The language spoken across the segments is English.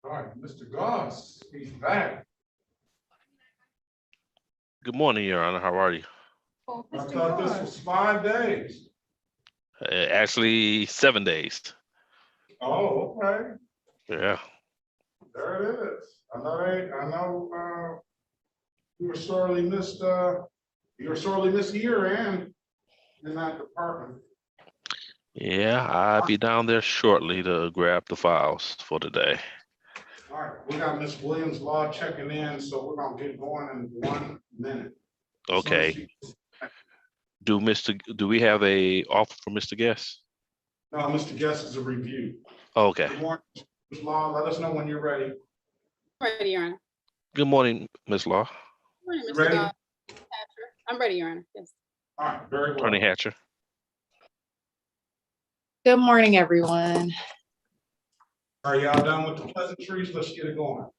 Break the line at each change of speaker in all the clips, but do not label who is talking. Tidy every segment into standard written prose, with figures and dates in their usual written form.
All right, Mr. Goss, he's back.
Good morning, Your Honor. How are you?
I thought this was 5 days.
Actually, 7 days.
Oh, okay.
Yeah.
There it is. I know you were sorely missed here and in that department.
Yeah, I'll be down there shortly to grab the files for today.
All right, we got Miss Williams Law checking in, so we're gonna get going in 1 minute.
Okay. Do we have a offer for Mr. Guest?
No, Mr. Guest is a review.
Okay.
Good morning, Ms. Law. Let us know when you're ready.
Ready, Your Honor.
Good morning, Ms. Law.
Good morning,
You
Mr.
ready?
Hatcher. I'm ready, Your Honor. Yes.
All right, very well.
Attorney Hatcher.
Good morning, everyone.
Are y'all done with the pleasantries? Let's get it going.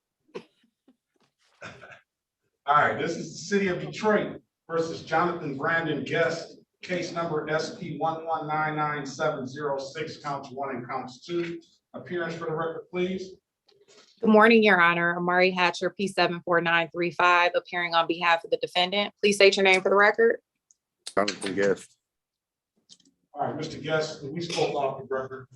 All right, this is the City of Detroit versus Jonathan Brandon Guest, case number SP 1199706, counts 1 and counts 2. Appearance for the record, please.
Good morning, Your Honor. Amari Hatcher, P74935, appearing on behalf of the defendant. Please state your name for the record.
Jonathan Guest.
All right, Mr. Guest, we spoke off the record.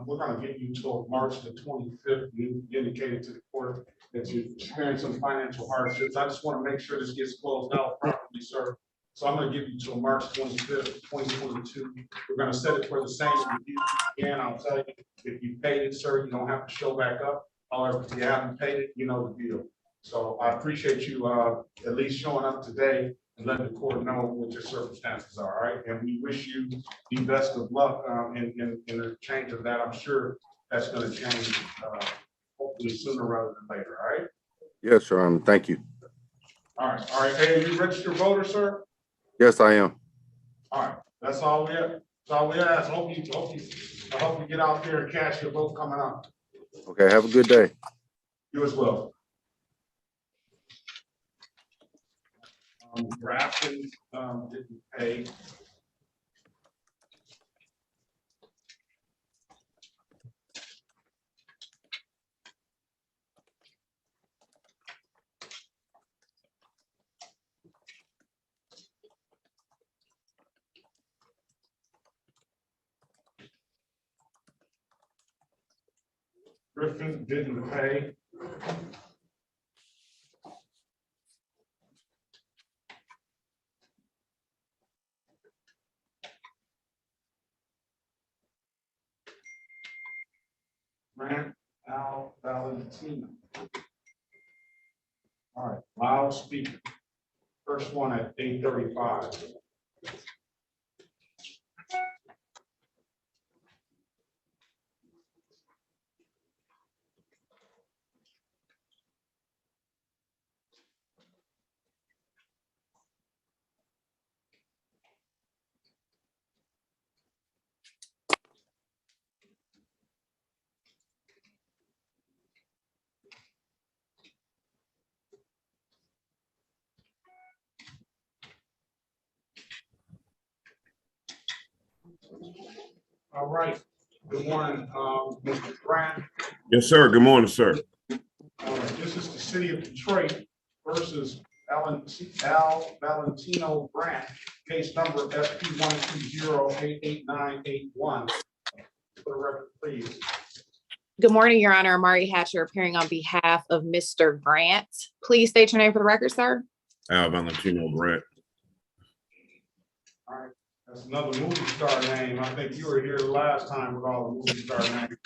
We're going to get you till March the 25th. You indicated to the court that you experienced some financial hardships. I just want to make sure this gets closed out properly, sir. So I'm going to give you till March 25th, 2022. We're going to set it for the same review. Again, I'll tell you, if you paid it, sir, you don't have to show back up. However, if you haven't paid it, you know the deal. So I appreciate you at least showing up today and letting the court know what your circumstances are, all right? And we wish you the best of luck in the change of that. I'm sure that's going to change hopefully sooner rather than later, all right?
Yes, Your Honor. Thank you.
All right. Hey, are you a registered voter, sir?
Yes, I am.
All right. That's all we have. That's all we ask. I hope you get out there and cast your vote coming up.
Okay, have a good day.
You as well. Grafton didn't pay. Griffin didn't pay. Grant Al Valentino. All right, loudspeaker. First one at 8:35. All right. Good morning, Mr. Grant.
Yes, sir. Good morning, sir.
All right, this is the City of Detroit versus Al Valentino Grant, case number SP 120888981. For the record, please.
Good morning, Your Honor. Amari Hatcher, appearing on behalf of Mr. Grant. Please state your name for the record, sir.
Al Valentino Brett.
All right, that's another movie star name. I think you were here the last time with all the movie star names.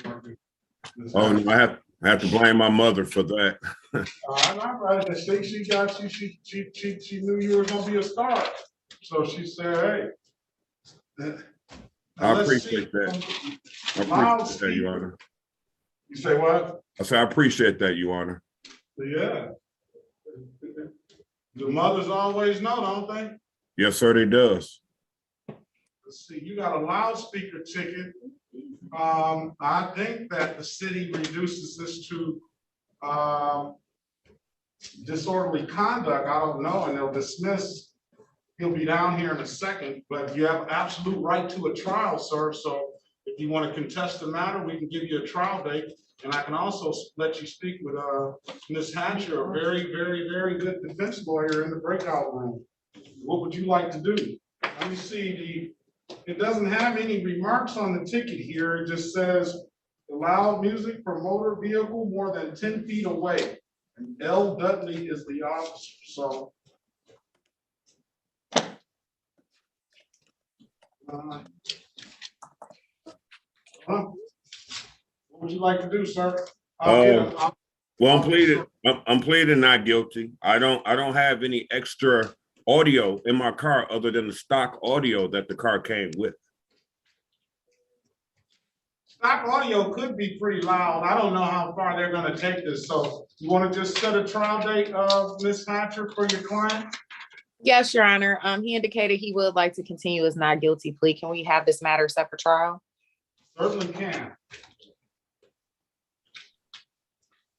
Oh, no, I have to blame my mother for that.
I'm right. I think she got you. She knew you were gonna be a star, so she said, "Hey."
I appreciate that. I appreciate that, Your Honor.
You say what?
I say I appreciate that, Your Honor.
Yeah. The mothers always know, don't they?
Yes, sir, they does.
Let's see, you got a loudspeaker ticket. I think that the city reduces this to disorderly conduct. I don't know, and they'll dismiss. He'll be down here in a second, but you have absolute right to a trial, sir. So if you want to contest the matter, we can give you a trial date. And I can also let you speak with, Ms. Hatcher, a very, very, very good defense lawyer in the breakout room. What would you like to do? Let me see, it doesn't have any remarks on the ticket here. It just says, loud music from motor vehicle more than 10 feet away. And L. Dudley is the officer, so. What would you like to do, sir?
Well, I'm pleading not guilty. I don't have any extra audio in my car other than the stock audio that the car came with.
Stock audio could be pretty loud. I don't know how far they're gonna take this, so you wanna just set a trial date, Ms. Hatcher, for your client?
Yes, Your Honor. He indicated he would like to continue his not guilty plea. Can we have this matter set for trial?
Certainly can.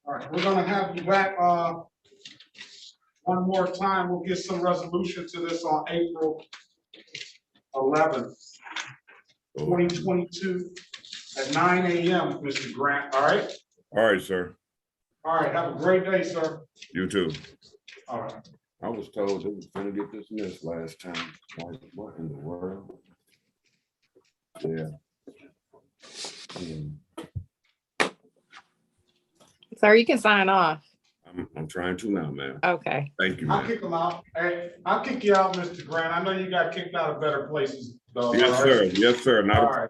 All right, we're gonna have you back, one more time. We'll get some resolution to this on April 11th, 2022 at 9 a.m., Mr. Grant, all right?
All right, sir.
All right, have a great day, sir.
You too.
All right.
I was told they was gonna get dismissed last time. What in the world? Yeah.
Sir, you can sign off.
I'm trying to now, man.
Okay.
Thank you,
I'll
man.
kick him out. Hey, I'll kick you out, Mr. Grant. I know you got kicked out of better places, though.
Yes,
all
sir.
right?
Yes, sir.
All
Not a
right.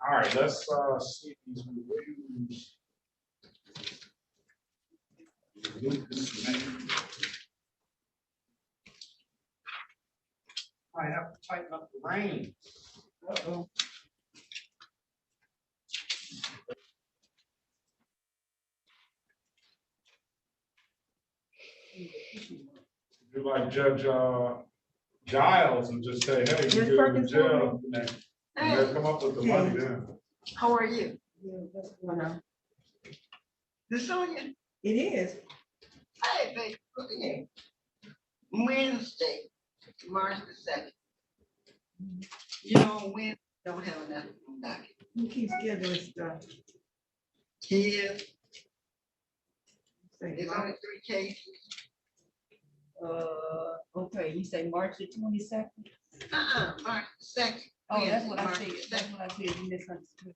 All right, let's see these reviews. I have to tighten up the reins. Uh-oh. Do like Judge Giles and just say, hey, you go to jail. And they'll come up with the money then.
How are you? This on you?
It is.
Hey, baby, look at here. Wednesday, March the 2nd. You know, Wednesday don't have nothing on docket.
Who keeps scheduling stuff?
Here,
Say,
there's only 3 cases.
okay, you say March the 22nd?
March the 2nd.
Oh, that's what I
March
said.
the
That's
2nd.
what I said. You misunderstood.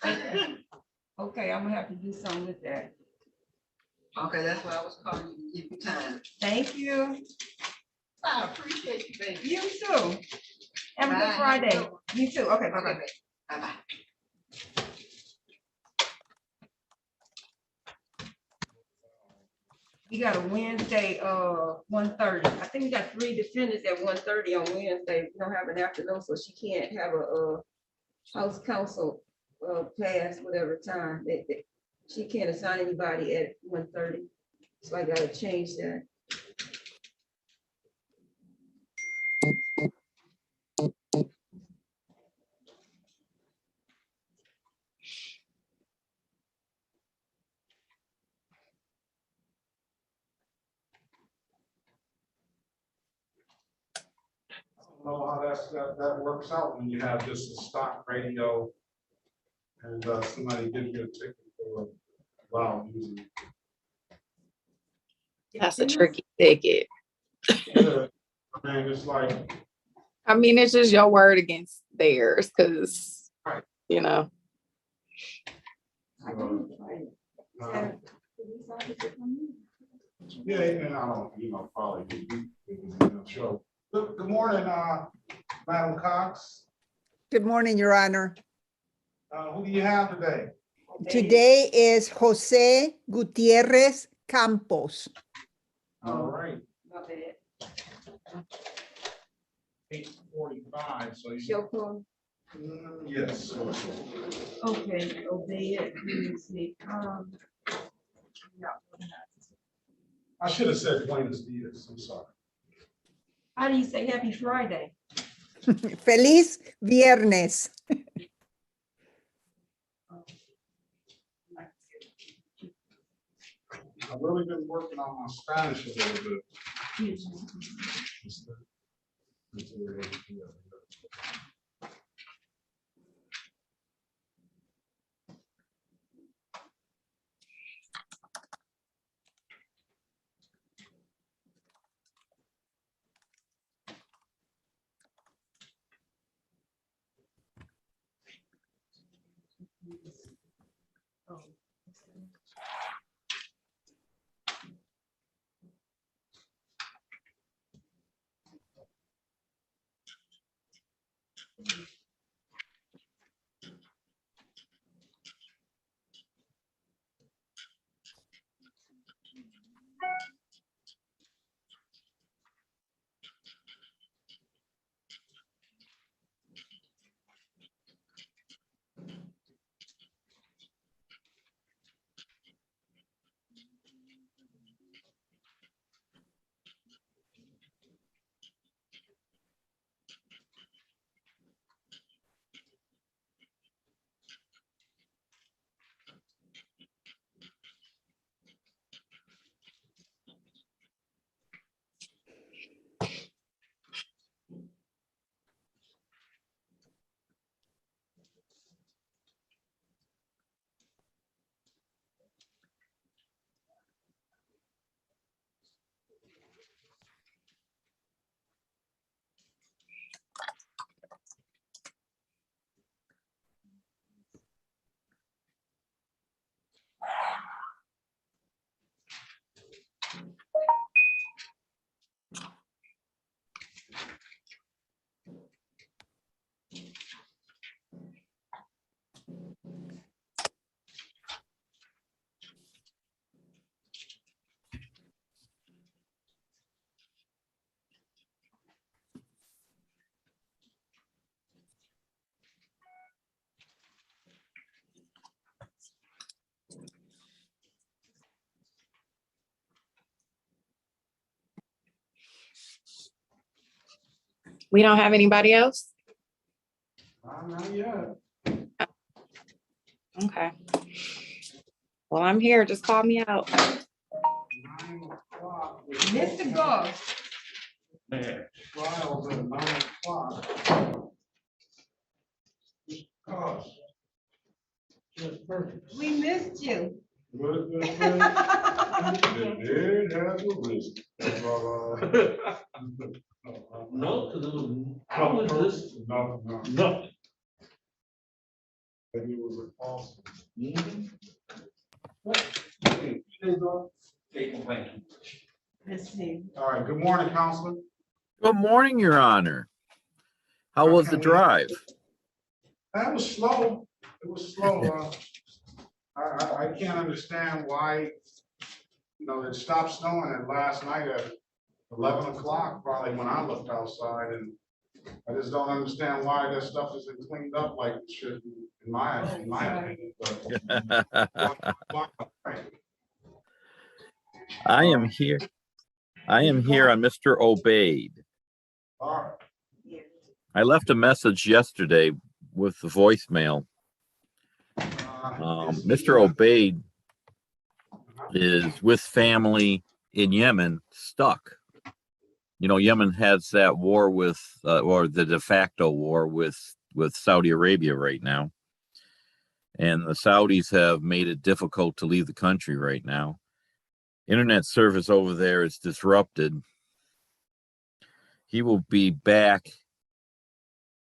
Okay.
Okay, I'm gonna have to do something with that.
Okay, that's why I was calling you to give you time.
Thank you.
I appreciate you, baby.
You too. Have a
Bye.
good Friday. You too. Okay,
Okay,
bye-bye.
baby. Bye-bye.
We got a Wednesday, 1:30. I think we got 3 defendants at 1:30 on Wednesday. We don't have an afternoon, so she can't have a house counsel pass whatever time. She can't assign anybody at 1:30. So I gotta change that.
I don't know how that works out when you have just a stock radio and somebody gives you a ticket for loud music.
That's a tricky ticket.
Yeah, I mean, it's like,
I mean, it's just your word against theirs, because,
Right.
you know.
yeah, and I don't, probably show. Good morning, Madam Cox.
Good morning, Your Honor.
Who do you have today?
Today is Jose Gutierrez Campos.
All right,
My bad.
8:45, so you.
Show call.
Yes.
Okay, obey it. Let me see.
I should have said Buenos Dias, I'm sorry.
How do you say happy Friday?
Feliz Viernes.
I've really been working on my Spanish a little bit.
We don't have anybody else?
Not yet.
Okay. Well, I'm here. Just call me out.
9 o'clock.
Mr. Goff,
Trials at 9 o'clock. Gosh. Just perfect.
we missed you.
Good, good, good. It has a risk. That's all,
No, because it was, I was just,
No, no.
nothing.
But it was awesome.
Can't complain.
Let's see.
All right, good morning, Counselor.
Good morning, Your Honor. How was the drive?
That was slow. It was slow. I can't understand why, it stopped snowing and last night at 11 o'clock, probably when I looked outside, and I just don't understand why that stuff isn't cleaned up like it should be, in my opinion. But-
I am here. I am here on Mr. Obaid.
All right.
I left a message yesterday with the voicemail. Mr. Obaid is with family in Yemen, stuck. Yemen has that war with, or the de facto war with Saudi Arabia right now. And the Saudis have made it difficult to leave the country right now. Internet service over there is disrupted. He will be back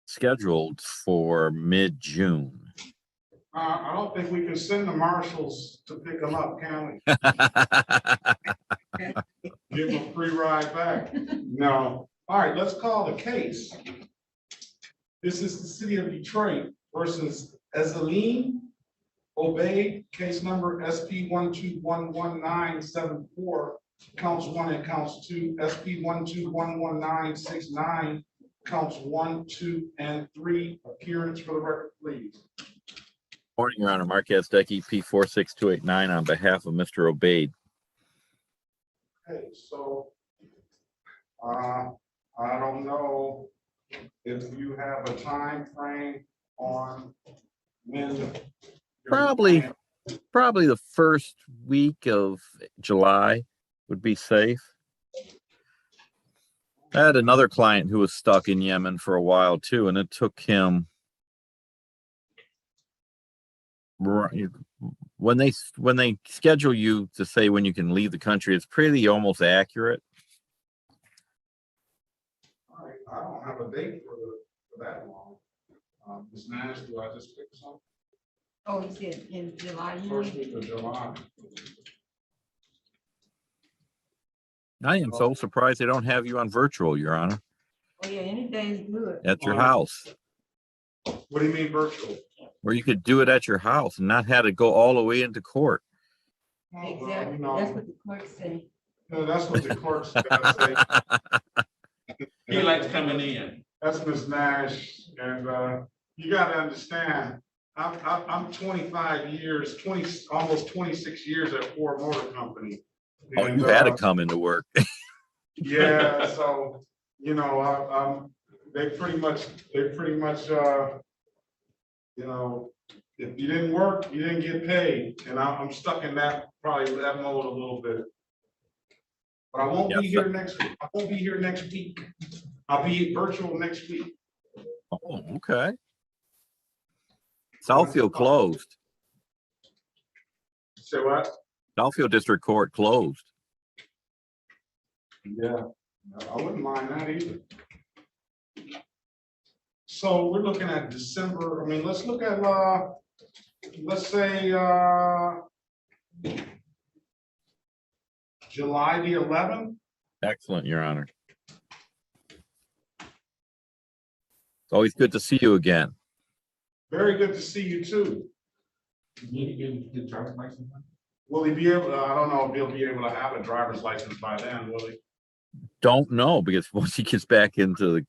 scheduled for mid-June.
I don't think we can send the marshals to pick them up, can we? Give them a free ride back. No. All right, let's call the case. This is the city of Detroit versus Ezeline Obey, case number SP 1211974, counts 1 and counts 2, SP 1211969, counts 1, 2, and 3. Appearance for the record, please.
Morning, Your Honor. Marquez Deck EP 46289 on behalf of Mr. Obaid.
Okay, so I don't know if you have a time frame on when.
Probably the first week of July would be safe. I had another client who was stuck in Yemen for a while too, and it took him when they schedule you to say when you can leave the country, it's pretty almost accurate.
All right, I don't have a date for that long. Ms. Nash, do I just pick something?
Oh, you said in July. you
First
mean?
week of July.
I am so surprised they don't have you on virtual, Your Honor,
Oh, yeah, any day is good.
at your house,
What do you mean virtual?
where you could do it at your house and not have to go all the way into court.
Oh, well,
Exactly,
you know,
that's what the clerk say.
that's what the clerk's gotta say.
He likes coming in.
That's Ms. Nash, and you gotta understand, I'm 25 years, almost 26 years at Ford Motor Company.
Oh,
And,
you had to come into work.
Yeah, so, you know, they pretty much, you know, if you didn't work, you didn't get paid, and I'm stuck in probably that mode a little bit. But I won't be
Yes,
here next week. I won't be here next week. I'll be virtual next week.
Oh, okay. Southfield closed.
Say what?
Southfield District Court closed.
Yeah, I wouldn't mind that either. So we're looking at December, I mean, let's look at, let's say, July the 11th.
Excellent, Your Honor. It's always good to see you again.
Very good to see you too.
You driver's license?
Will he be able, I don't know if he'll be able to have a driver's license by then, will he?
Don't know, because once he gets back into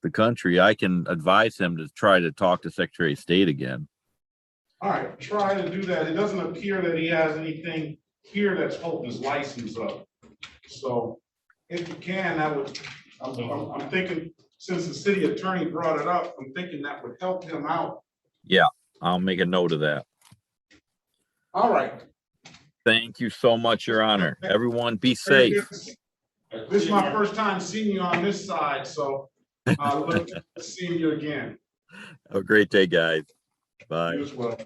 the country, I can advise him to try to talk to Secretary of State again.
All right, try to do that. It doesn't appear that he has anything here that's holding his license up. So if you can, that would, I'm thinking, since the city attorney brought it up, I'm thinking that would help him out.
Yeah, I'll make a note of that.
All right.
Thank you so much, Your Honor. Everyone be safe.
This is my first time seeing you on this side, so look forward to seeing you again.
Have a great day, guys. Bye.
You as well.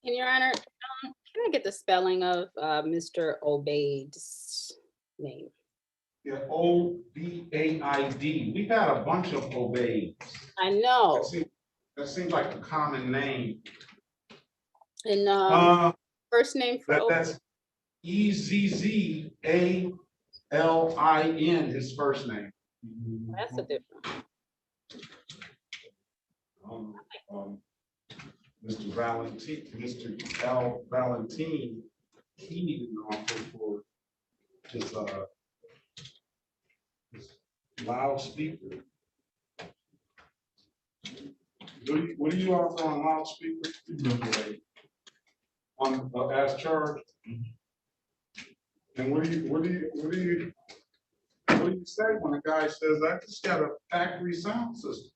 And Your Honor, can I get the spelling of Mr. Obaid's name?
Yeah, Obaid. We've had a bunch of Obaids.
I know.
That seems like a common name.
And first name for
That's Ezzalin, his first name.
that's a different.
Mr. Valentine, Mr. L. Valentine, he needed an offer for his loudspeaker. What do you offer on loudspeaker? On as charged? And what do you say when a guy says, I just got a factory sound system?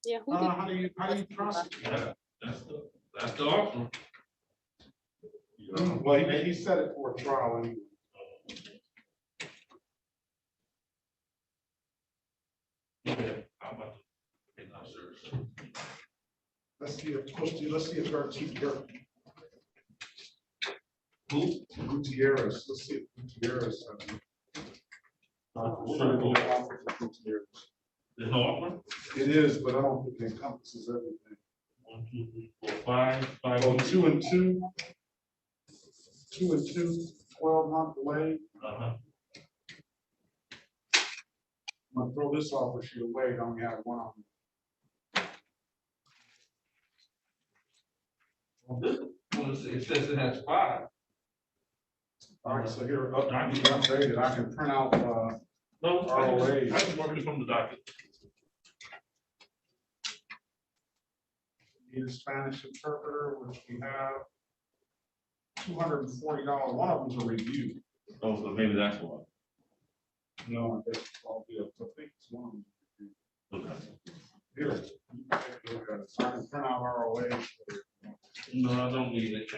Yeah.
How do you prosecute that?
That's the offer.
Well, he said it for a trial anyway.
Okay, how about the- no, sir.
Let's see if Gutierrez.
Who?
Gutierrez, let's see if Gutierrez. We're gonna do an offer for Gutierrez.
There's no offer?
It is, but I don't think it encompasses everything.
1, 2, 3, 4, 5, 5.
Oh, 2 and 2. 2 and 2, 12-month delay.
Uh-huh.
I'm gonna throw this offer sheet away, don't have one on.
Well, this one, it says it has 5.
All right, so here, I need to update it. I can print out,
No,
ROA.
I just working it from the docket.
need a Spanish interpreter, which we have. $240, one of them's a review.
Oh, so maybe that's why.
No, I guess I'll be able to think it's one.
Okay.
Here, you can take a look at it. I can print out ROA.
No, I don't need it.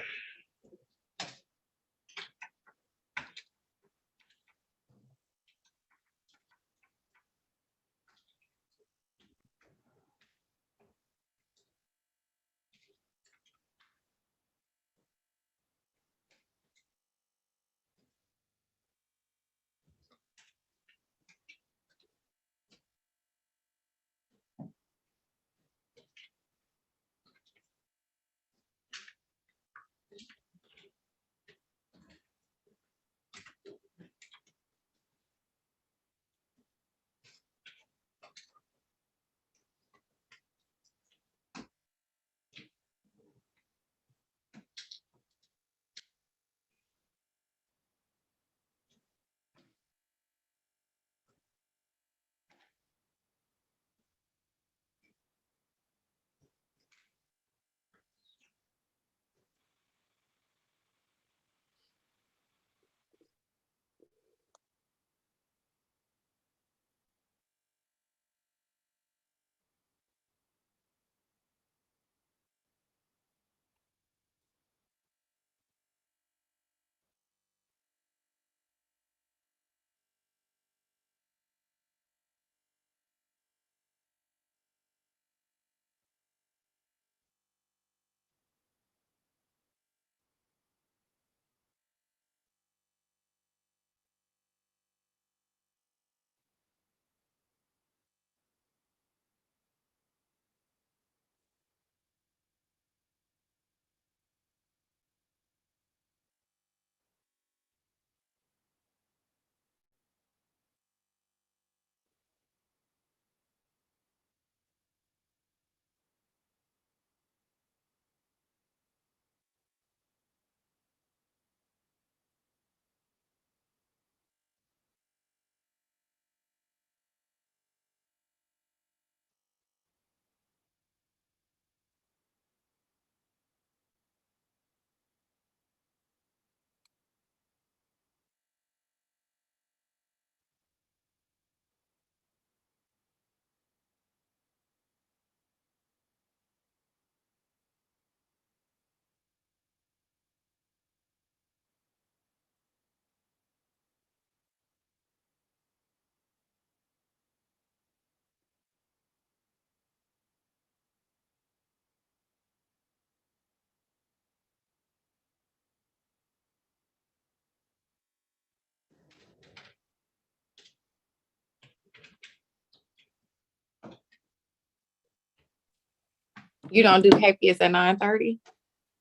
You don't do habeas at 9:30?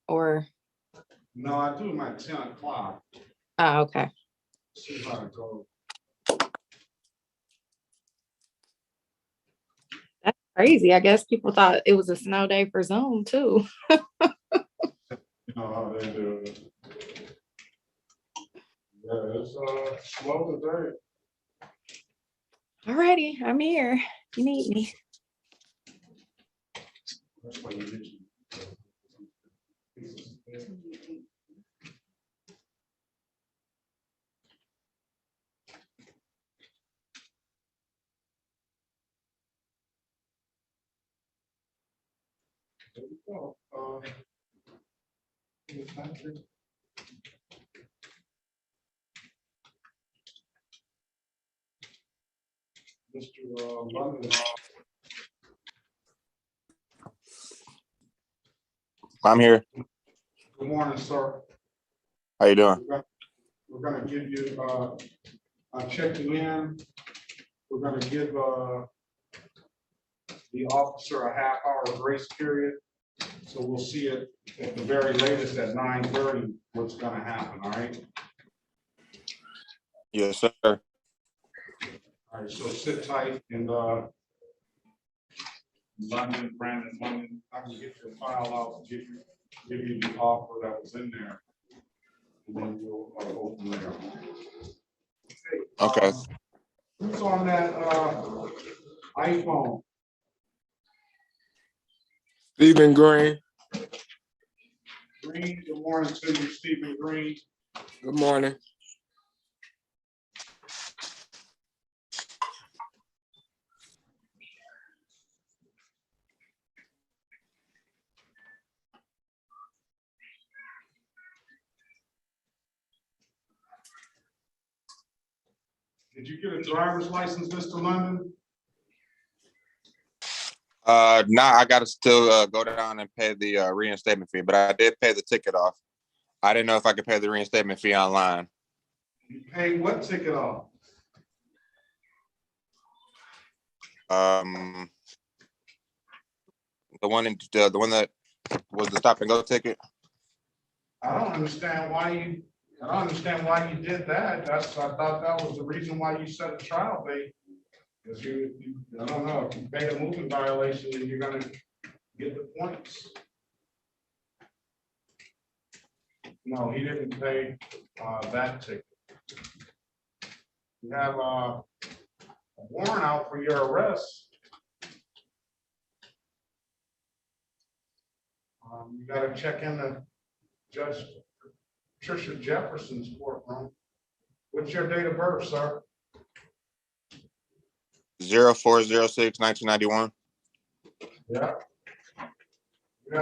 Or,
No, I do my 10 o'clock.
oh, okay.
See how it goes.
That's crazy. I guess people thought it was a snow day for Zoom too.
You know how they do it. Yeah, it's slow today.
Alrighty, I'm here. You need me.
That's why you get There we go. Mr. London.
I'm here.
Good morning, sir.
How you doing?
We're gonna give you, I'll check you in. We're gonna give, the officer a half-hour grace period. So we'll see it at the very latest at 9:30, what's gonna happen, all right?
Yes, sir.
All right, so sit tight and, London, Brandon, London, I can get your file out, and give you the offer that was in there. And then we'll go from there.
Okay.
Who's on that, iPhone?
Stephen Green.
Green, good morning to you, Stephen Green.
Good morning.
Did you get a driver's license, Mr. London?
Nah, I gotta still go down and pay the reinstatement fee, but I did pay the ticket off. I didn't know if I could pay the reinstatement fee online.
You paid what ticket off?
The one that was the stop and go ticket.
I don't understand why you did that. I thought that was the reason why you set a trial date. Because I don't know, if you pay a moving violation, then you're gonna get the points. No, he didn't pay, that ticket. You have, a warrant out for your arrest. You gotta check into Judge Patricia Jefferson's courtroom. What's your date of birth, sir?
04/06/1991.
Yeah. You need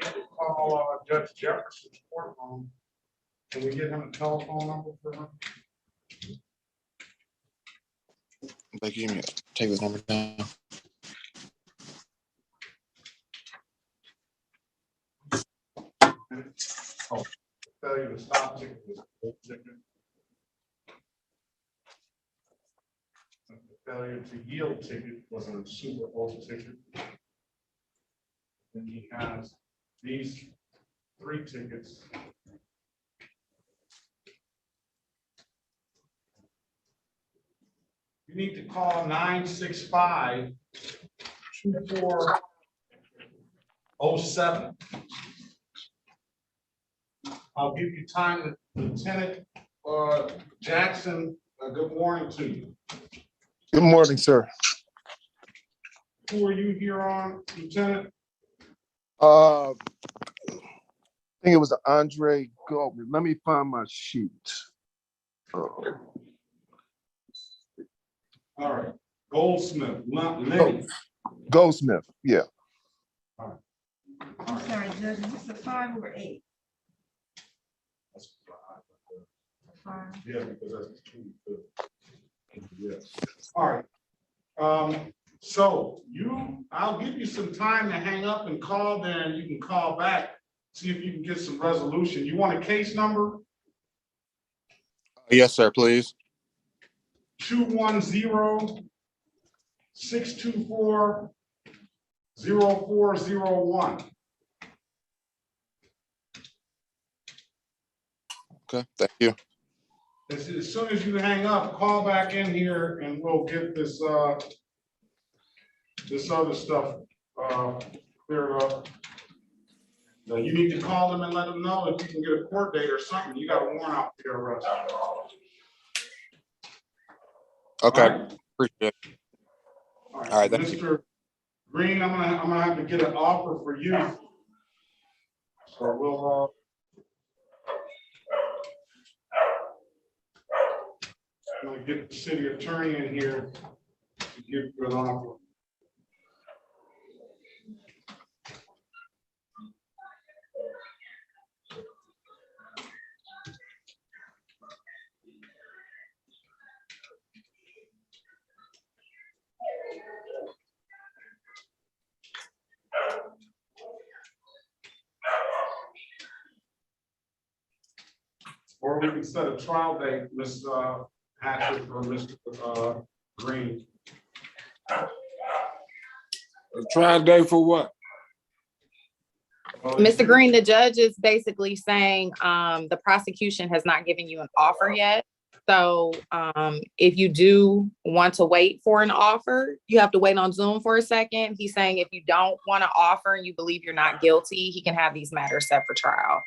to call Judge Jefferson's courtroom. Can we get him a telephone number for him?
Like, give me, take this number down.
Oh, failure to stop ticket was a old ticket. The failure to yield ticket was a super old ticket. Then he has these 3 tickets. You need to call 965-2407. I'll give you time, Lieutenant Jackson, good morning to you.
Good morning, sir.
Who are you here on, Lieutenant?
I think it was Andre Goldman. Let me find my sheet.
All right, Goldsmith, Lenny.
Goldsmith, yeah.
I'm sorry, Judge, is this a 5 or 8? Five.
Yeah, because that's 22. Yes. All right. So I'll give you some time to hang up and call, then you can call back, see if you can get some resolution. You want a case number?
Yes, sir, please.
210-624-07. 0401.
Okay, thank you.
As soon as you hang up, call back in here and we'll get this, this other stuff, cleared up. You need to call them and let them know if you can get a court date or something. You got a warrant out for your arrest.
Okay,
All right.
appreciate it.
All right,
All right, thank you.
Mr. Green, I'm gonna have to get an offer for you. So we'll, I'm gonna get the city attorney in here to give you an offer. Or we can set a trial date, Ms. Hatcher or Mr. Green.
A trial day for what?
Mr. Green, the judge is basically saying, the prosecution has not given you an offer yet. So, if you do want to wait for an offer, you have to wait on Zoom for a second. He's saying if you don't want to offer and you believe you're not guilty, he can have these matters set for trial.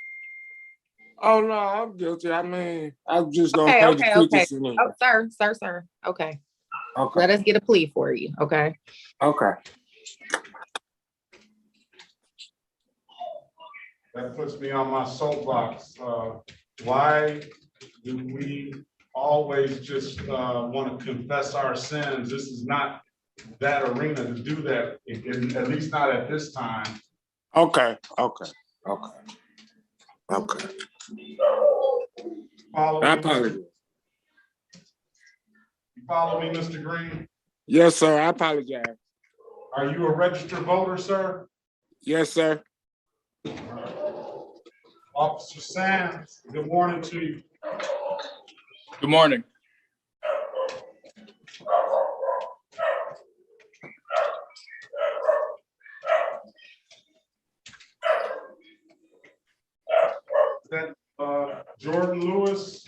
Oh, no, I'm guilty. I mean, I'm just gonna
Okay,
pay
okay,
the
okay.
tickets and
Oh, sir. Okay.
Okay,
Let us get a plea for you, okay?
okay.
That puts me on my soapbox. Why do we always just want to confess our sins? This is not that arena to do that, at least not at this time.
Okay.
Follow
I
me,
apologize.
you follow me, Mr. Green?
Yes, sir, I apologize.
Are you a registered voter, sir?
Yes, sir.
Officer Sands, good morning to you.
Good morning.
That Jordan Lewis.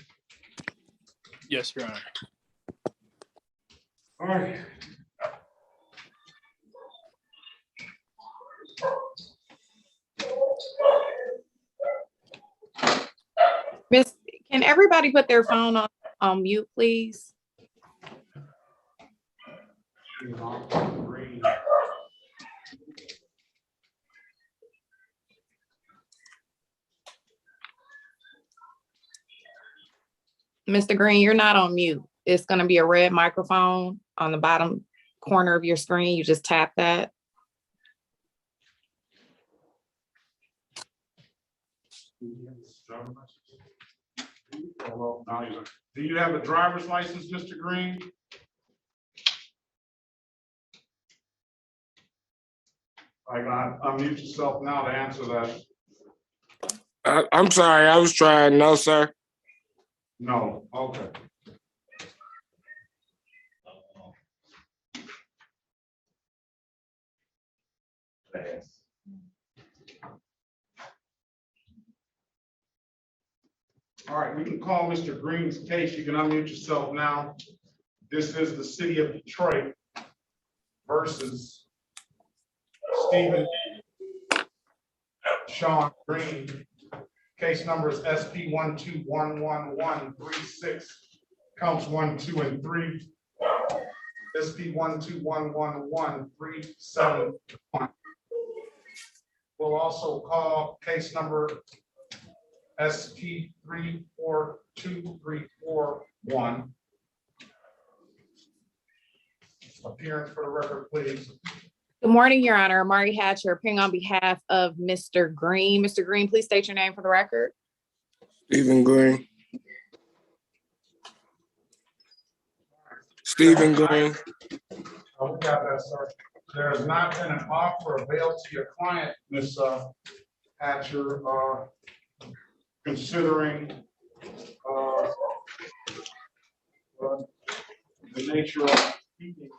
Yes, Your Honor.
All right.
Miss, can everybody put their phone on mute, please?
Green.
Mr. Green, you're not on mute. It's gonna be a red microphone on the bottom corner of your screen. You just tap that.
Do you have a driver's license, Mr. Green? I got unmute yourself now to answer that.
I'm sorry, I was trying. No, sir.
No, okay. All right, we can call Mr. Green's case. You can unmute yourself now. This is the city of Detroit versus Stephen Sean Green. Case number is SP 1211136, counts 1, 2, and 3. SP 1211137. We'll also call case number SP 342341. Appearance for the record, please.
Good morning, Your Honor. Amari Hatcher, appearing on behalf of Mr. Green. Mr. Green, please state your name for the record.
Stephen Green. Stephen Green.
Oh, we got that, sir. There has not been an offer of bail to your client, Ms. Hatcher, considering the nature of the proceeding.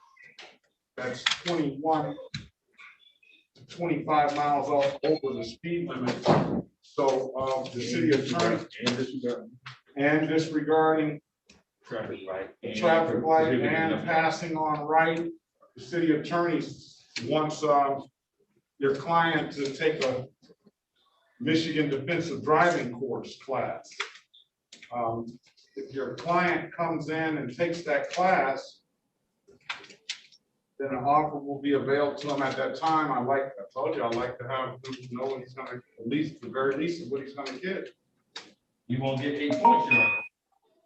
That's 21 to 25 miles over the speed limit. So the city attorney and disregarding
Traffic light.
traffic light and passing on right, the city attorney wants your client to take a Michigan defensive driving course class. If your client comes in and takes that class, then an offer will be available to him at that time. I told you, I like to have him know what he's gonna, at least, the very least, of what he's gonna get.
You won't get 8 points, Your Honor.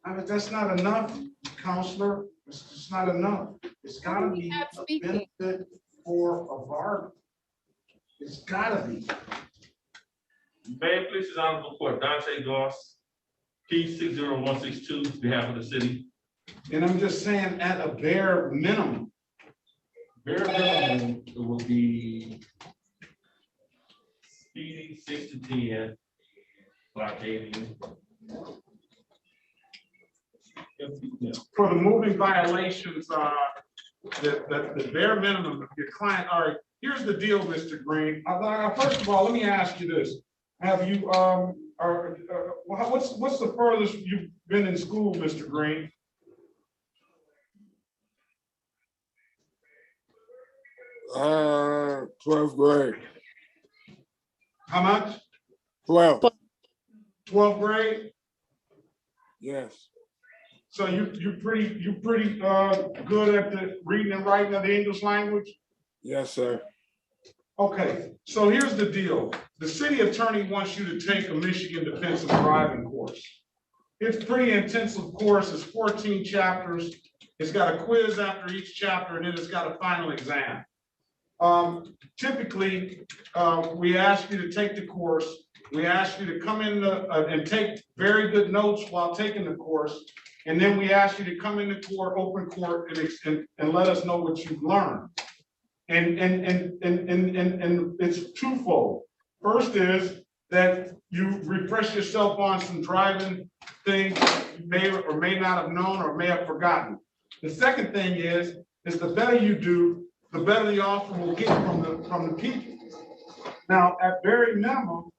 I mean, that's not enough, counselor. It's just not enough. It's gotta be
Not
a
speaking.
benefit for a bargain. It's gotta be.
May it please the Honorable Court, Dante Goss, P60162, behalf of the city.
And I'm just saying, at a bare minimum,
Bare minimum, it will be speeding 6 to 10, blockading.
for the moving violations, the bare minimum of your client, all right, here's the deal, Mr. Green. First of all, let me ask you this. Have you, what's the furthest you've been in school, Mr. Green?
Uh, 12th grade.
How much?
12.
12th grade?
Yes.
So you pretty good at the reading and writing of the English language?
Yes, sir.
Okay, so here's the deal. The city attorney wants you to take a Michigan defensive driving course. It's a pretty intensive course. It's 14 chapters. It's got a quiz after each chapter, and then it's got a final exam. Typically, we ask you to take the course. We ask you to come in and take very good notes while taking the course. And then we ask you to come into court, open court, and let us know what you've learned. And it's twofold. First is that you refresh yourself on some driving things you may or may not have known or may have forgotten. The second thing is the better you do, the better the offer will get from the people. Now, at very minimum,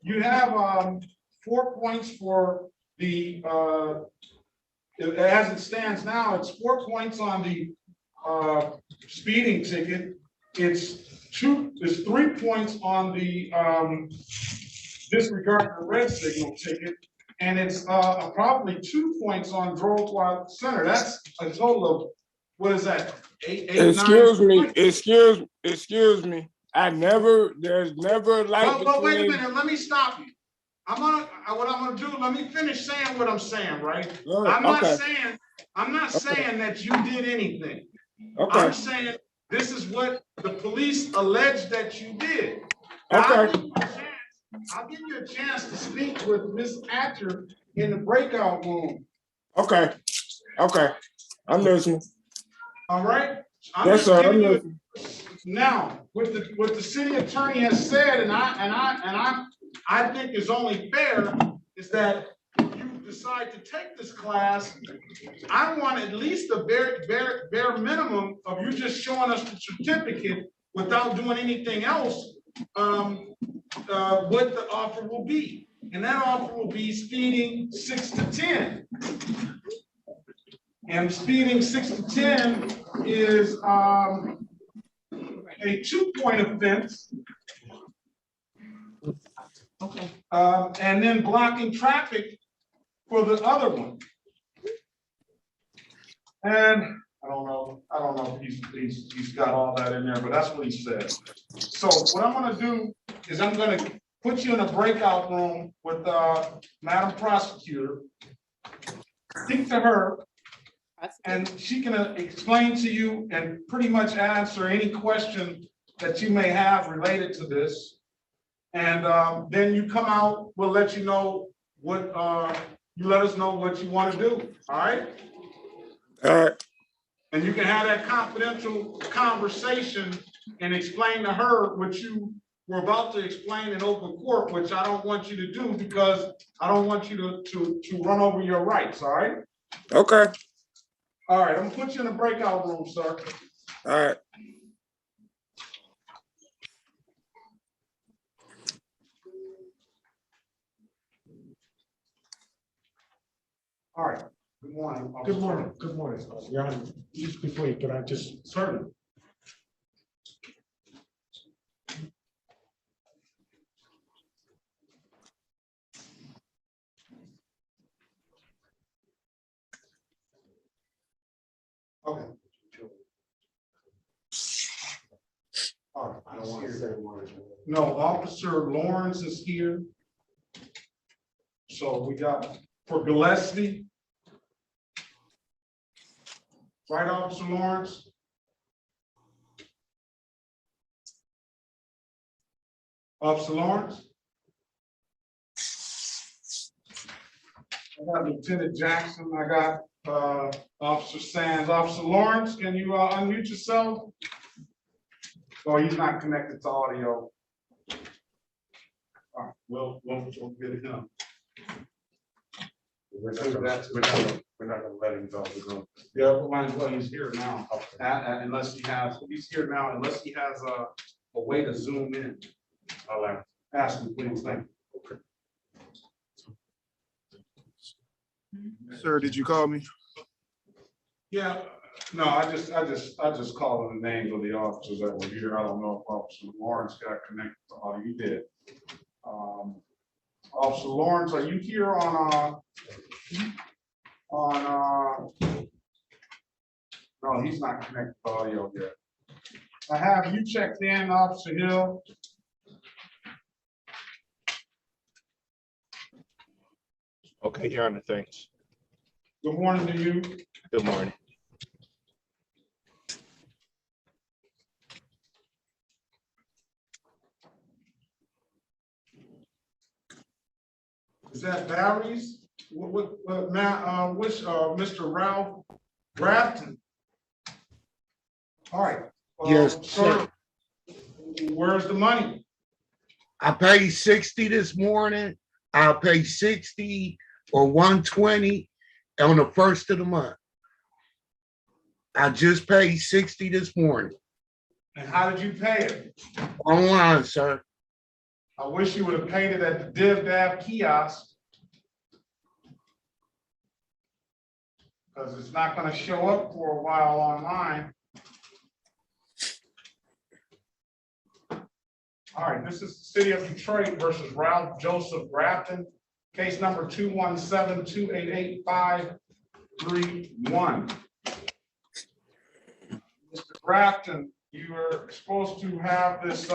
you have 4 points for the as it stands now, it's 4 points on the speeding ticket. It's 3 points on the disregard the red signal ticket, and it's probably 2 points on drove while center. That's a total of, what is that?
Excuse me. There's never like.
But wait a minute, let me stop you. What I'm gonna do, let me finish saying what I'm saying, right?
Good.
I'm not
Okay.
saying that you did anything.
Okay.
I'm saying this is what the police allege that you did. Now,
Okay.
I'll give you a chance to speak with Ms. Atcher in the breakout room.
Okay. I'm listening.
All right?
Yes, sir. I'm listening.
Now, what the city attorney has said, and I think is only fair, is that if you decide to take this class, I want at least a bare minimum of you just showing us the certificate without doing anything else, what the offer will be. And that offer will be speeding 6 to 10. And speeding 6 to 10 is a 2-point offense.
Okay.
And then blocking traffic for the other one. And I don't know if he's got all that in there, but that's what he said. So what I'm gonna do is I'm gonna put you in a breakout room with Madam Prosecutor. Speak to her, and she can explain to you and pretty much answer any question that you may have related to this. And then you come out, we'll let you know what, you let us know what you want to do, all right?
All right.
And you can have that confidential conversation and explain to her what you were about to explain in open court, which I don't want you to do because I don't want you to run over your rights, all right?
Okay.
All right, I'm gonna put you in a breakout room, sir.
All right.
All right, good morning.
Good morning. Your Honor, just before you, can I just,
Certainly. Okay. All right,
I don't want to say words.
no, Officer Lawrence is here. So we got for Gillespie. Right, Officer Lawrence? Officer Lawrence? I got Lieutenant Jackson, I got Officer Sands. Officer Lawrence, can you unmute yourself? Oh, he's not connected to audio. All right, we'll get him.
We're not gonna let him go. We're gonna.
Yeah, but might as well, he's here now, unless he's here now, unless he has a way to zoom in.
I'll
Ask him, please, thank
Sir, did you call me?
you. Yeah, no, I just called on the names of the officers that were here. I don't know if Officer Lawrence got connected to audio. You did. Officer Lawrence, are you here on, no, he's not connected to audio yet. I have you checked in, Officer Hill.
Okay, Your Honor, thanks.
Good morning to you.
Good morning.
Is that Barry's? What, Mr. Ralph Grafton? All right.
Yes,
Sir, where's the money?
I paid 60 this morning. I'll pay 60 or 120 on the first of the month. I just paid 60 this morning.
And how did you pay it?
Online, sir.
I wish you would have paid it at the Div Dab kiosk. Because it's not going to show up for a while online. All right, this is the City of Detroit versus Ralph Joseph Grafton, case number 217-288-531. Mr. Grafton, you were supposed to have this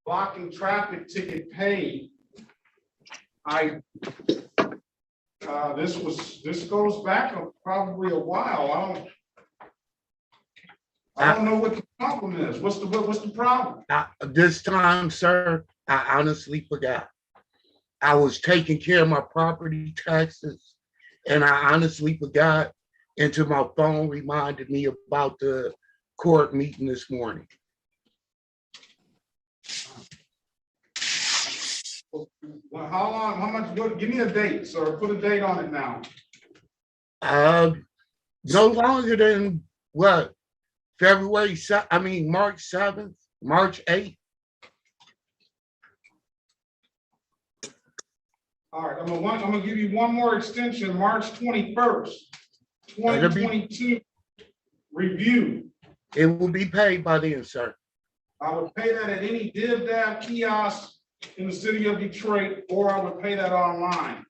blocking traffic ticket paid. This goes back probably a while. I don't know what the problem is. What's the problem?
This time, sir, I honestly forgot. I was taking care of my property taxes and I honestly forgot until my phone reminded me about the court meeting this morning.
Well, how long, how much, give me a date, sir. Put a date on it now.
No longer than what? March 7th, March 8th.
All right, I'm gonna give you one more extension, March 21st, 2022. Review.
It will be paid by then, sir.
I would pay that at any Div Dab kiosk in the City of Detroit, or I would pay that online.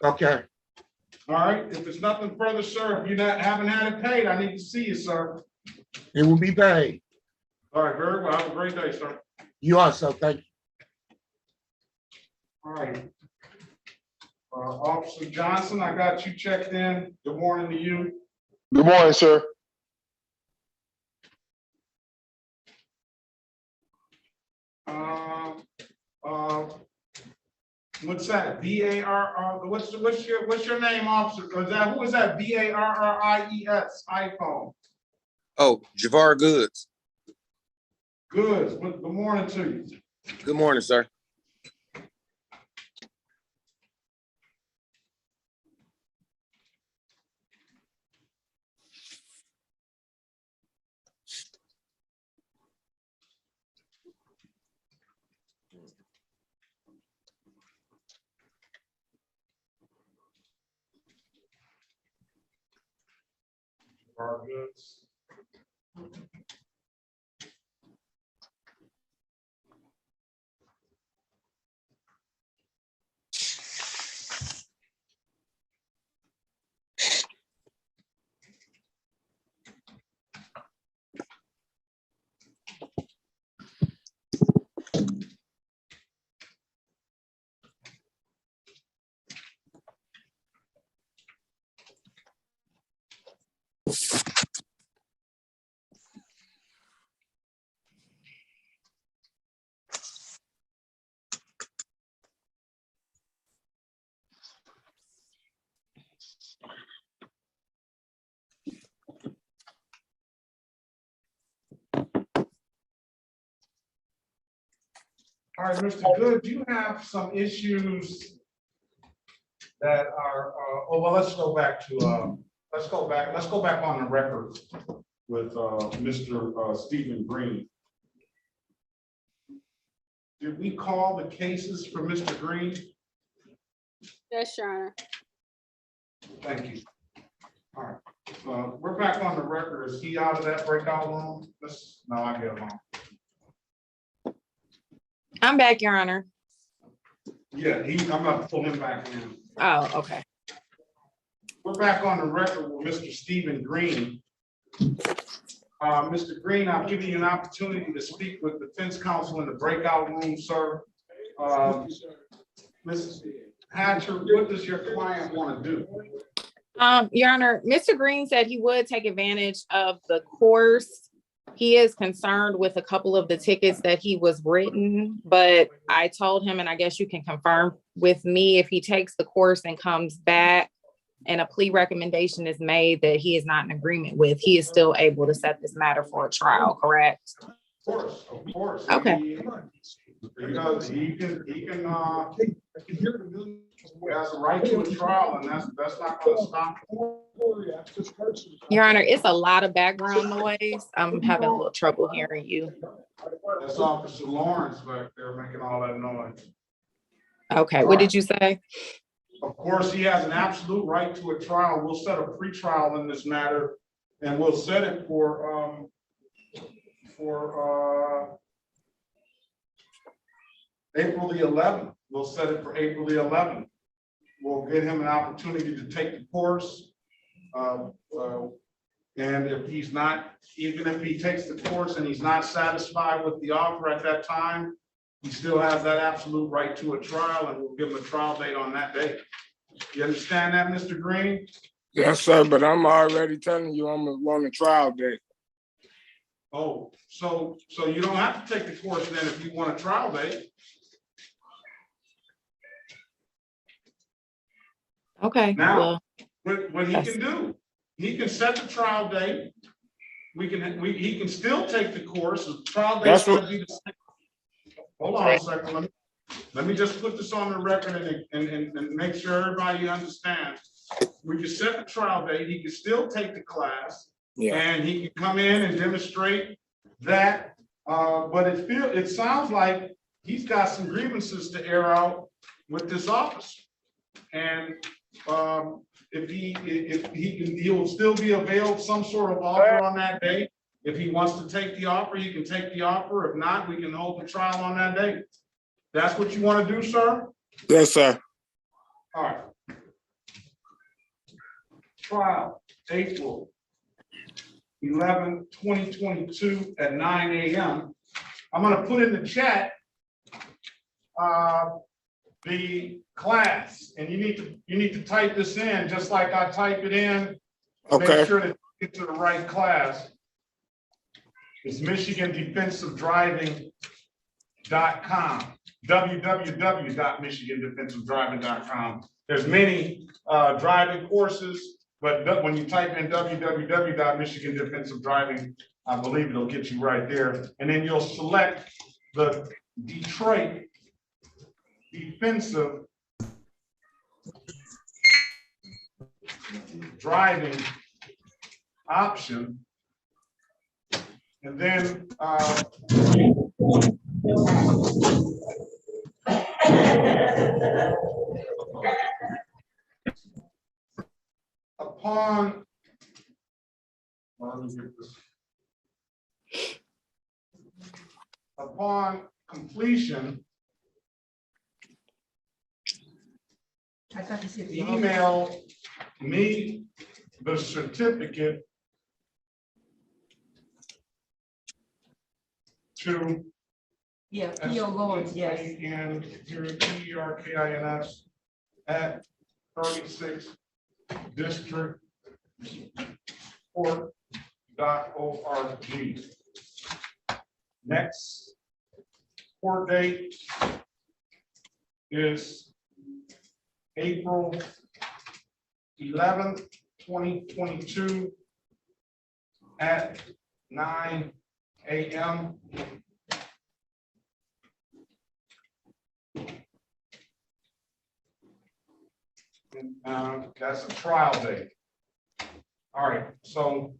Okay.
All right, if there's nothing further, sir, if you haven't had it paid, I need to see you, sir.
It will be paid.
All right, very well. Have a great day, sir.
You also, thank you.
All right. Officer Johnson, I got you checked in. Good morning to you.
Good morning, sir.
What's that? B-A-R-R, what's your name, officer? Who is that? B-A-R-R-I-E-S, iPhone.
Oh, Javar Goods.
Good morning to you.
Good morning, sir.
Goods. All right, Mr. Good, you have some issues that are, oh, well, let's go back on the record with Mr. Stephen Green. Did we call the cases for Mr. Green?
Yes, Your Honor.
Thank you. All right, we're back on the record. Is he out of that breakout room? No, I get him on.
I'm back, Your Honor.
Yeah, I'm about to pull him back in.
Oh, okay.
We're back on the record with Mr. Stephen Green. Mr. Green, I'm giving you an opportunity to speak with defense counsel in the breakout room, sir. Ms. Hatcher, what does your client want to do?
Your Honor, Mr. Green said he would take advantage of the course. He is concerned with a couple of the tickets that he was written, but I told him, and I guess you can confirm with me, if he takes the course and comes back and a plea recommendation is made that he is not in agreement with, he is still able to set this matter for a trial, correct?
Of course.
Okay.
Because he has a right to a trial, and that's not going to stop him.
Your Honor, it's a lot of background noise. I'm having a little trouble hearing you.
That's Officer Lawrence back there making all that noise.
Okay, what did you say?
Of course, he has an absolute right to a trial. We'll set a pretrial in this matter, and we'll set it for April the 11th. We'll set it for April the 11th. We'll give him an opportunity to take the course. And if he's not, even if he takes the course and he's not satisfied with the offer at that time, he still has that absolute right to a trial, and we'll give him a trial date on that date. You understand that, Mr. Green?
Yes, sir, but I'm already telling you I'm on a trial date.
Oh, so you don't have to take the course then if you want a trial date.
Okay.
Now, what he can do, he can set the trial date. He can still take the course. The trial date's going to be the same. Hold on a second. Let me just put this on the record and make sure everybody understands. We can set the trial date. He can still take the class, and he can come in and demonstrate that. But it sounds like he's got some grievances to air out with this officer, and he will still be availed some sort of offer on that day. If he wants to take the offer, he can take the offer. If not, we can hold the trial on that date. That's what you want to do, sir?
Yes, sir.
All right. Trial, April 11, 2022 at 9 a.m. I'm going to put in the chat the class, and you need to type this in just like I type it in.
Okay.
Make sure that you get to the right class. It's MichiganDefensiveDriving.com. www.MichiganDefensiveDriving.com. There's many driving courses, but when you type in www.MichiganDefensiveDriving, I believe it'll get you right there. And then you'll select the Detroit Defensive Driving option. And then upon upon completion,
I thought you said.
email me the certificate to.
Yeah, P.O. Lawrence, yes.
And here, Perkins at 36 district court.org. Next court date is April 11th, 2022 at 9 a.m. That's a trial date. All right, so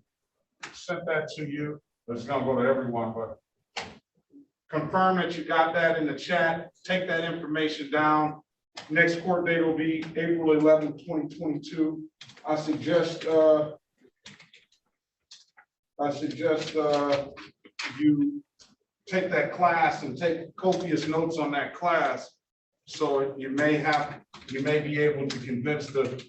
sent that to you. It's gonna go to everyone, but confirm that you got that in the chat. Take that information down. Next court date will be April 11th, 2022. I suggest you take that class and take copious notes on that class. So you may be able to convince the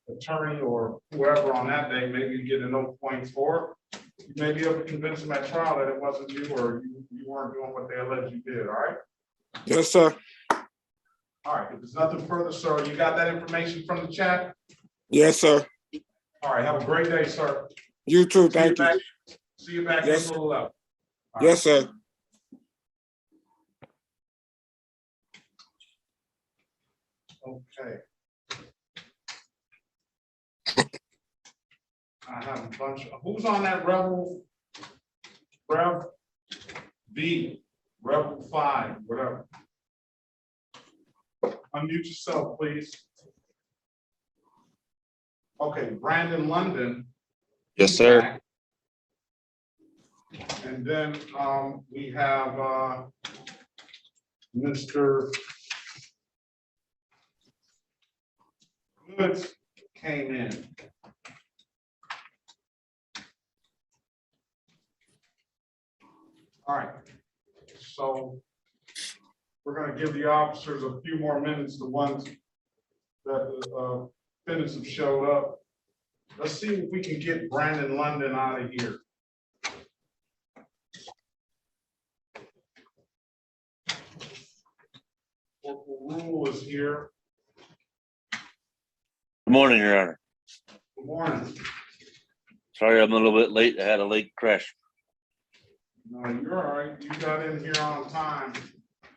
attorney or whoever on that day, maybe you get enough points for it. You may be able to convince them at trial that it wasn't you or you weren't doing what they alleged you did, all right?
Yes, sir.
All right, if there's nothing further, sir, you got that information from the chat?
Yes, sir.
All right, have a great day, sir.
You too, thank you.
See you back
Yes.
April 11th. All
Yes, sir.
Okay. I have a bunch of, who's on that Rev B, Rev 5, whatever. Unmute yourself, please. Okay, Brandon London.
Yes, sir.
And then we have Mr. Goods came in. All right, so we're going to give the officers a few more minutes, the ones that the defendants have showed up. Let's see if we can get Brandon London out of here. Corporal Rule is here.
Good morning, Your Honor.
Good morning.
Sorry I'm a little bit late. I had a late crash.
No, you're all right. You got in here on time.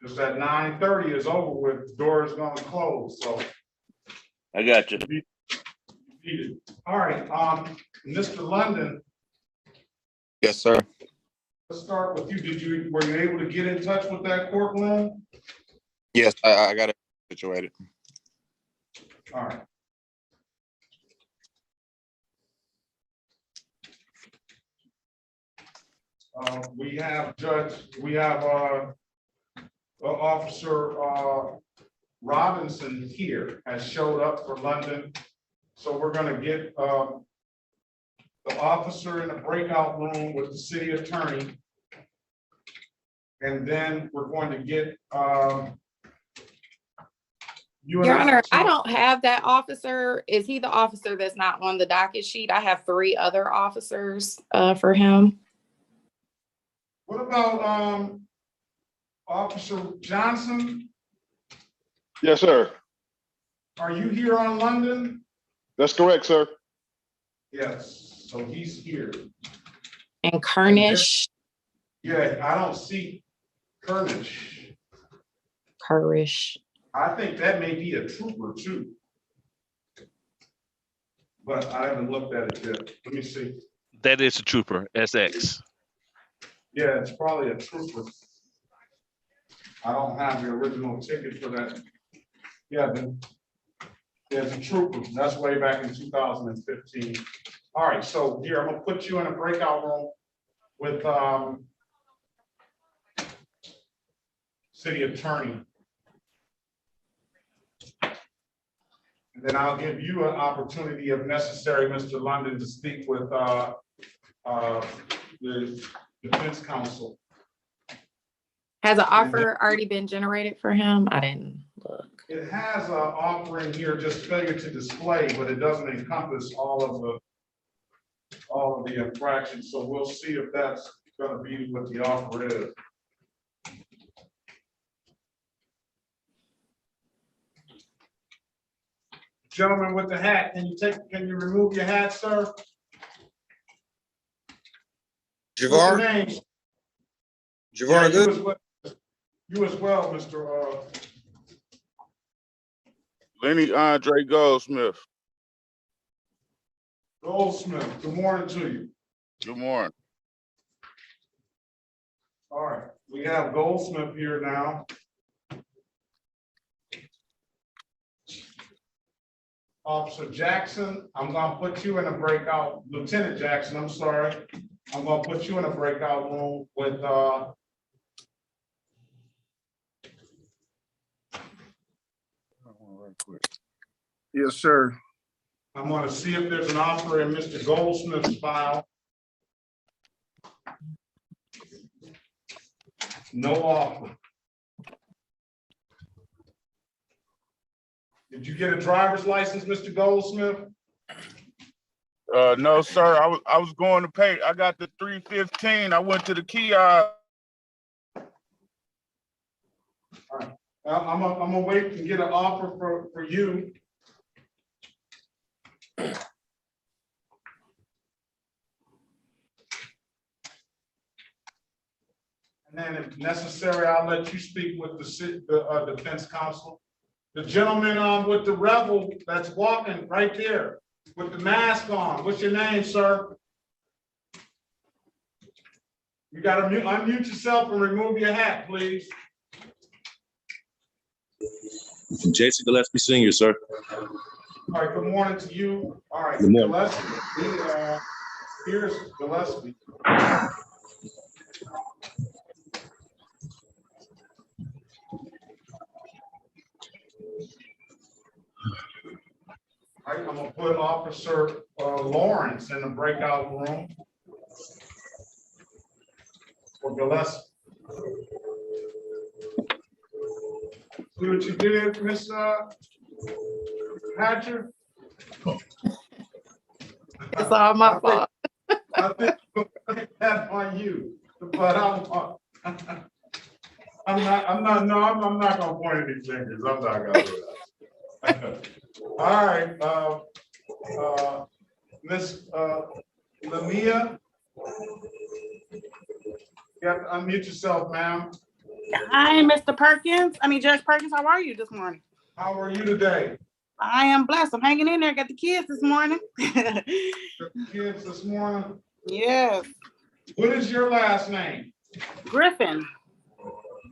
Just at 9:30 is over with, the door is gonna close, so.
I got you.
All right, Mr. London,
Yes, sir.
let's start with you. Were you able to get in touch with that courtroom?
Yes, I got it situated.
All right. We have Officer Robinson here has showed up for London. So we're gonna get the officer in the breakout room with the city attorney. And then we're going to get
Your Honor, I don't have that officer. Is he the officer that's not on the docket sheet? I have 3 other officers for him.
What about Officer Johnson?
Yes, sir.
Are you here on London?
That's correct, sir.
Yes, so he's here.
And Kernish.
Yeah, I don't see Kernish.
Kurish.
I think that may be a trooper too. But I haven't looked at it yet. Let me see.
That is a trooper, SX.
Yeah, it's probably a trooper. I don't have the original ticket for that. Yeah, there's a trooper. That's way back in 2015. All right, so here, I'm gonna put you in a breakout room with city attorney. And then I'll give you an opportunity, if necessary, Mr. London, to speak with the defense counsel.
Has an offer already been generated for him? I didn't look.
It has an offer in here, just failure to display, but it doesn't encompass all of the infractions. So we'll see if that's gonna be what the offer is. Gentleman with the hat, can you remove your hat, sir? What's your
Javar,
name?
Javar,
Yeah,
good.
you as well, Mr.
Lenny Andre Goldsmith.
Goldsmith. Good morning to you.
Good morning.
All right, we have Goldsmith here now. Officer Jackson, I'm gonna put you in a breakout, Lieutenant Jackson, I'm sorry. I'm gonna put you in a breakout room with,
Yes, sir.
I'm gonna see if there's an offer in Mr. Goldsmith's file. No offer. Did you get a driver's license, Mr. Goldsmith?
No, sir. I was going to pay. I got the 315. I went to the kiosk.
All right. I'm gonna wait and get an offer for you. And then if necessary, I'll let you speak with the defense counsel. The gentleman with the rebel that's walking right there with the mask on. What's your name, sir? You gotta unmute yourself and remove your hat, please.
Jason Gillespie Senior, sir.
All right, good morning to you. All right,
Good morning.
Gillespie, here's Gillespie. All right, I'm gonna put Officer Lawrence in the breakout room for Gillespie. See what you did, Miss Hatcher?
It's all my fault.
I think that's on you, but I'm not gonna point any fingers. I'm not gonna do that. All right, Miss Lamia, you have to unmute yourself, ma'am.
Hi, Mr. Perkins. Judge Perkins, how are you this morning?
How are you today?
I am blessed. I'm hanging in there. Got the kids this morning.
Kids this morning?
Yes.
What is your last name?
Griffin.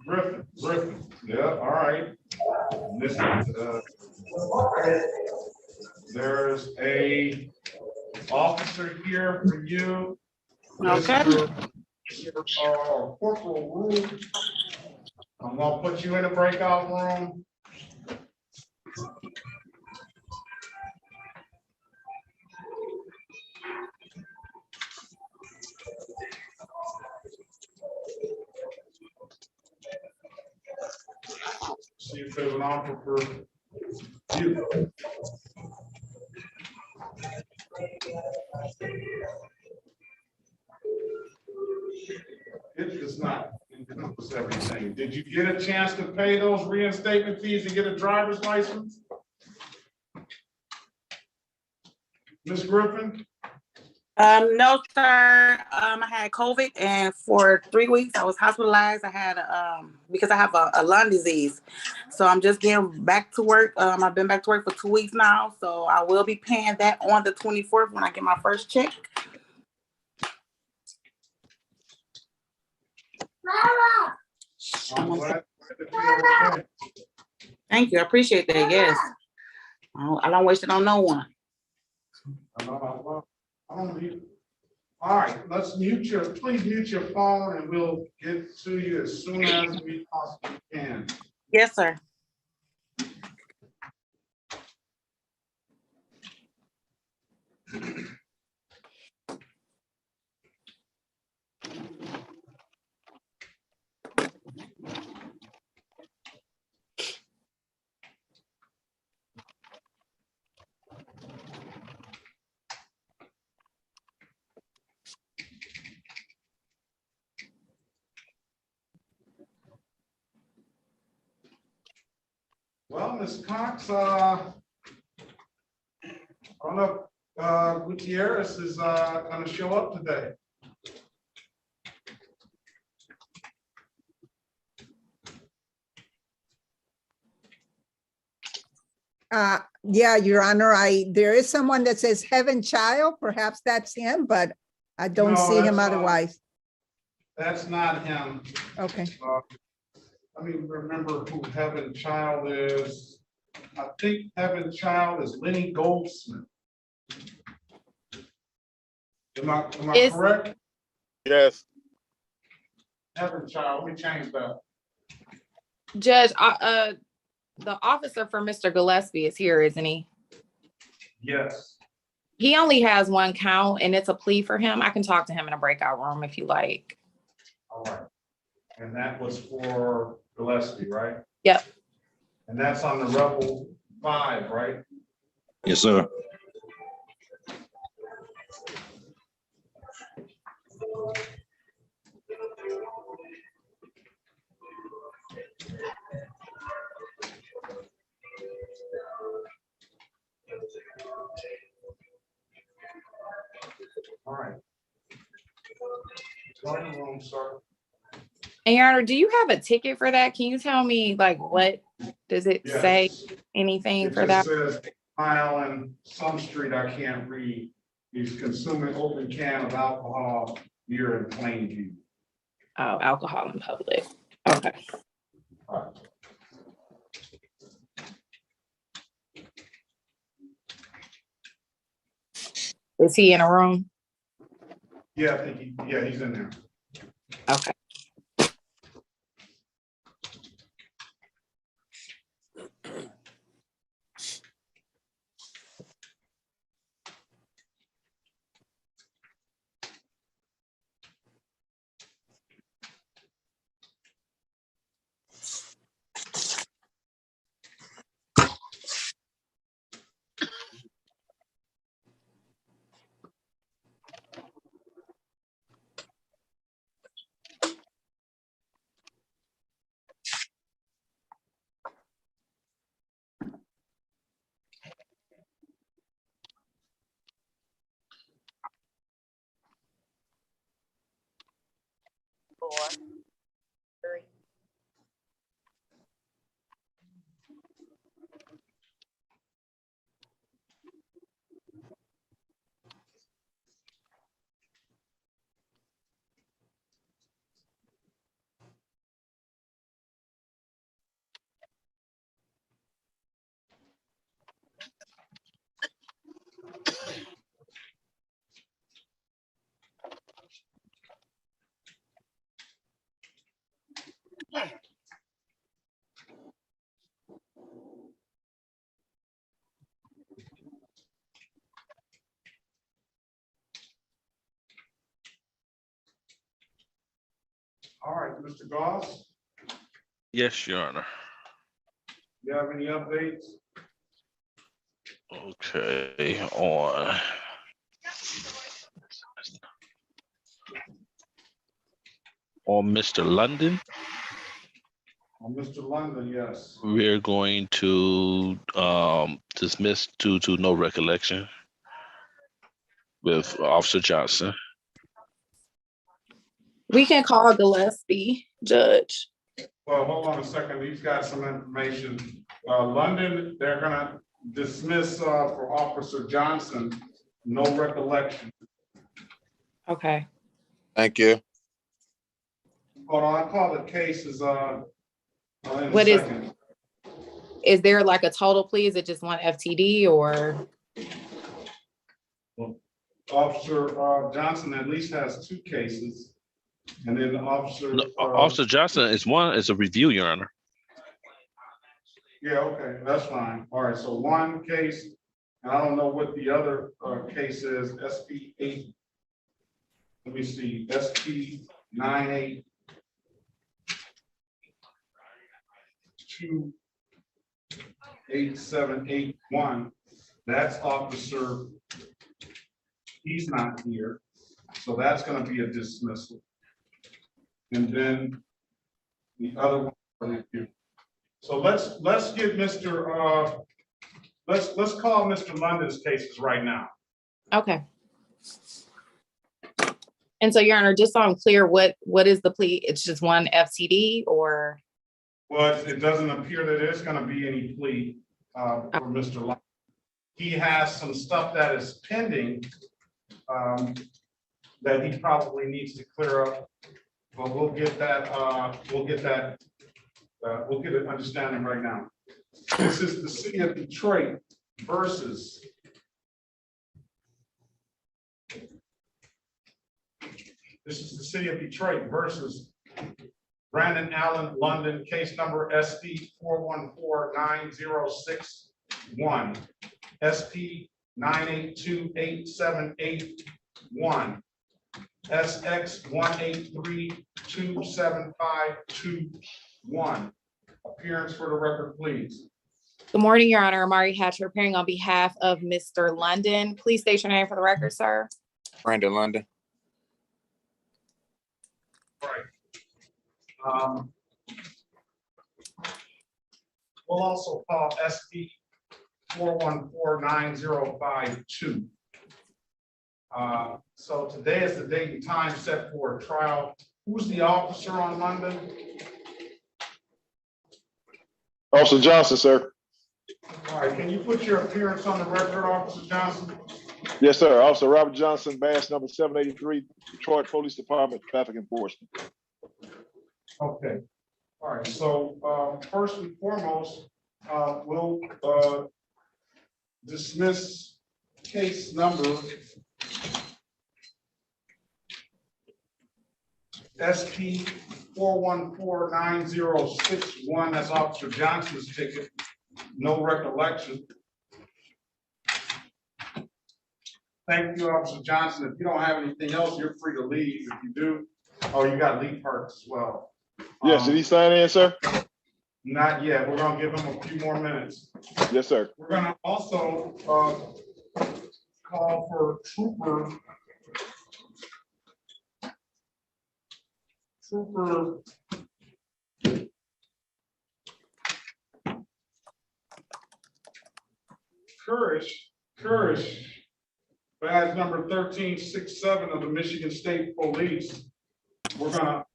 Griffin. Yeah, all right. This there's a officer here for you.
Okay.
Corporal Rule. I'm gonna put you in a breakout room. See if there's an offer for you. It does not encompass everything. Did you get a chance to pay those reinstatement fees and get a driver's license? Ms. Griffin?
No, sir. I had COVID, and for 3 weeks I was hospitalized. I had because I have a lung disease, so I'm just getting back to work. I've been back to work for 2 weeks now, so I will be paying that on the 24th when I get my first check.
I'm glad that you're okay.
Thank you. I appreciate that. Yes, I don't waste it on no one.
I don't need. All right, please mute your phone and we'll get to you as soon as we possibly can.
Yes, sir.
Well, Ms. Cox, I don't know, Gutierrez is gonna show up today.
Yeah, Your Honor, there is someone that says Heaven Child, perhaps that's him, but I don't
No,
see him
that's,
otherwise.
That's not him.
Okay.
Let me remember who Heaven Child is. I think Heaven Child is Lenny Goldsmith. Am I correct?
Yes.
Heaven Child, let me change that.
Judge, the officer for Mr. Gillespie is here, isn't he?
Yes.
He only has one count and it's a plea for him. I can talk to him in a breakout room if you like.
All right. And that was for Gillespie, right?
Yep.
And that's on the Rebel 5, right?
Yes, sir.
All right. Join the room, sir.
And Your Honor, do you have a ticket for that? Can you tell me like what does it
Yes.
say? Anything
It
for
just
that?
says mile and some street I can't read. He's consuming open can of alcohol near in Plainview.
Oh, alcohol in public. Okay.
All right.
Is he in a room?
Yeah, I think he's in there.
Okay.
All right, Mr. Goss,
Yes, Your Honor.
you have any updates?
Okay, on Mr. London,
Mr. London, yes.
we're going to dismiss due to no recollection with Officer Johnson.
We can call Gillespie, Judge.
Well, hold on a second. He's got some information. London, they're gonna dismiss for Officer Johnson, no recollection.
Okay.
Thank you.
Hold on, I call the cases in a
What
second.
is there like a total plea? Is it just one FTD or?
Officer Johnson at least has 2 cases. And then the officer.
No, Officer Johnson is one, is a review, Your Honor.
Yeah, okay, that's fine. All right, so 1 case, and I don't know what the other case is, SP 8. Let me see, SP 98287881. That's officer. He's not here, so that's going to be a dismissal. And then the other one for review. So let's get Mr. Let's call Mr. London's cases right now.
Okay. And so, Your Honor, just so I'm clear, what is the plea? It's just one FTD or?
Well, it doesn't appear that there's gonna be any plea for Mr. London. He has some stuff that is pending that he probably needs to clear up. But we'll get an understanding right now. This is the city of Detroit versus Brandon Allen London, case number SP 4149061, SP 9828781, SX 1832752. Appearance for the record, please.
Good morning, Your Honor. Amari Hatcher appearing on behalf of Mr. London. Please state your name for the record, sir.
Brandon London.
Right. We'll also call SP 4149052. So today is the date and time set for a trial. Who's the officer on London?
Officer Johnson, sir.
All right, can you put your appearance on the record, Officer Johnson?
Yes, sir. Officer Robert Johnson, badge number 783, Detroit Police Department, Traffic Enforcement.
Okay. All right, so first and foremost, we'll dismiss case number SP 4149061. That's Officer Johnson's ticket. No recollection. Thank you, Officer Johnson. If you don't have anything else, you're free to leave. If you do, oh, you got leave parts as well.
Yes, did he sign in, sir?
Not yet. We're gonna give him a few more minutes.
Yes, sir.
We're gonna also call for Trooper Courage, badge number 1367 of the Michigan State Police. We're gonna,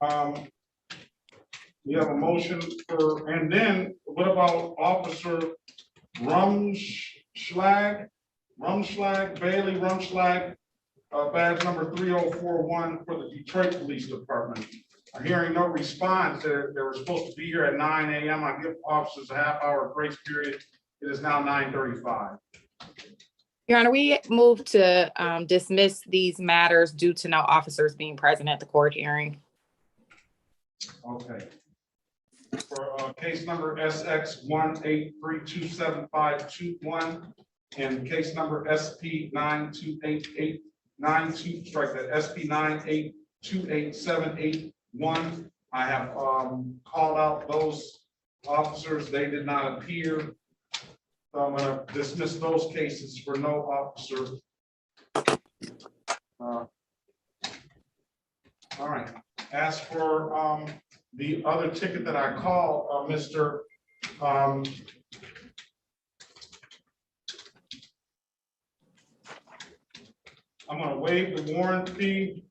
we have a motion for, and then what about Officer Bailey Rumschlag, badge number 3041 for the Detroit Police Department. I'm hearing no response. They were supposed to be here at 9 a.m. I give officers a half-hour grace period. It is now 9:35.
Your Honor, we move to dismiss these matters due to no officers being present at the court hearing.
Okay. For case number SX 1832751 and case number SP 9288892, strike that, SP 9828781. I have called out those officers. They did not appear. So I'm going to dismiss those cases for no officer. All right. As for the other ticket that I called, Mr. I'm going to waive the warrant fee.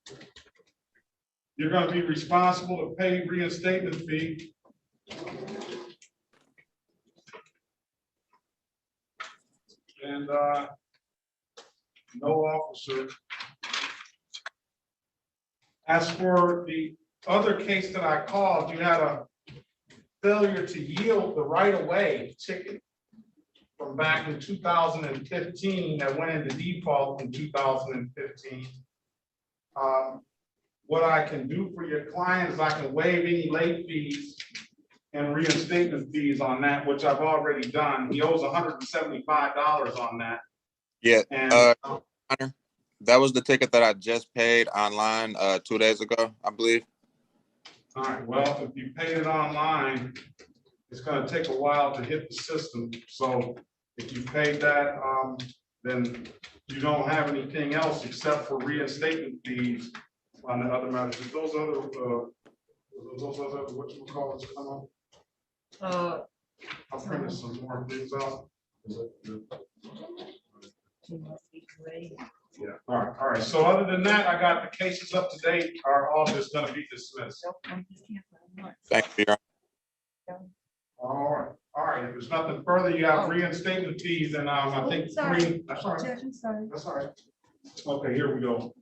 You're going to be responsible to pay reinstatement fee. And no officer. As for the other case that I called, you had a failure to yield the right-of-way ticket from back in 2015 that went into default in 2015. What I can do for your client is I can waive any late fees and reinstatement fees on that, which I've already done. He owes $175 on that.
Yeah,
And
that was the ticket that I just paid online 2 days ago, I believe.
all right, well, if you paid it online, it's gonna take a while to hit the system. So if you paid that, then you don't have anything else except for reinstatement fees on the other matters. Those other, what you call it, come up? I'll print some more things out. Yeah, all right. So other than that, I got the cases up to date. Our office is gonna be dismissed.
Thank you, Your
All right. If there's nothing further, you have reinstatement fees and I think three. That's all right.
Judge, I'm sorry.
That's all right. Okay, here we go.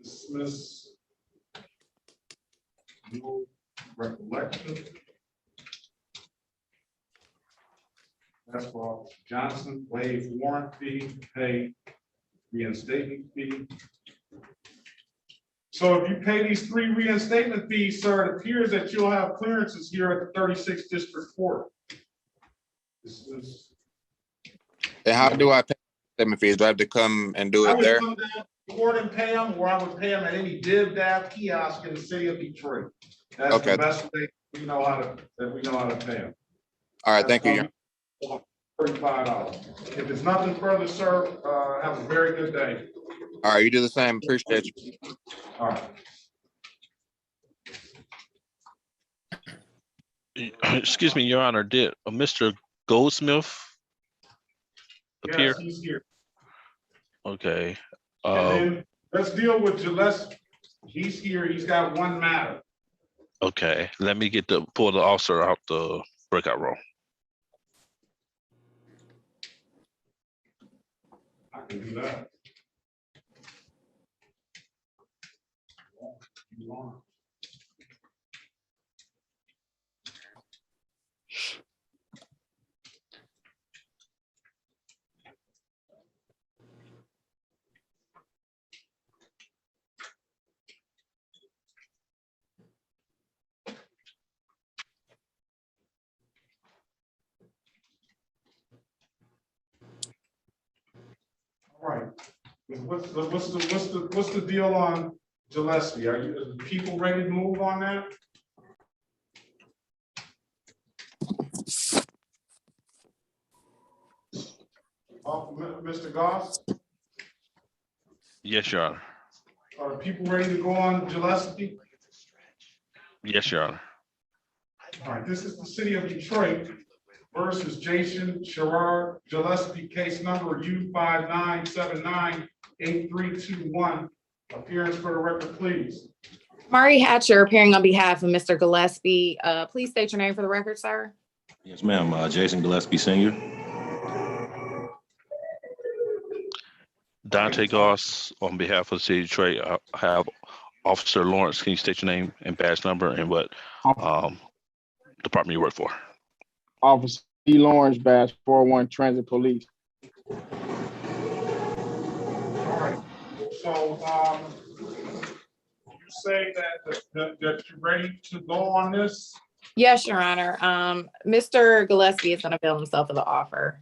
Dismiss. No recollection. That's for Johnson, waive warrant fee, pay reinstatement fee. So if you pay these 3 reinstatement fees, sir, it appears that you'll have clearances here at the 36th District Court. This is.
And how do I pay statement fees? Do I have to come and do
I
it
would
there?
come down to the court and pay them, or I would pay them at any DivDav kiosk in the city of Detroit. That's
Okay.
the best way we know how to pay them.
All right, thank you. Your
$35. If it's nothing further, sir, have a very good day.
All right, you do the same. Appreciate you.
All right.
Excuse me, Your Honor, did Mr. Goldsmith appear?
Yes, he's here.
Okay.
And then let's deal with Gillespie. He's here. He's got one matter.
Okay, let me pull the officer out the breakout room.
I can do that. All right. What's the deal on Gillespie? Are the people ready to move on that? Mr. Goss,
Yes, Your Honor.
are the people ready to go on Gillespie?
Yes, Your Honor.
All right, this is the city of Detroit versus Jason Sherrard Gillespie, case number U59798321. Appearance for the record, please.
Mari Hatcher appearing on behalf of Mr. Gillespie. Please state your name for the record, sir.
Yes, ma'am. Jason Gillespie Senior.
Dante Goss, on behalf of the city of Detroit, I have Officer Lawrence. Can you state your name and badge number and what department you work for?
Officer E. Lawrence, badge 401 Transit Police.
All right, so you say that you're ready to go on this?
Yes, Your Honor. Mr. Gillespie is going to bill himself for the offer.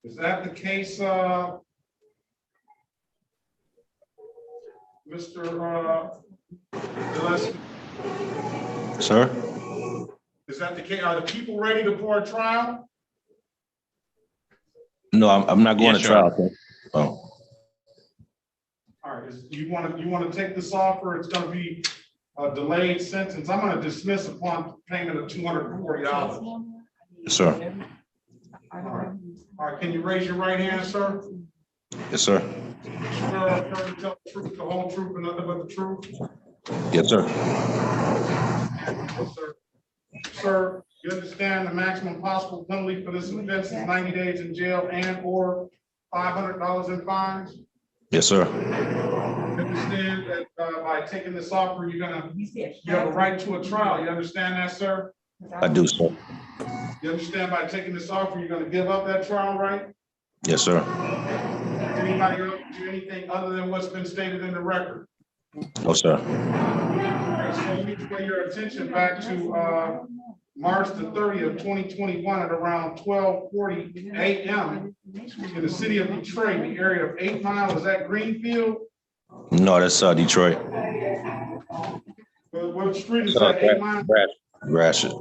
Is that the case, Mr. Gillespie?
Sir?
Is that the case? Are the people ready to for a trial?
No, I'm not going to trial. Oh.
All right, you want to take this offer? It's going to be a delayed sentence. I'm going to dismiss upon payment of $240.
Yes, sir.
All right, can you raise your right hand, sir?
Yes, sir.
Swear to tell the truth, the whole truth, and nothing but the truth?
Yes, sir.
Yes, sir. Sir, you understand the maximum possible penalty for this offense is 90 days in jail and or $500 in fines?
Yes, sir.
You understand that by taking this offer, you have a right to a trial. You understand that, sir?
I do, sir.
You understand by taking this offer, you're going to give up that trial right?
Yes, sir.
Anybody else do anything other than what's been stated in the record?
No, sir.
All right, so let me draw your attention back to March the 30th, 2021 at around 12:40 a.m. in the city of Detroit, the area of 8 Mile. Is that Greenfield?
No, that's Detroit.
What street is that? 8 Mile?
Gratiot.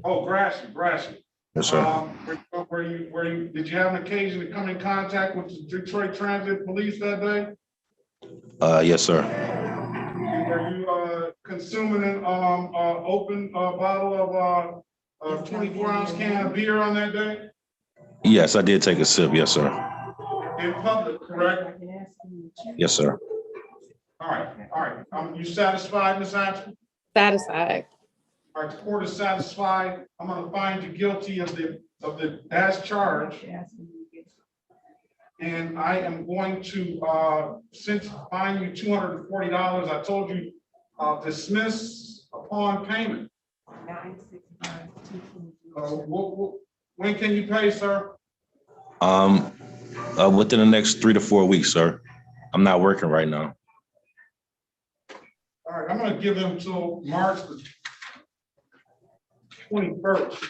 Oh, Gratiot.
Yes, sir.
Did you have an occasion to come in contact with the Detroit Transit Police that day?
Yes, sir.
You Are you consuming an open bottle of 24-ounce can of beer on that day?
Yes, I did take a sip. Yes, sir.
In public, correct?
Yes, sir.
All right, you satisfied, Ms. Axel?
Satisfied.
All right, the court is satisfied. I'm gonna find you guilty of the as charged. And I am going to, since fine you $240, I told you, dismiss upon payment. When can you pay, sir?
Within the next 3 to 4 weeks, sir. I'm not working right now.
All right, I'm gonna give him till March the 21st.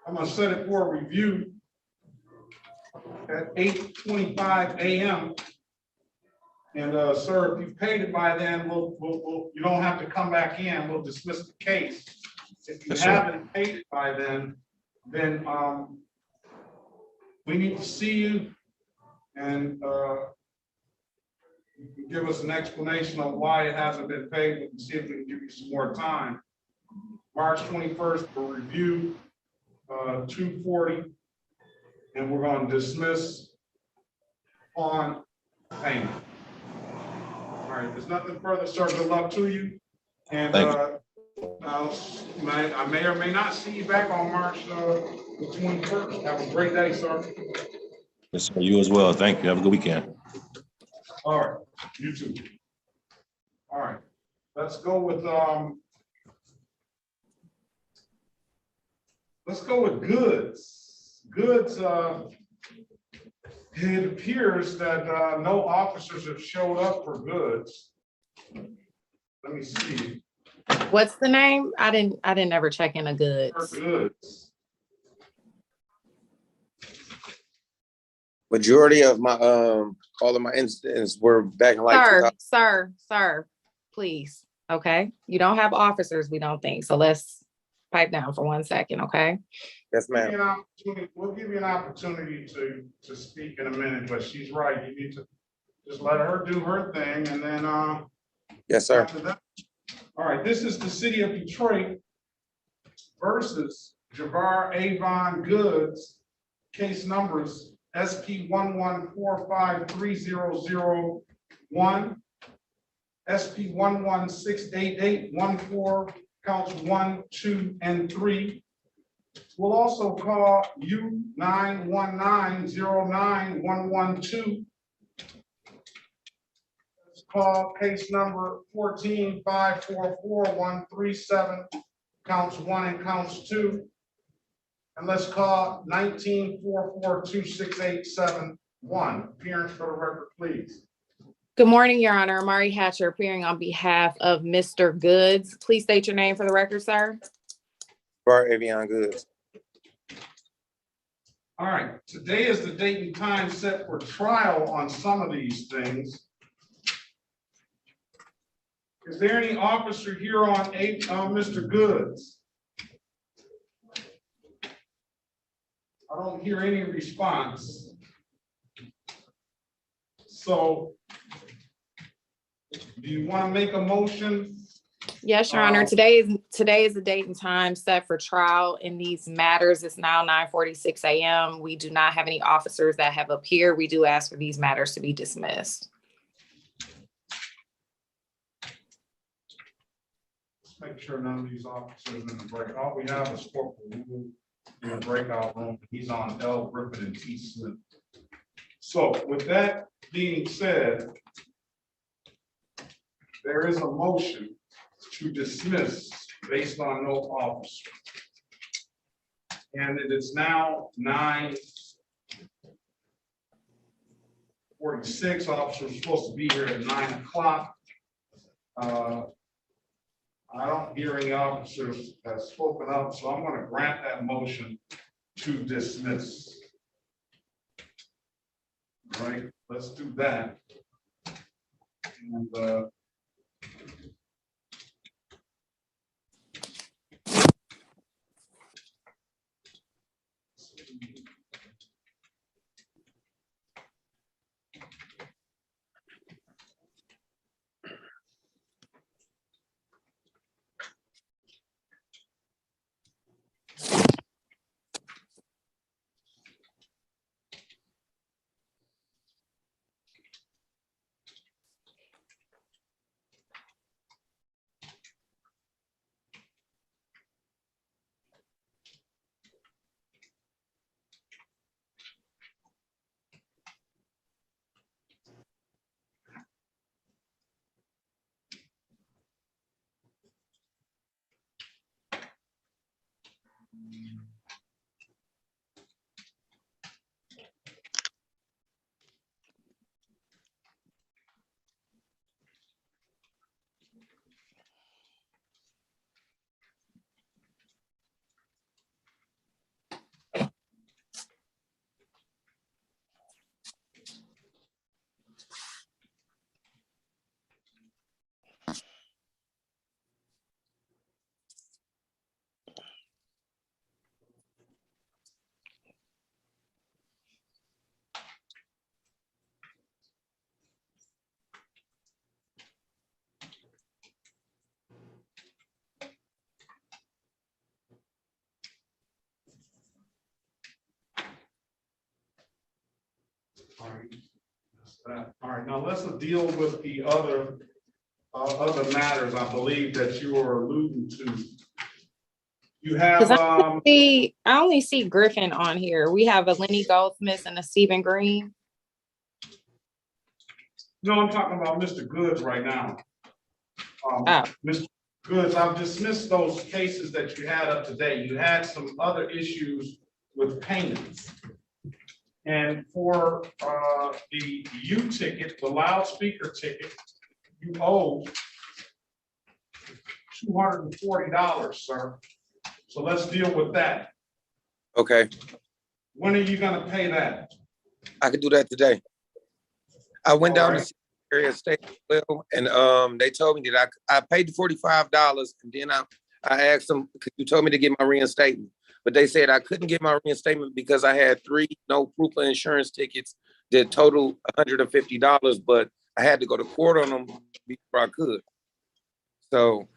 I'm gonna set it for a review at 8:25 a.m. And sir, if you've paid it by then, you don't have to come back in. We'll dismiss the case. If you
Yes, sir.
haven't paid it by then we need to see you and you can give us an explanation of why it hasn't been paid. We can see if we can give you some more time. March 21st for review, 240, and we're going to dismiss on payment. All right, there's nothing further, sir. Good luck to you. And I may or may not see you back on March the 21st. Have a great day, sir.
Yes, sir. You as well. Thank you. Have a good weekend.
All right, you too. All right, let's go with goods. Goods, it appears that no officers have showed up for goods. Let me see.
What's the name? I didn't ever check in a goods.
Goods.
Majority of my all of my incidents were back in like
Sir, please. Okay. You don't have officers, we don't think. So let's pipe down for 1 second, okay?
Yes, ma'am.
We'll give you an opportunity to speak in a minute, but she's right. You need to just let her do her thing and then
Yes, sir.
All right, this is the city of Detroit versus Javar Avon Goods, case numbers SP 114530001, SP 1168814, counts 1, 2, and 3. We'll also call U 919091112. Let's call case number 145444137, counts 1 and counts 2. And let's call 19442687. Appearance for the record, please.
Good morning, Your Honor. Amari Hatcher appearing on behalf of Mr. Goods. Please state your name for the record, sir.
Bar Avion Goods.
All right, today is the date and time set for trial on some of these things. Is there any officer here on Mr. Goods? I don't hear any response. So, do you want to make a motion?
Yes, Your Honor. Today is the date and time set for trial in these matters. It's now 9:46 a.m. We do not have any officers that have appeared. We do ask for these matters to be dismissed.
Let's make sure none of these officers in the break. All we have is Corporal Wu in the breakout room. He's on L. Griffin and T. Smith. So with that being said, there is a motion to dismiss based on no officer. And it is now 9:46. Officers are supposed to be here at 9 o'clock. I don't hear any officers have spoken up, so I'm going to grant that motion to dismiss. All right, let's do that. And All right. That's that. All right, now let's deal with the other matters I believe that you are alluding to. You have,
I only see Griffin on here. We have a Lenny Goldsmith and a Stephen Green.
no, I'm talking about Mr. Goods right now.
Oh.
Mr. Goods, I've dismissed those cases that you had up to date. You had some other issues with payments. And for the U ticket, the loudspeaker ticket, you owe $240, sir. So let's deal with that.
Okay,
When are you gonna pay that?
I could do that today. I went
All
down
right.
to area state well, and they told me that I paid the $45, and then I asked them, because you told me to get my reinstatement, but they said I couldn't get my reinstatement because I had 3 no proof of insurance tickets that total $150, but I had to go to court on them before I could. So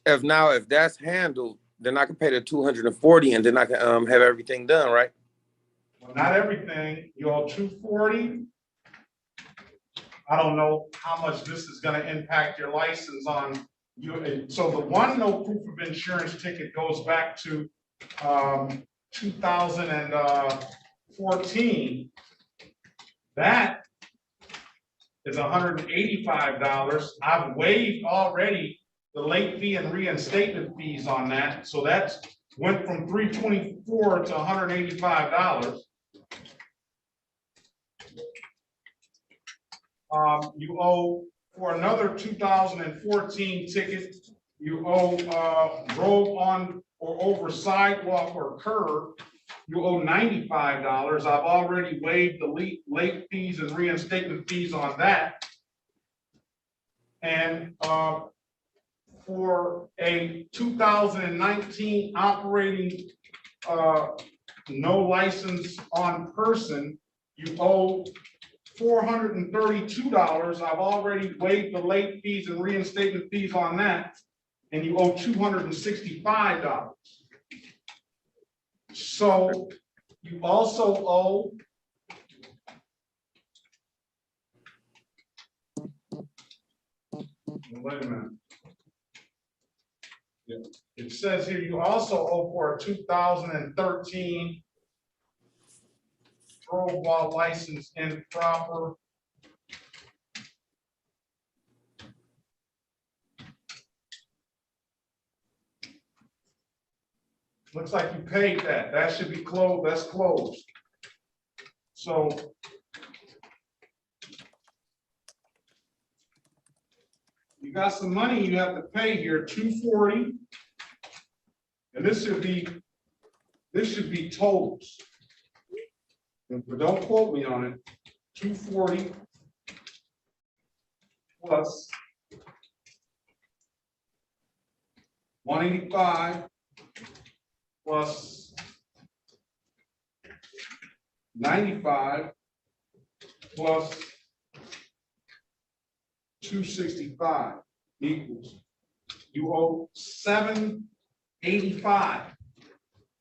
if that's handled, then I can pay the $240 and then I can have everything done, right?
Well, not everything. You owe $240. I don't know how much this is gonna impact your license on you. So the one no proof of insurance ticket goes back to 2014. That is $185. I've waived already the late fee and reinstatement fees on that. So that's went from $324 to $185. You owe for another 2014 ticket, you owe drove on or over sidewalk or curb, you owe $95. I've already waived the late fees and reinstatement fees on that. And for a 2019 operating no license on person, you owe $432. I've already waived the late fees and reinstatement fees on that, and you owe $265. So you also owe wait a minute. Yeah. It says here you also owe for a 2013 drove while license improper. Looks like you paid that. That should be closed. That's closed. So you got some money you have to pay here, $240. And this should be totals. But don't quote me on it. $240 plus $185 plus $95 plus $265 equals you owe $785.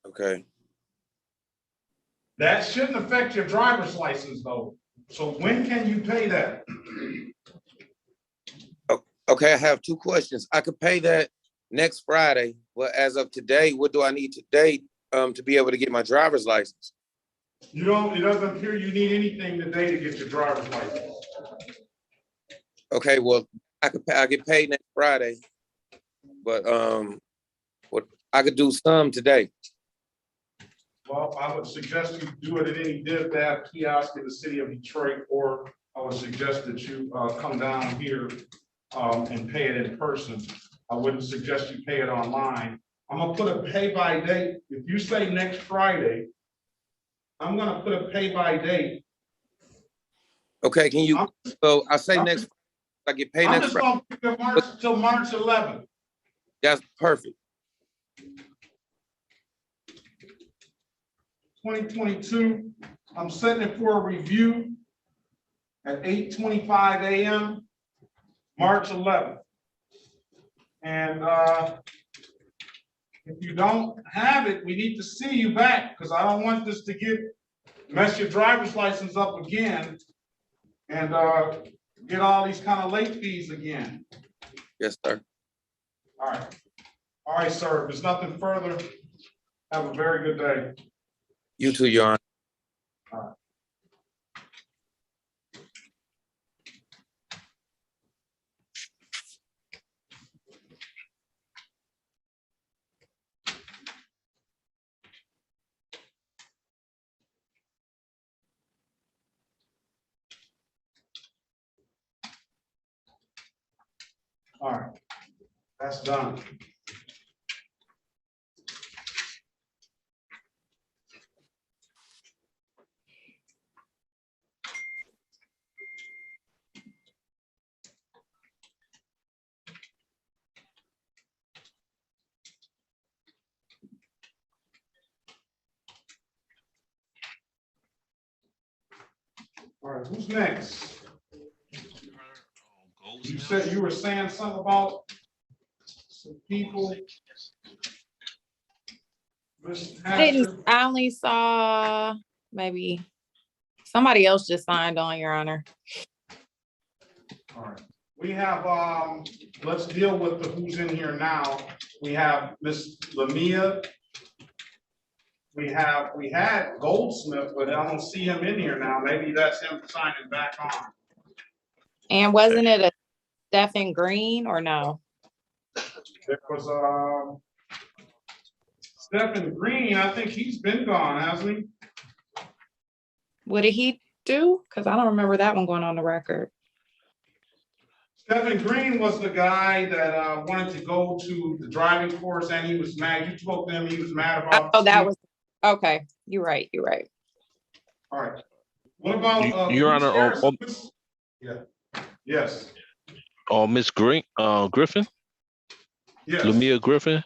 Okay.
That shouldn't affect your driver's license though. So when can you pay that?
Okay, I have 2 questions. I could pay that next Friday, but as of today, what do I need today to be able to get my driver's license?
You don't, it doesn't appear you need anything today to get your driver's license.
Okay, well, I get paid next Friday, but what I could do some today.
Well, I would suggest you do it at any DIV kiosk in the city of Detroit, or I would suggest that you come down here and pay it in person. I wouldn't suggest you pay it online. I'm gonna put a pay by date. If you say next Friday, I'm gonna put a pay by date.
Okay, can you, so I say next, I get paid
I'm
next
just
Friday.
gonna pick March till March 11th.
That's perfect.
2022. I'm setting it for a review at 8:25 a.m. March 11th. And if you don't have it, we need to see you back, because I don't want this to mess your driver's license up again and get all these kind of late fees again.
Yes, sir.
All right, sir. If there's nothing further, have a very good day.
You too, Your Honor.
All right. All right, that's done. All right, who's next? You said you were saying something about some people.
I only saw maybe somebody else just signed on, Your Honor.
All right, we have, let's deal with the who's in here now. We have Miss Lamia. We had Goldsmith, but I don't see him in here now. Maybe that's him signing back on.
And wasn't it a Stephen Green or no?
There was Stephen Green. I think he's been gone, hasn't he?
What did he do? Because I don't remember that one going on the record.
Stephen Green was the guy that wanted to go to the driving course, and he was mad. You spoke to him. He was mad about.
Oh, that was okay. You're right. You're right.
All right. What about
Your Honor?
Yeah. Yes.
Miss Green, Griffin.
Yes.
Lamia Griffin.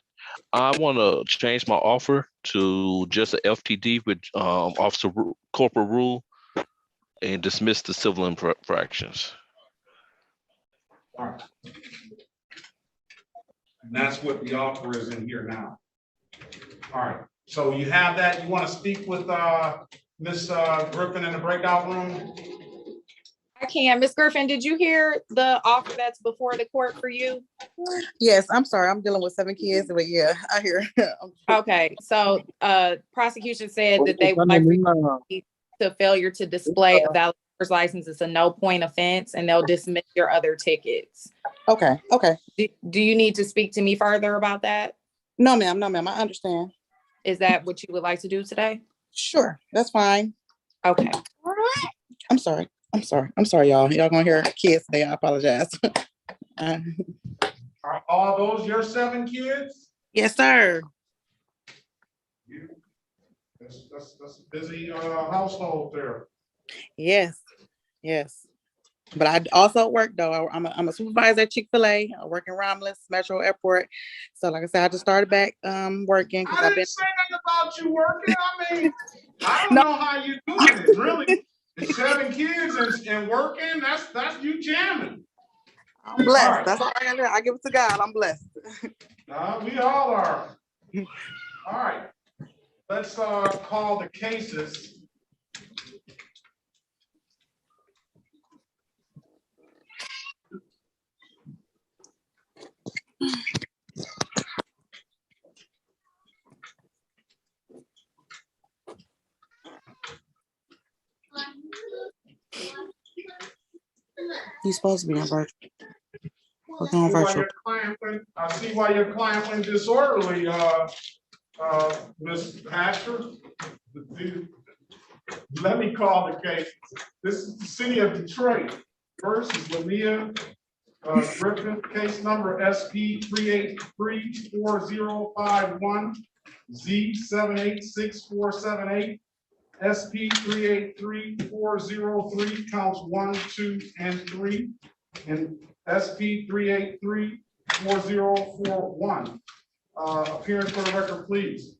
I want to change my offer to just a FTD with Officer Corporal Rule and dismiss the civil infractions.
All right. And that's what the offer is in here now. All right. So you have that. You want to speak with Miss Griffin in the breakout room?
I can. Miss Griffin, did you hear the offer that's before the court for you?
Yes, I'm sorry. I'm dealing with 7 kids, but yeah, I hear.
Okay, so prosecution said that they would like for you to failure to display a valid driver's license is a no point offense, and they'll dismiss your other tickets.
Okay.
Do you need to speak to me further about that?
No, ma'am. I understand.
Is that what you would like to do today?
Sure, that's fine.
Okay.
I'm sorry, y'all. Y'all gonna hear kids today. I apologize.
Are all those your 7 kids?
Yes, sir.
That's a busy household there.
Yes. But I also work though. I'm a supervisor at Chick-fil-A. I work in Romulus Metro Airport. So like I said, I just started back working because
I didn't say nothing about you working. I mean, I don't know how you doing it, really. It's 7 kids and working, that's you jamming.
I'm blessed.
Right.
That's all I gotta do. I give it to God. I'm blessed.
We all are. All right. Let's call the cases.
You're supposed to be on virtual. We're going virtual.
I see why your client went disorderly Ms. Hatcher, let me call the case. This is the city of Detroit versus Lamia Griffin, case number SP 3834051, Z786478, SP 383403, counts 1, 2, and 3, and SP 3834041. Appearance for the record, please.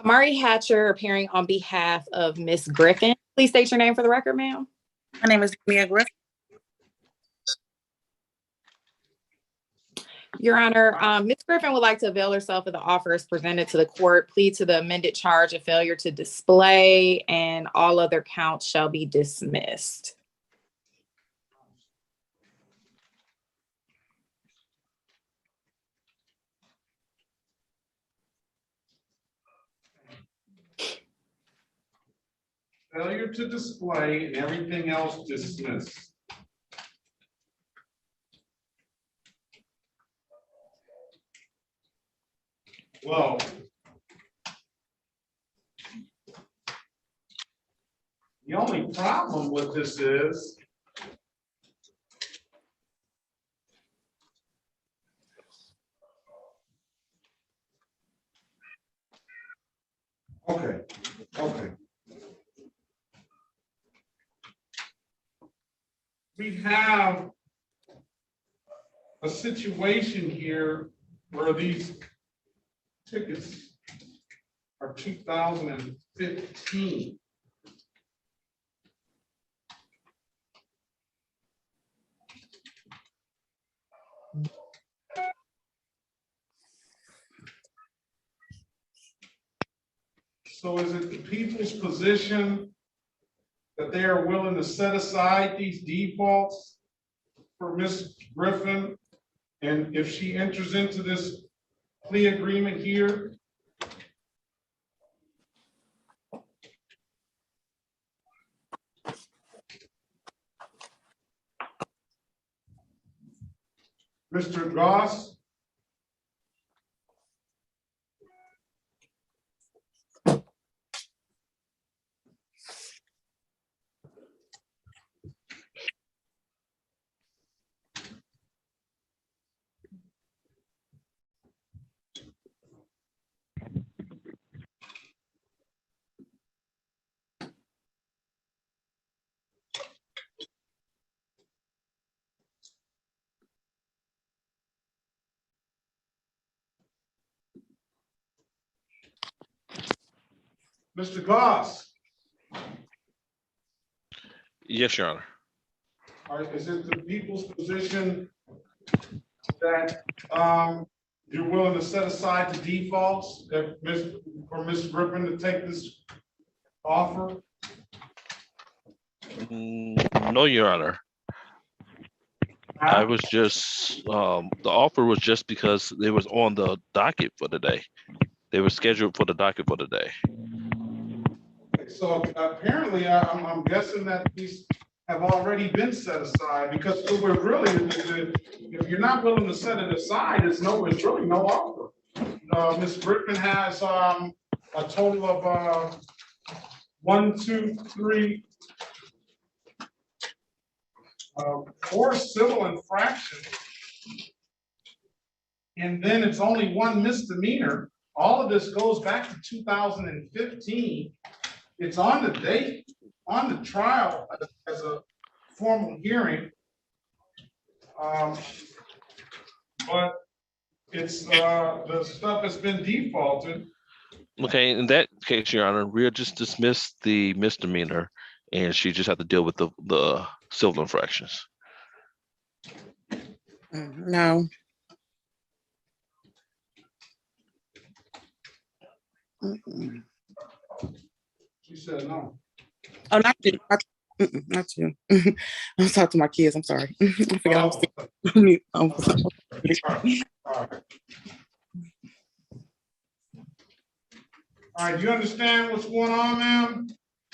Amari Hatcher appearing on behalf of Miss Griffin. Please state your name for the record, ma'am.
My name is Mia Griffin.
Your Honor, Ms. Griffin would like to avail herself of the offers presented to the court, plead to the amended charge of failure to display, and all other counts shall be dismissed.
Failure to display and everything else dismissed. Well, the only problem with this is okay. We have a situation here where these tickets are 2015. So is it the people's position that they are willing to set aside these defaults for Ms. Griffin? And if she enters into this plea agreement here, Mr. Goss? Mr. Goss?
Yes, Your Honor.
All right, is it the people's position that you're willing to set aside the defaults for Ms. Griffin to take this offer?
No, Your Honor. I was just, the offer was just because they was on the docket for the day. They were scheduled for the docket for the day.
So apparently, I'm guessing that these have already been set aside, because we're really, if you're not willing to set it aside, it's really no offer. Ms. Griffin has a total of 4 civil infractions, and then it's only 1 misdemeanor. All of this goes back to 2015. It's on the date, on the trial as a formal hearing. But it's the stuff has been defaulted.
Okay, in that case, Your Honor, we'll just dismiss the misdemeanor and she just have to deal with the civil infractions.
No.
She said no.
Oh, not you. Not you. I'm talking to my kids. I'm sorry. I forgot I was on mute.
All right, you understand what's going on, ma'am?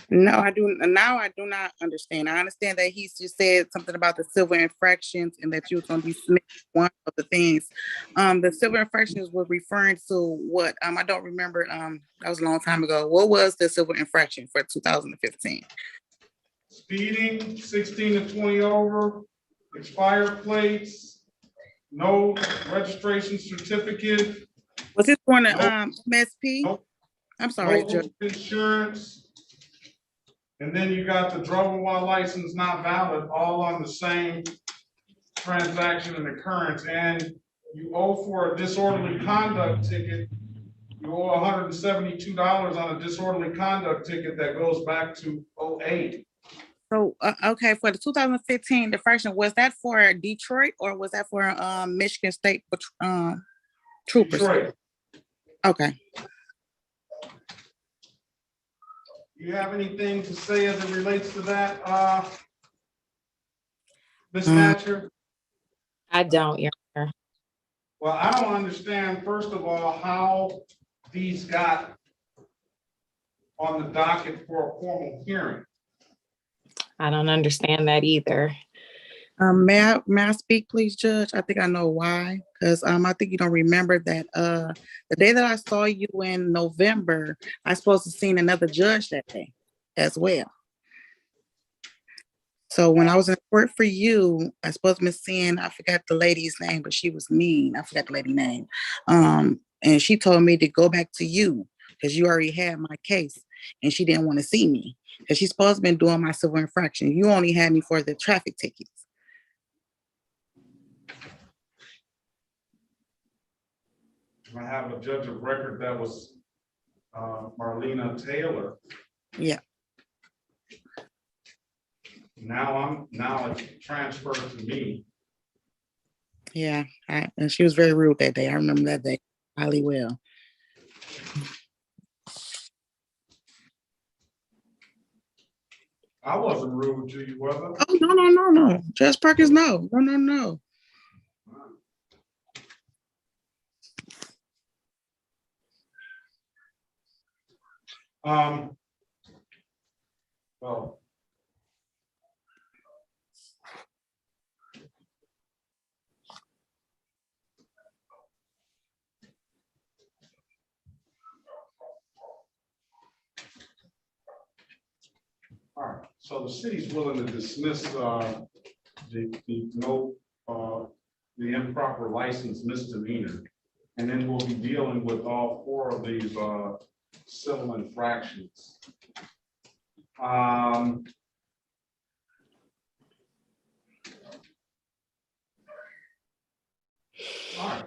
No, I do. Now I do not understand. I understand that he's just said something about the civil infractions and that you was going to dismiss one of the things. The civil infractions were referring to what? I don't remember. That was a long time ago. What was the civil infraction for 2015?
Speeding, 16 to 20 over, expired plates, no registration certificate.
Was this for the
No.
MSP?
Nope.
I'm sorry,
No
Judge.
insurance. And then you got the driving while license not valid, all on the same transaction and occurrence. And you owe for a disorderly conduct ticket. You owe $172 on a disorderly conduct ticket that goes back to '08.
So, okay, for the 2015 infraction, was that for Detroit or was that for Michigan State Troopers?
Detroit.
Okay.
You have anything to say as it relates to that, Ms. Thatcher?
I don't, Your Honor.
Well, I don't understand, first of all, how these got on the docket for a formal hearing.
I don't understand that either.
May I speak, please, Judge? I think I know why. Because I think you don't remember that the day that I saw you in November, I supposed to seen another judge that day as well. So when I was in court for you, I supposed to be seeing, I forgot the lady's name, but she was mean. I forgot the lady's name. And she told me to go back to you because you already had my case and she didn't want to see me because she's supposed to be doing my civil infraction. You only had me for the traffic tickets.
I have a judge of record that was Marlena Taylor.
Yeah.
Now it's transferred to me.
Yeah, and she was very rude that day. I remember that day highly well.
I wasn't rude to you, was I?
Oh, no. Judge Perkins, no.
Well, all right, so the city's willing to dismiss the improper license misdemeanor. And then we'll be dealing with all 4 of these civil infractions. All right,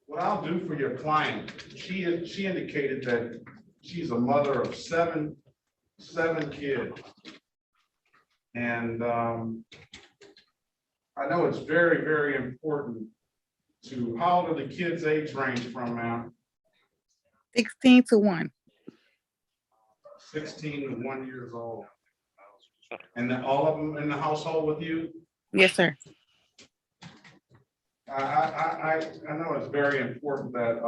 what I'll do for your client, she indicated that she's a mother of seven kids. And I know it's very, very important to, how old are the kids' age range from, ma'am?
16 to 1.
16 to 1 years old. And then all of them in the household with you?
Yes, sir.
I know it's very important that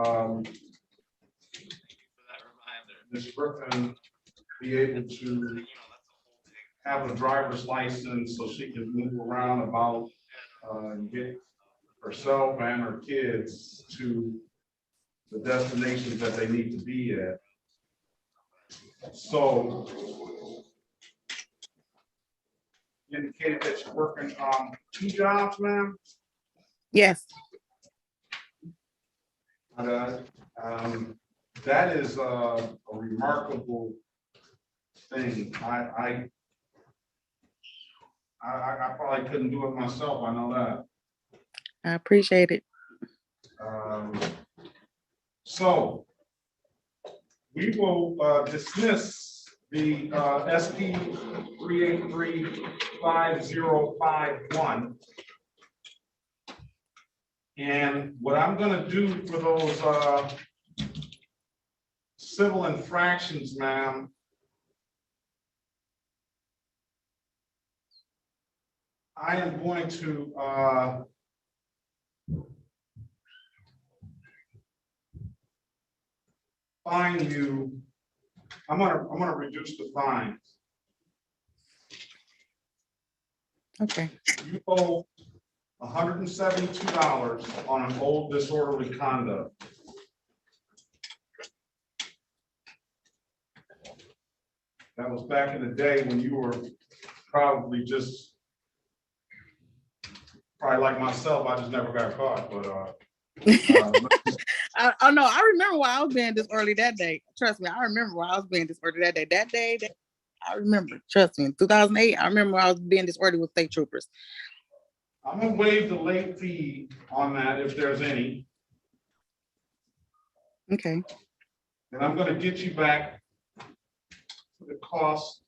Ms. Griffin be able to have a driver's license so she can move around about and get herself and her kids to the destinations that they need to be at. So you indicated that you're working 2 jobs, ma'am?
Yes.
That is a remarkable thing. I probably couldn't do it myself. I know that.
I appreciate it.
So we will dismiss the SP 3835051. And what I'm going to do for those civil infractions, ma'am, I am going to fine you. I'm gonna reduce the fine.
Okay.
You owe $172 on an old disorderly conduct. That was back in the day when you were probably like myself, I just never got caught, but
I know. I remember why I was being disorderly that day. Trust me, I remember why I was being disorderly that day. I remember. Trust me. In 2008, I remember I was being disorderly with state troopers.
I'm gonna waive the late fee on that if there's any,
Okay.
and I'm gonna get you back the cost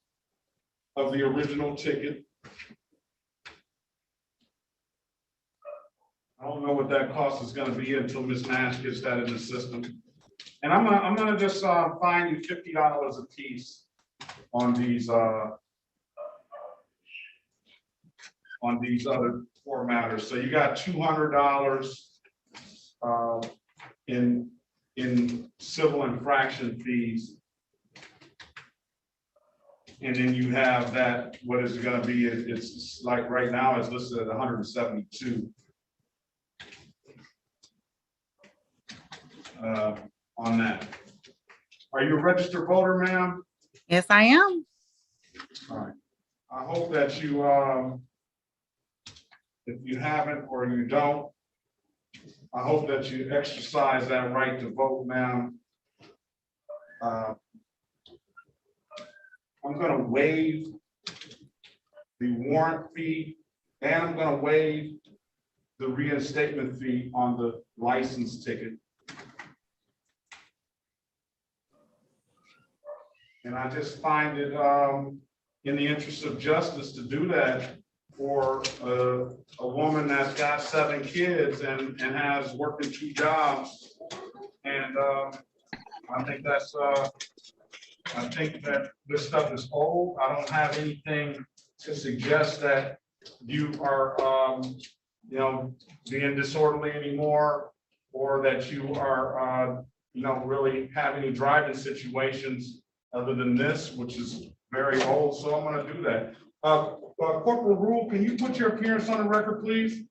of the original ticket. I don't know what that cost is gonna be until Ms. Nash gets that in the system. And I'm gonna just fine you $50 a piece on these other four matters. So you got $200 in civil infraction fees. And then you have that, what is it gonna be? It's like right now it's listed at 172. On that. Are you a registered voter, ma'am?
Yes, I am.
All right. I hope that you, if you haven't or you don't, I hope that you exercise that right to vote, ma'am. I'm gonna waive the warrant fee, and I'm gonna waive the reinstatement fee on the license ticket. And I just find it in the interest of justice to do that for a woman that's got 7 kids and has working 2 jobs. And I think that this stuff is old. I don't have anything to suggest that you are, being disorderly anymore, or that you are, really have any driving situations other than this, which is very old. So I'm going to do that. Corporal Rule, can you put your appearance on the record, please?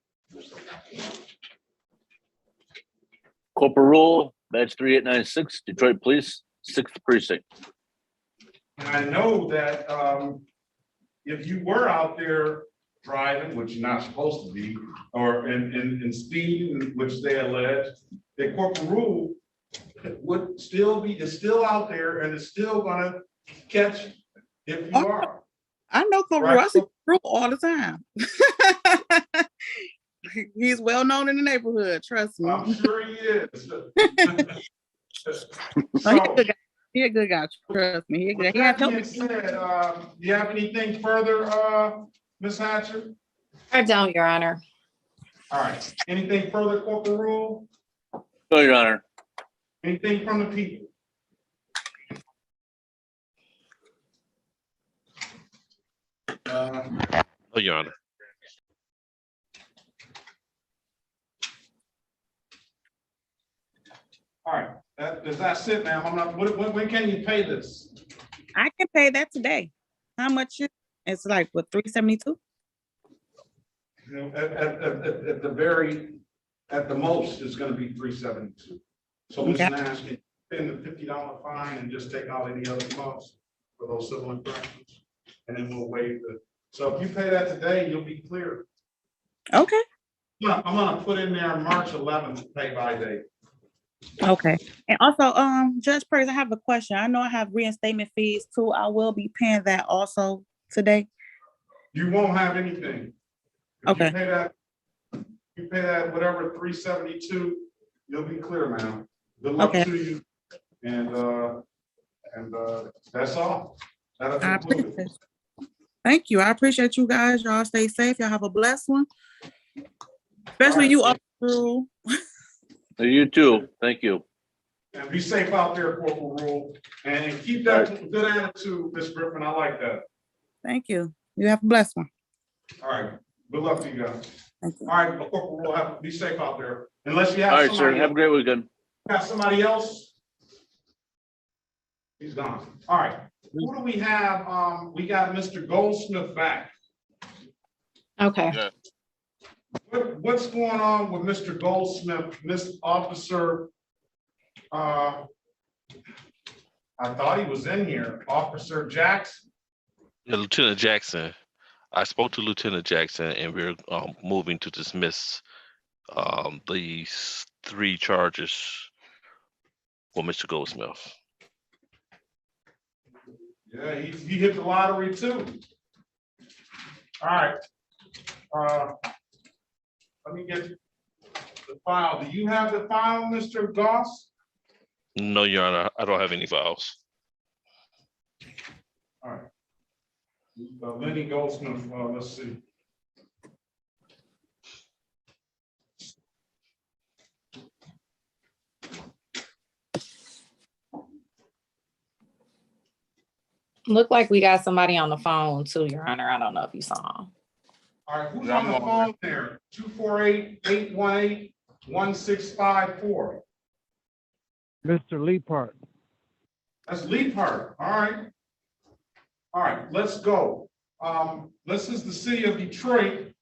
Corporal Rule, badge 3896, Detroit Police, 6th Precinct.
And I know that if you were out there driving, which you're not supposed to be, or in speeding, which they allege, that Corporal Rule would still be, is still out there and is still gonna catch if you are.
I know Corporal
Right.
I see Corporal all the time. He's well known in the neighborhood, trust me.
I'm sure he is.
He a good guy, trust me. He a good
With
guy. He has
that
helped
being
me.
said, do you have anything further, Ms. Hatcher?
I don't, Your Honor.
All right. Anything further, Corporal Rule?
No, Your Honor.
Anything from the people?
Oh, Your Honor.
All right. That's it, ma'am. I'm not. When can you pay this?
I can pay that today. How much? It's like what, $372?
You know, at the most, it's going to be $372. So Ms.
Okay.
Nash can pay the $50 fine and just take out any other costs for those civil infractions, and then we'll waive the. So if you pay that today, you'll be clear.
Okay.
Yeah, I'm gonna put in there March 11th pay by date.
Okay. And also, Judge Perkins, I have a question. I know I have reinstatement fees too. I will be paying that also today.
You won't have anything. If
Okay.
you pay that whatever $372, you'll be clear, ma'am. Good luck
Okay.
to you. And that's all. That'll
I
conclude
appreciate
it.
it. Thank you. I appreciate you guys. Y'all stay safe. Y'all have a blessed one. Especially
Right.
you up through.
You too. Thank you.
And be safe out there, Corporal Rule. And keep that good attitude, Ms. Griffin. I like that.
Thank you. You have a blessed one.
All right. Good luck to you guys.
Thank you.
All right, Corporal Rule, be safe out there. Unless you have
All right, sir.
somebody
Have a great weekend.
Got somebody else? He's gone. All right. Who do we have? We got Mr. Goldsmith back.
Okay.
Yeah.
What's going on with Mr. Goldsmith, Miss Officer? I thought he was in here, Officer Jackson.
Yeah, Lieutenant Jackson. I spoke to Lieutenant Jackson, and we're moving to dismiss these 3 charges for Mr. Goldsmith.
Yeah, he hit the lottery too. All right. Let me get the file. Do you have the file, Mr. Goss?
No, Your Honor, I don't have any files.
All right. Lenny Goldsmith, let's see.
Look like we got somebody on the phone too, Your Honor. I don't know if you saw him.
All right, who's
Yeah,
on the
I'm on
phone there? 248-818-1654.
Mr. Leapart.
That's Leapart. All right. All right, let's go. This is the city of Detroit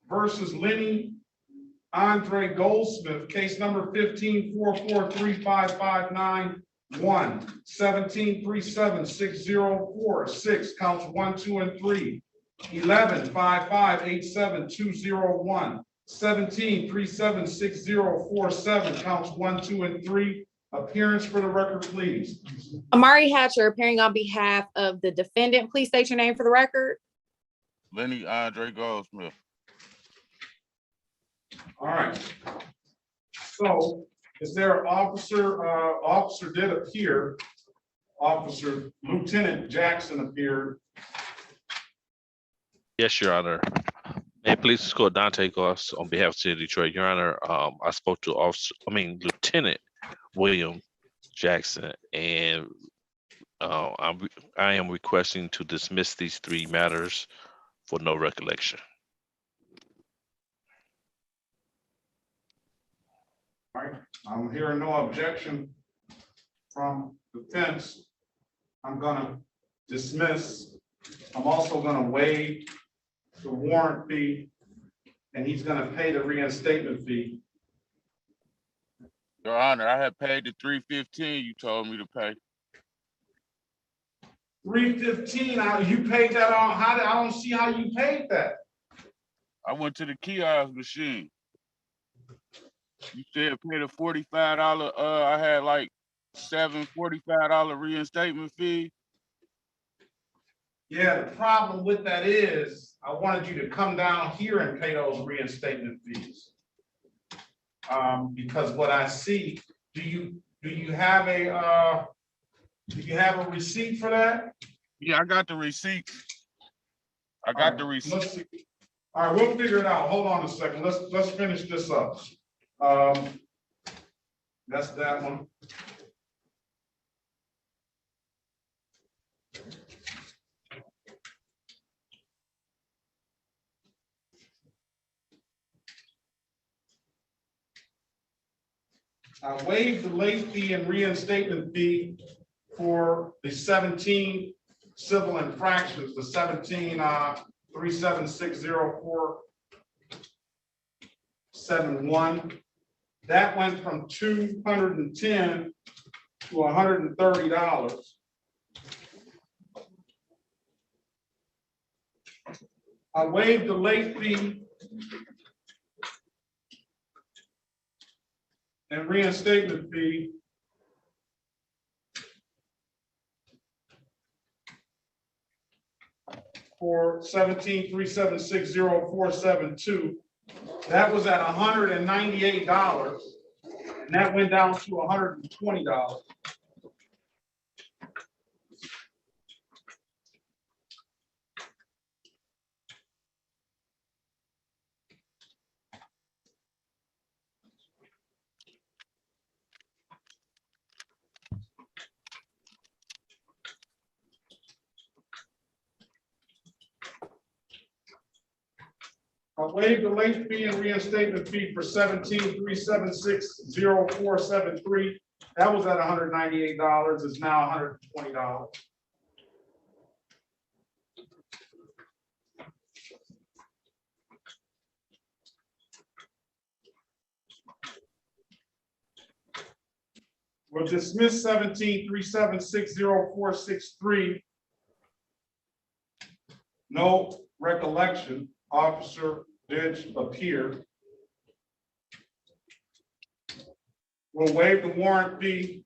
versus Lenny Andre Goldsmith, case number 15-443-5559-1, 17-37-6046, counts 1, 2, and 3, 11-55-87-201, 17-37-6047, counts 1, 2, and 3. Appearance for the record, please.
Amari Hatcher appearing on behalf of the defendant. Please state your name for the record.
Lenny Andre Goldsmith.
All right. So is there an officer, officer did appear, Officer Lieutenant Jackson appeared.
Yes, Your Honor. May I please escort Dante Goss on behalf of the City of Detroit. Your Honor, I spoke to Lieutenant William Jackson, and I am requesting to dismiss these 3 matters for no recollection.
All right, I'm hearing no objection from defense. I'm gonna dismiss. I'm also gonna waive the warrant fee, and he's gonna pay the reinstatement fee.
Your Honor, I had paid the $315 you told me to pay.
$315, you paid that on, I don't see how you paid that.
I went to the kiosk machine. You said pay the $45, I had like $45 reinstatement fee.
Yeah, the problem with that is, I wanted you to come down here and pay those reinstatement fees. Because what I see, do you have a receipt for that?
Yeah, I got the receipt. I got the receipt.
Let's see. All right, we'll figure it out. Hold on a second. Let's finish this up. That's that one. I waived the late fee and reinstatement fee for the 17 civil infractions, the 17 3760471. That went from $210 to $130. I waived the late fee and reinstatement fee for 17-3760472. That was at $198, and that went down to $120. I waived the late fee and reinstatement fee for 17-3760473. That was at $198. It's now $120. We'll dismiss 17-376-0463. No recollection. Officer did appear. We'll waive the warrant fee.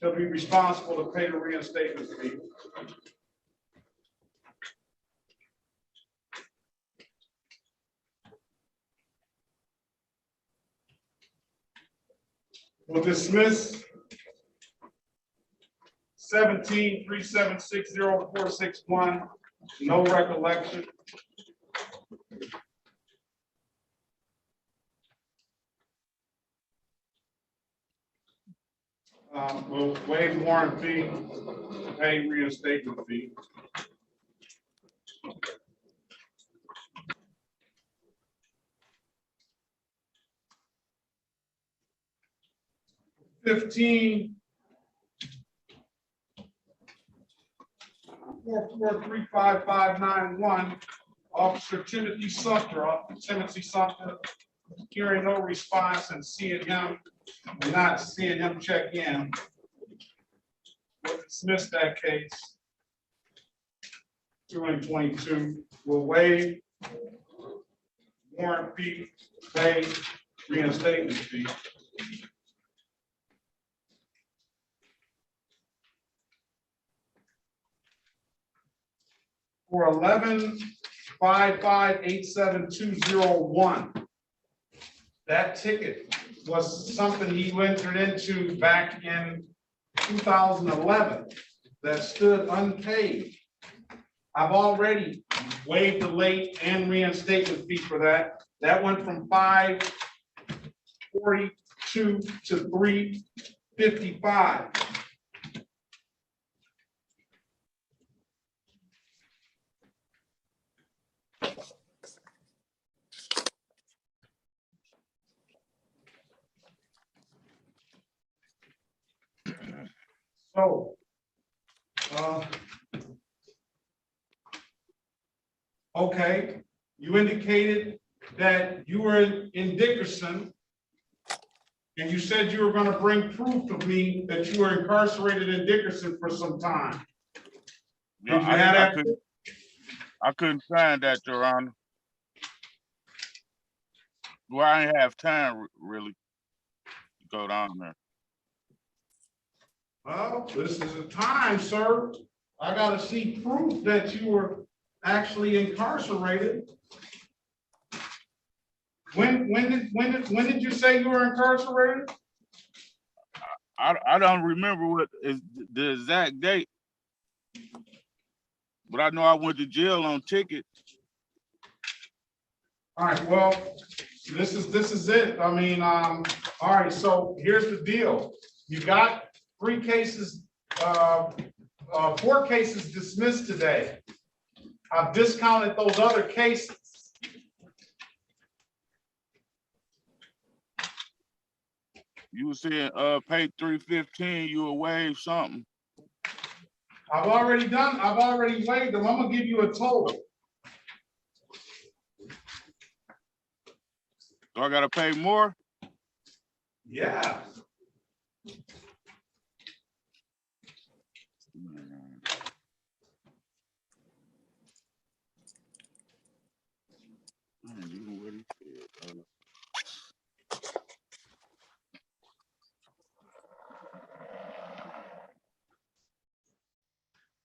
He'll be responsible to pay the reinstatement fee. We'll dismiss 17-376-0461. No recollection. We'll waive warrant fee, pay reinstatement fee. $15 4435591. Officer Timothy Sumter, hearing no response and not seeing him check in. We'll dismiss that case. 2-22. We'll waive warrant fee, pay reinstatement fee. For 11-55-87201. That ticket was something he entered into back in 2011 that stood unpaid. I've already waived the late and reinstatement fee for that. That went from $542 to $355. So, okay, you indicated that you were in Dickerson, and you said you were going to bring proof of me that you were incarcerated in Dickerson for some time. Did you have that?
I couldn't find that, Your Honor. Well, I didn't have time really to go down there.
Well, this is a time, sir. I gotta see proof that you were actually incarcerated. When did you say you were incarcerated?
I don't remember what is the exact date, but I know I went to jail on ticket.
All right, well, this is it. I mean, all right, so here's the deal. You got 4 cases dismissed today. I've discounted those other cases.
You were saying pay $315, you will waive something.
I've already waived them. I'm gonna give you a total.
Do I gotta pay more?
Yeah.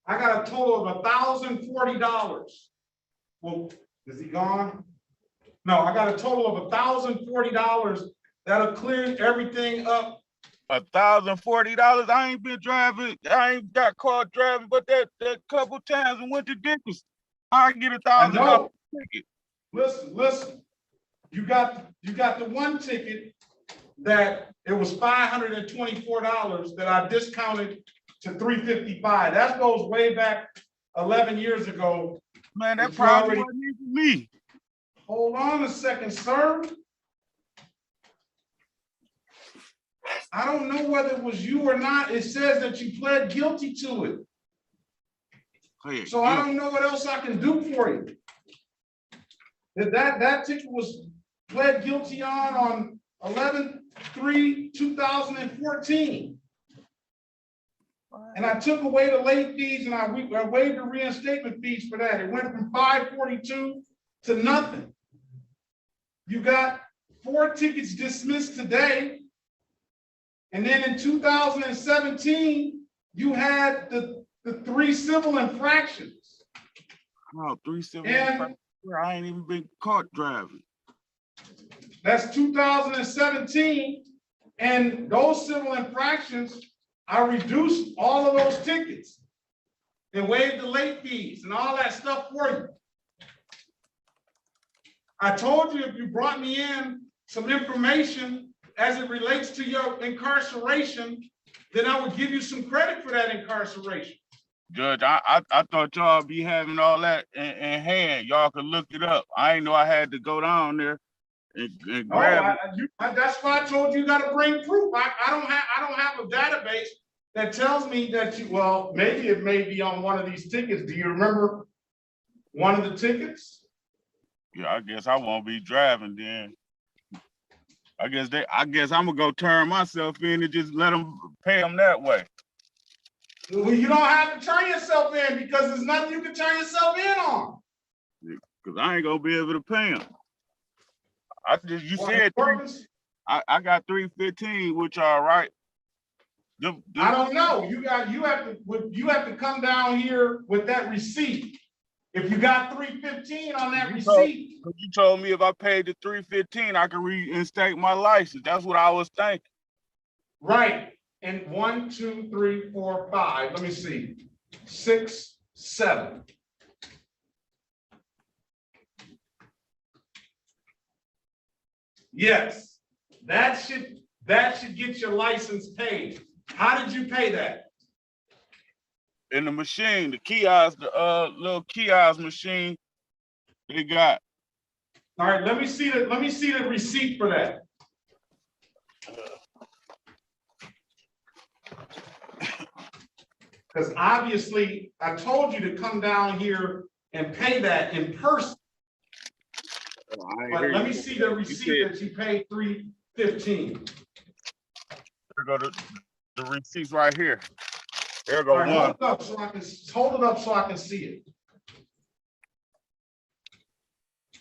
I got a total of $1,040. Well, is he gone? No, I got a total of $1,040. That'll clear everything up.
$1,040. I ain't been driving. I ain't got caught driving, but that couple times and went to Dickerson. I get $1,000 ticket.
Listen. You got the one ticket that it was $524 that I discounted to $355. That goes way back 11 years ago.
Man, that probably wasn't even me.
Hold on a second, sir. I don't know whether it was you or not. It says that you pled guilty to it. So I don't know what else I can do for you. That ticket was pled guilty on 11/3/2014. And I took away the late fees and I waived the reinstatement fees for that. It went from 542 to nothing. You got 4 tickets dismissed today. And then in 2017, you had the 3 civil infractions.
Oh, 3 civil infractions. I ain't even been caught driving.
That's 2017. And those civil infractions, I reduced all of those tickets and waived the late fees and all that stuff for you. I told you if you brought me in some information as it relates to your incarceration, then I would give you some credit for that incarceration.
Judge, I thought y'all be having all that in hand. Y'all could look it up. I ain't know I had to go down there and grab it.
That's why I told you got to bring proof. I don't have a database that tells me that you, well, maybe it may be on one of these tickets. Do you remember one of the tickets?
Yeah, I guess I won't be driving then. I guess I'm gonna go turn myself in and just let them pay them that way.
Well, you don't have to turn yourself in because there's nothing you can turn yourself in on.
Because I ain't gonna be able to pay them. You
Well,
said I got 315, which are right.
I don't know. You have to come down here with that receipt. If you got 315 on that receipt.
You told me if I paid the 315, I could reinstate my license. That's what I was thinking.
Right. And 1, 2, 3, 4, 5. Let me see. 6, 7. Yes, that should get your license paid. How did you pay that?
In the machine, the kiosk, the little kiosk machine they got.
All right, let me see the receipt for that. Because obviously I told you to come down here and pay that in person. But let me see the receipt that you paid $315.
There go the receipts right here. There go
one.
one.
Hold it up so I can see it.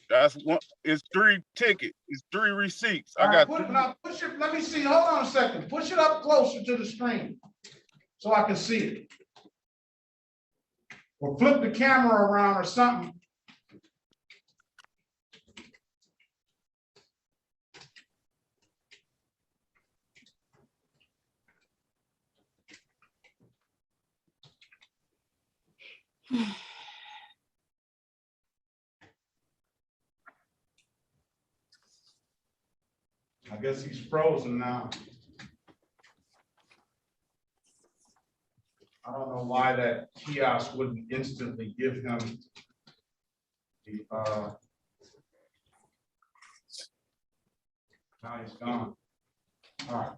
That's one. It's 3 tickets. It's 3 receipts.
All
I
right,
got.
now push it. Let me see. Hold on a second. Push it up closer to the screen so I can see it. Or flip the camera around or something. I guess he's frozen now. I don't know why that kiosk wouldn't instantly give him the now he's gone. All right.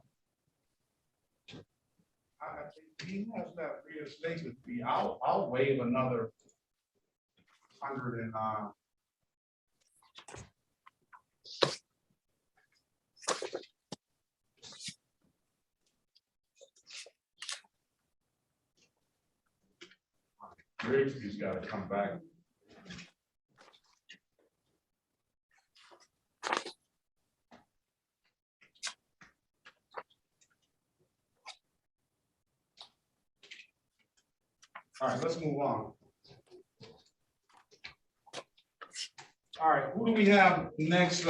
I think he has that reinstatement fee. I'll waive another 100 and Grigsby's got to come back. All right, let's move on. All right, who do we have next?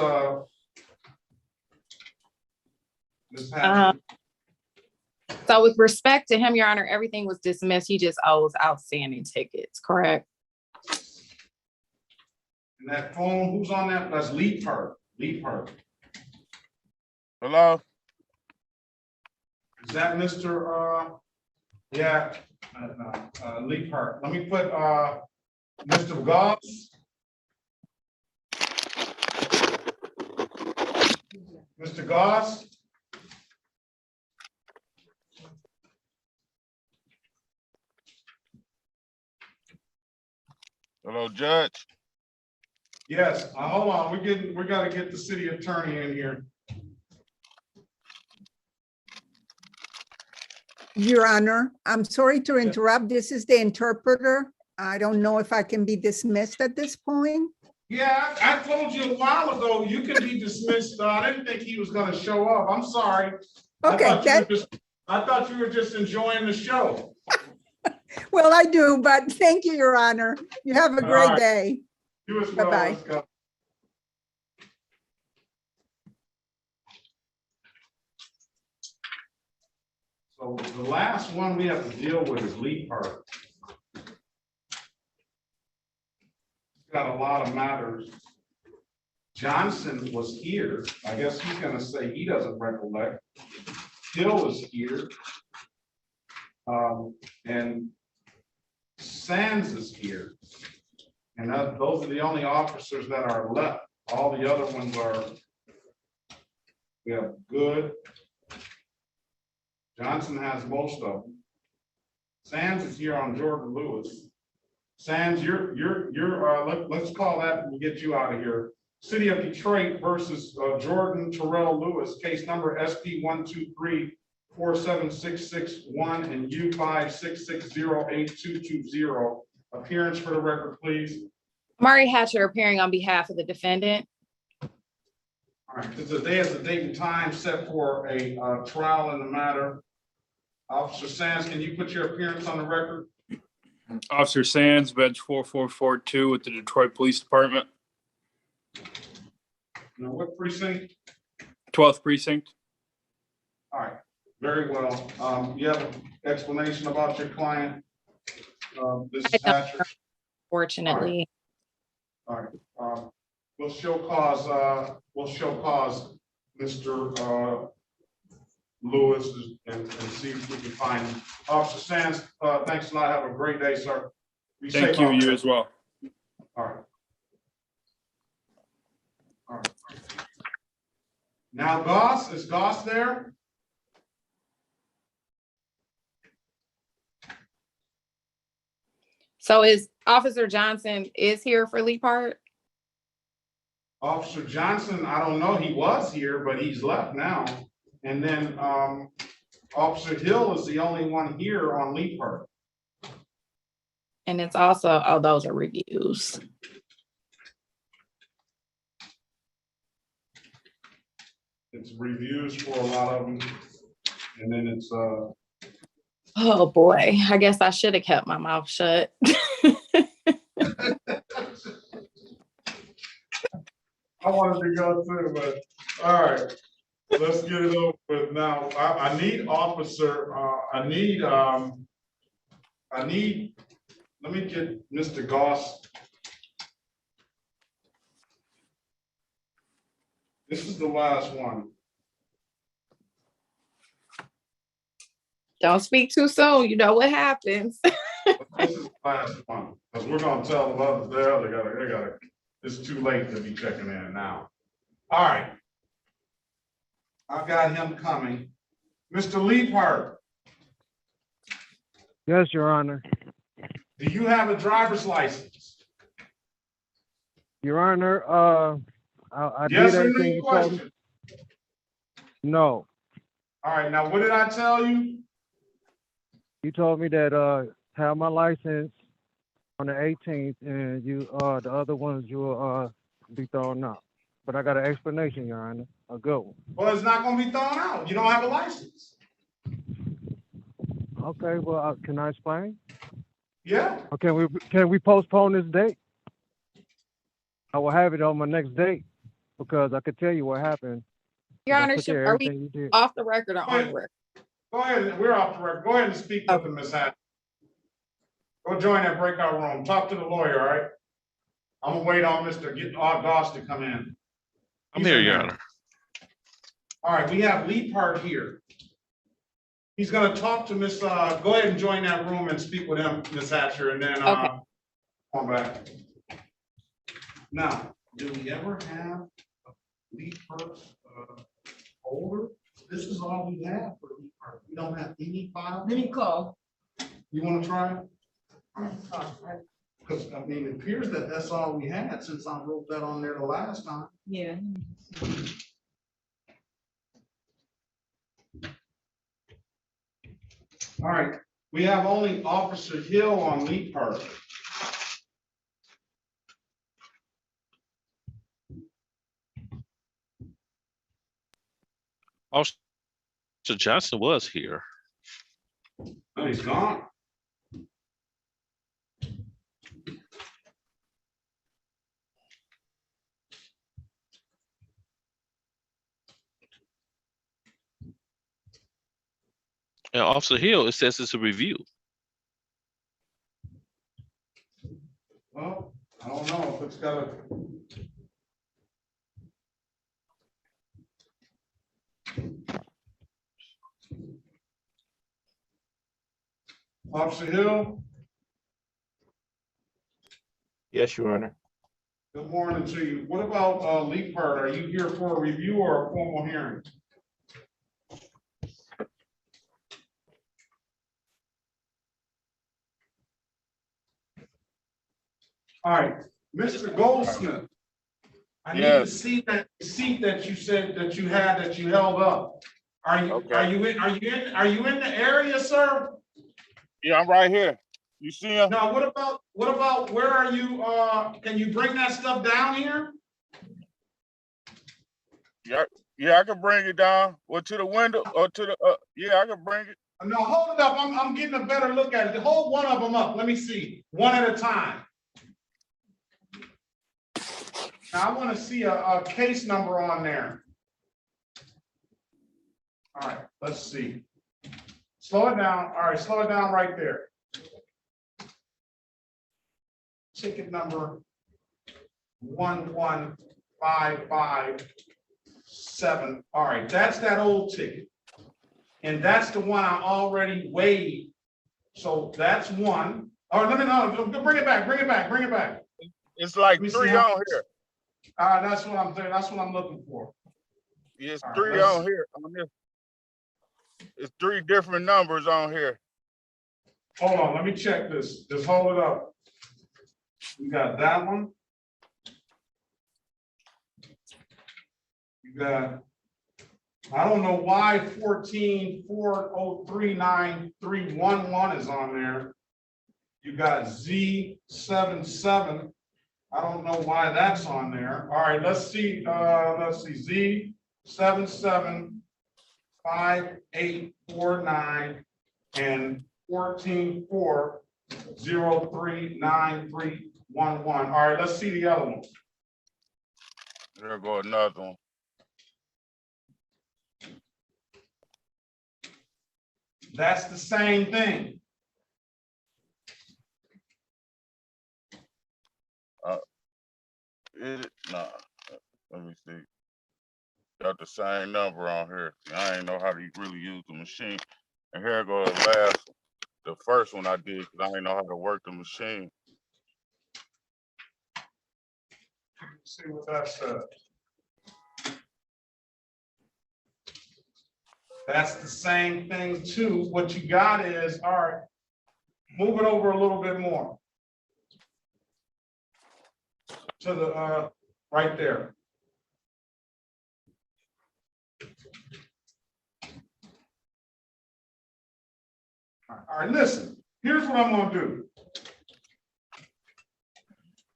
So with respect to him, Your Honor, everything was dismissed. He just owes outstanding tickets, correct?
And that phone, who's on that? That's Lee Park.
Hello?
Is that Mr. Yeah, Lee Park. Let me put Mr. Goss. Mr. Goss.
Hello, Judge.
Yes, hold on. We got to get the city attorney in here.
Your Honor, I'm sorry to interrupt. This is the interpreter. I don't know if I can be dismissed at this point.
Yeah, I told you a while ago, you can be dismissed. I didn't think he was gonna show up. I'm sorry.
Okay,
I thought you were just enjoying the show.
well, I do, but thank you, Your Honor. You have a
All
great
right.
day.
You as well.
Bye-bye.
Let's go. So the last one we have to deal with is Lee Park. Got a lot of matters. Johnson was here. I guess he's gonna say he doesn't recollect. Hill is here. And Sands is here. And those are the only officers that are left. All the other ones are, we have Good. Johnson has most of them. Sands is here on Jordan Lewis. Sands, let's call that and get you out of here. City of Detroit versus Jordan Terrell Lewis, case number SP 123-47661 and U566082220. Appearance for the record, please.
Murray Hatcher appearing on behalf of the defendant.
All right, today is the date and time set for a trial in the matter. Officer Sands, can you put your appearance on the record?
Officer Sands, Bench 4442 with the Detroit Police Department.
Now, what precinct?
12th Precinct.
All right, very well. You have an explanation about your client? This is Hatcher?
Fortunately.
All right, we'll show cause Mr. Lewis and see if we can find him. Officer Sands, thanks a lot. Have a great day, sir. Be
Thank
safe
you,
out
you
there.
as well.
All right. All right. Now, Goss, is Goss there?
So is Officer Johnson is here for Lee Park?
Officer Johnson, I don't know, he was here, but he's left now. And then Officer Hill is the only one here on Lee Park.
And it's also, oh, those are reviews.
It's reviews for a lot of them. And then it's
Oh boy, I guess I should have kept my mouth shut.
I wanted to go through, but all right, let's get it over with now. I need officer, I need, let me get Mr. Goss. This is the last one.
Don't speak too soon. You know what happens.
This is the last one, because we're gonna tell the others there, they gotta, it's too late to be checking in now. All right. I've got him coming. Mr. Leaphart,
Yes, Your Honor.
do you have a driver's license?
Your Honor, I
Yes
did
or
everything
no
you told me.
question?
No,
All right, now what did I tell you?
you told me that have my license on the 18th, and you the other ones you will be thrown out. But I got an explanation, Your Honor, a good one.
Well, it's not gonna be thrown out. You don't have a license.
Okay, well, can I explain?
Yeah.
Or can we postpone this date? I will have it on my next date because I could tell you what happened.
Your
I
Honor,
put there
are
everything
we
you did.
off the record or on the record?
Go ahead, we're off the record. Go ahead and speak with him, Ms. Hatch. Go join that breakout room. Talk to the lawyer, all right? I'm gonna wait on Mr. Goss to come in.
I'm here, Your Honor.
All right, we have Lee Part here. He's gonna talk to Miss, go ahead and join that room and speak with him, Ms. Hatcher, and then, come back. Now, do we ever have Lee Part, folder? This is all we have for Lee Part. We don't have any file.
Let me call.
You wanna try? Because, I mean, it appears that that's all we had since I wrote that on there the last time.
Yeah.
All right, we have only Officer Hill on lead part.
Officer Johnson was here.
Oh, he's gone.
And Officer Hill, it says it's a review.
Well, I don't know if it's got a. Officer Hill,
Yes, Your Honor.
good morning to you. What about lead part? Are you here for a review or a formal hearing? All right, Mr. Goldsmith. I need to see that receipt that you said that you had that you held up. Are you in the area, sir?
Yeah, I'm right here. You see him?
Now, what about where are you? Can you bring that stuff down here?
Yeah, I can bring it down. Or to the window or to the yeah, I can bring it.
No, hold it up. I'm getting a better look at it. Hold one of them up. Let me see. One at a time. Now, I want to see a case number on there. All right, let's see. Slow it down. All right, slow it down right there. Ticket number 11557. All right, that's that old ticket. And that's the one I already waived. So that's one. Oh, no, bring it back, bring it back, bring it back.
It's like 3 on here.
That's what I'm doing. That's what I'm looking for.
It's
All
3
right,
on here. On this. It's 3 different numbers on here.
Hold on, let me check this. Just hold it up. You got that one. You got, I don't know why 144039 is on there. You got Z77. I don't know why that's on there. All right, let's see. Z775849 and 14403911. All right, let's see the other one.
There go another one.
That's the same thing.
Is it? Nah. Let me see. Got the same number on here. I ain't know how to really use the machine. And here goes the last one. The first one I did because I didn't know how to work the machine.
Let's see what that says. That's the same thing too. What you got is, all right, move it over a little bit more. To the, right there. All right, listen, here's what I'm gonna do.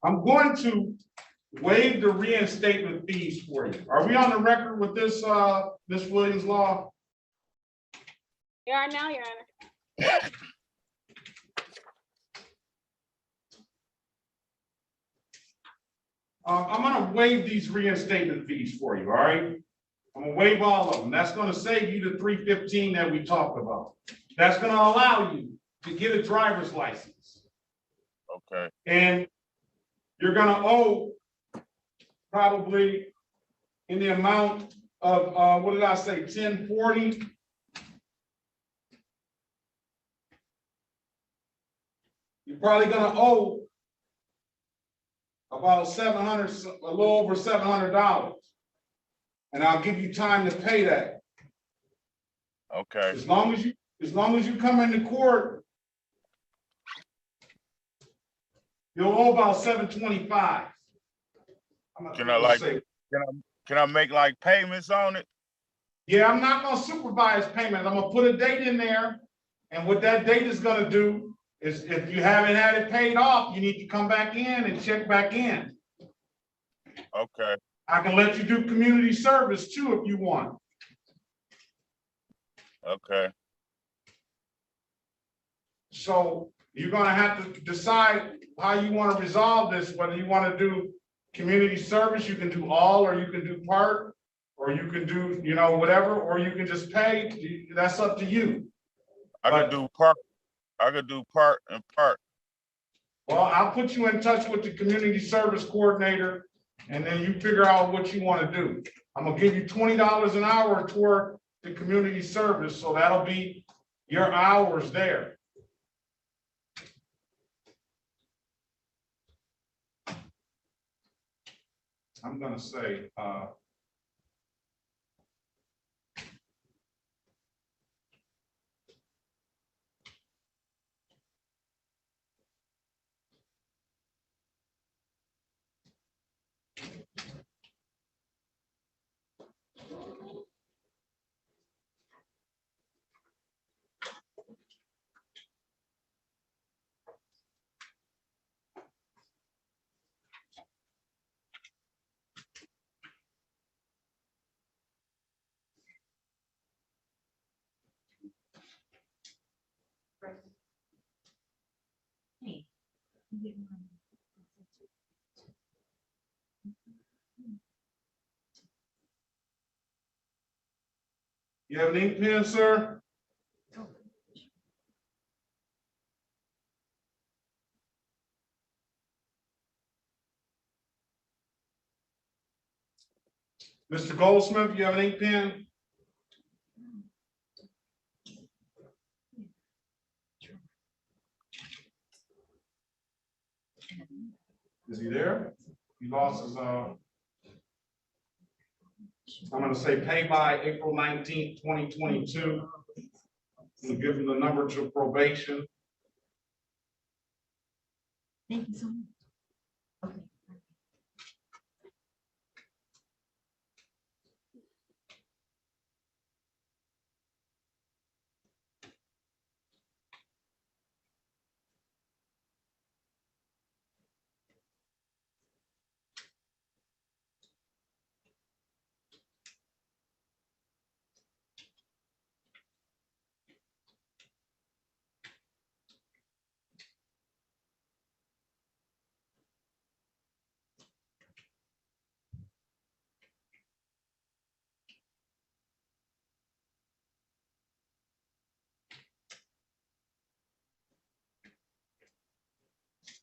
I'm going to waive the reinstatement fees for you. Are we on the record with this, Ms. Williams Law?
You are now, Your Honor.
I'm gonna waive these reinstatement fees for you, all right? I'm gonna waive all of them. That's gonna save you the $315 that we talked about. That's gonna allow you to get a driver's license.
Okay.
And you're gonna owe probably in the amount of, what did I say, 1040? You're probably gonna owe about $700, a little over $700. And I'll give you time to pay that.
Okay.
As long as you come into court, you'll owe about $725.
Can I make like payments on it?
Yeah, I'm not gonna supervise payment. I'm gonna put a date in there And what that date is gonna do is if you haven't had it paid off, you need to come back in and check back in.
Okay,
I can let you do community service too if you want.
okay.
So you're gonna have to decide how you want to resolve this, whether you want to do community service, you can do all, or you can do part, or you can do, you know, whatever, or you can just pay. That's up to you.
I could do part. I could do part and part.
Well, I'll put you in touch with the community service coordinator, and then you figure out what you want to do. I'm gonna give you $20 an hour toward the community service, so that'll be your hours there. I'm gonna say, you have an ink pen, sir? Mr. Goldsmith, you have an ink pen? Is he there? He lost his, I'm gonna say pay by April 19th, 2022. We'll give him the number to probation.
Thank you so much. Okay.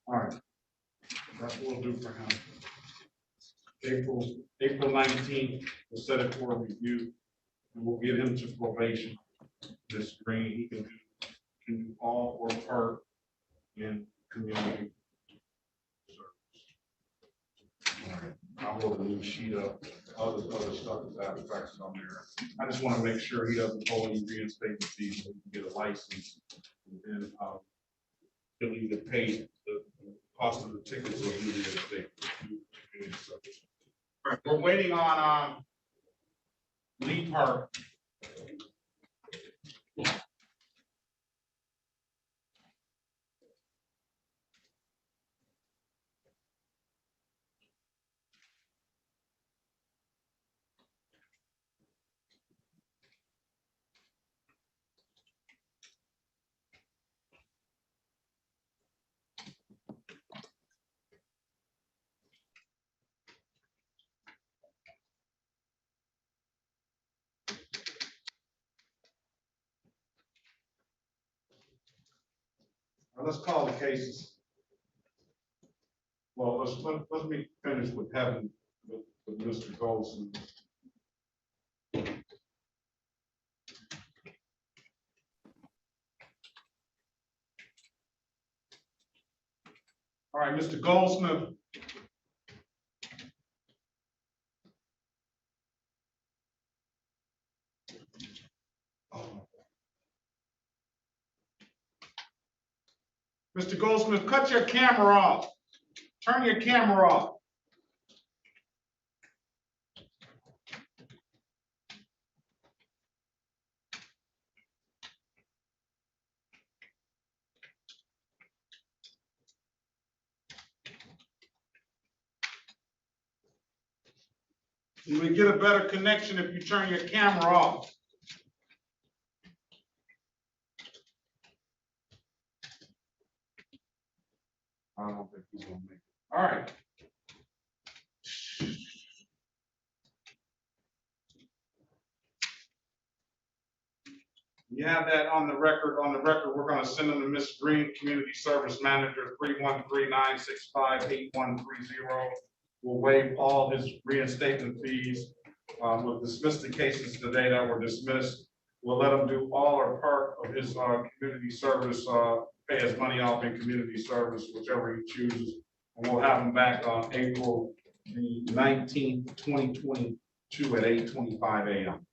All right. That's what we'll do for him. April 19th, we'll set it for a review, and we'll get him to probation. This screen, he can do all or part in community service. All right. I'll roll a new sheet up. Other stuff is abstracts on there. I just want to make sure he doesn't pull any reinstatement fees so he can get a license. And then he'll either pay the cost of the tickets or do reinstate. Right, we're waiting on Lee Park. Now, let's call the cases. Well, let me finish with having with Mr. Golson. All right, Mr. Goldsmith. Mr. Goldsmith, cut your camera off. Turn your camera off. You would get a better connection if you turn your camera off. I don't think he's gonna make it. All right. You have that on the record. On the record, we're gonna send them to Miss Green, Community Service Manager, 313-965-8130. We'll waive all his reinstatement fees. We'll dismiss the cases today that were dismissed. We'll let him do all or part of his community service, pay his money off in community service, whichever he chooses. And we'll have him back on April the 19th, 2022 at 8:25 a.m.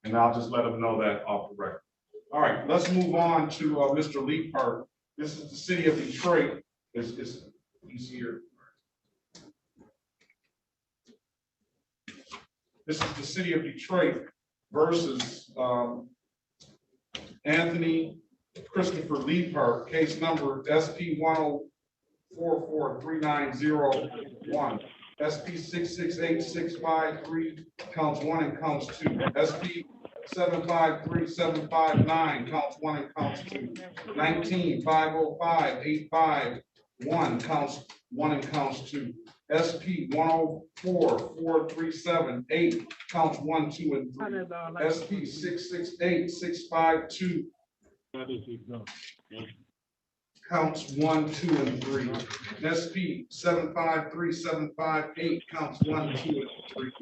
And I'll just let him know that off the record. All right, let's move on to Mr. Leapart. This is the city of Detroit. He's here. This is the city of Detroit versus Anthony Christopher Leapart, case number SP 1044390 SP 668653, counts 1 and counts 2. SP 753759, counts 1 and counts 2. 19505851, counts 1 and counts 2. SP 1044378, counts 1, 2, and 3. SP 668652, counts 1, 2, and 3. SP 753758, counts 1, 2, and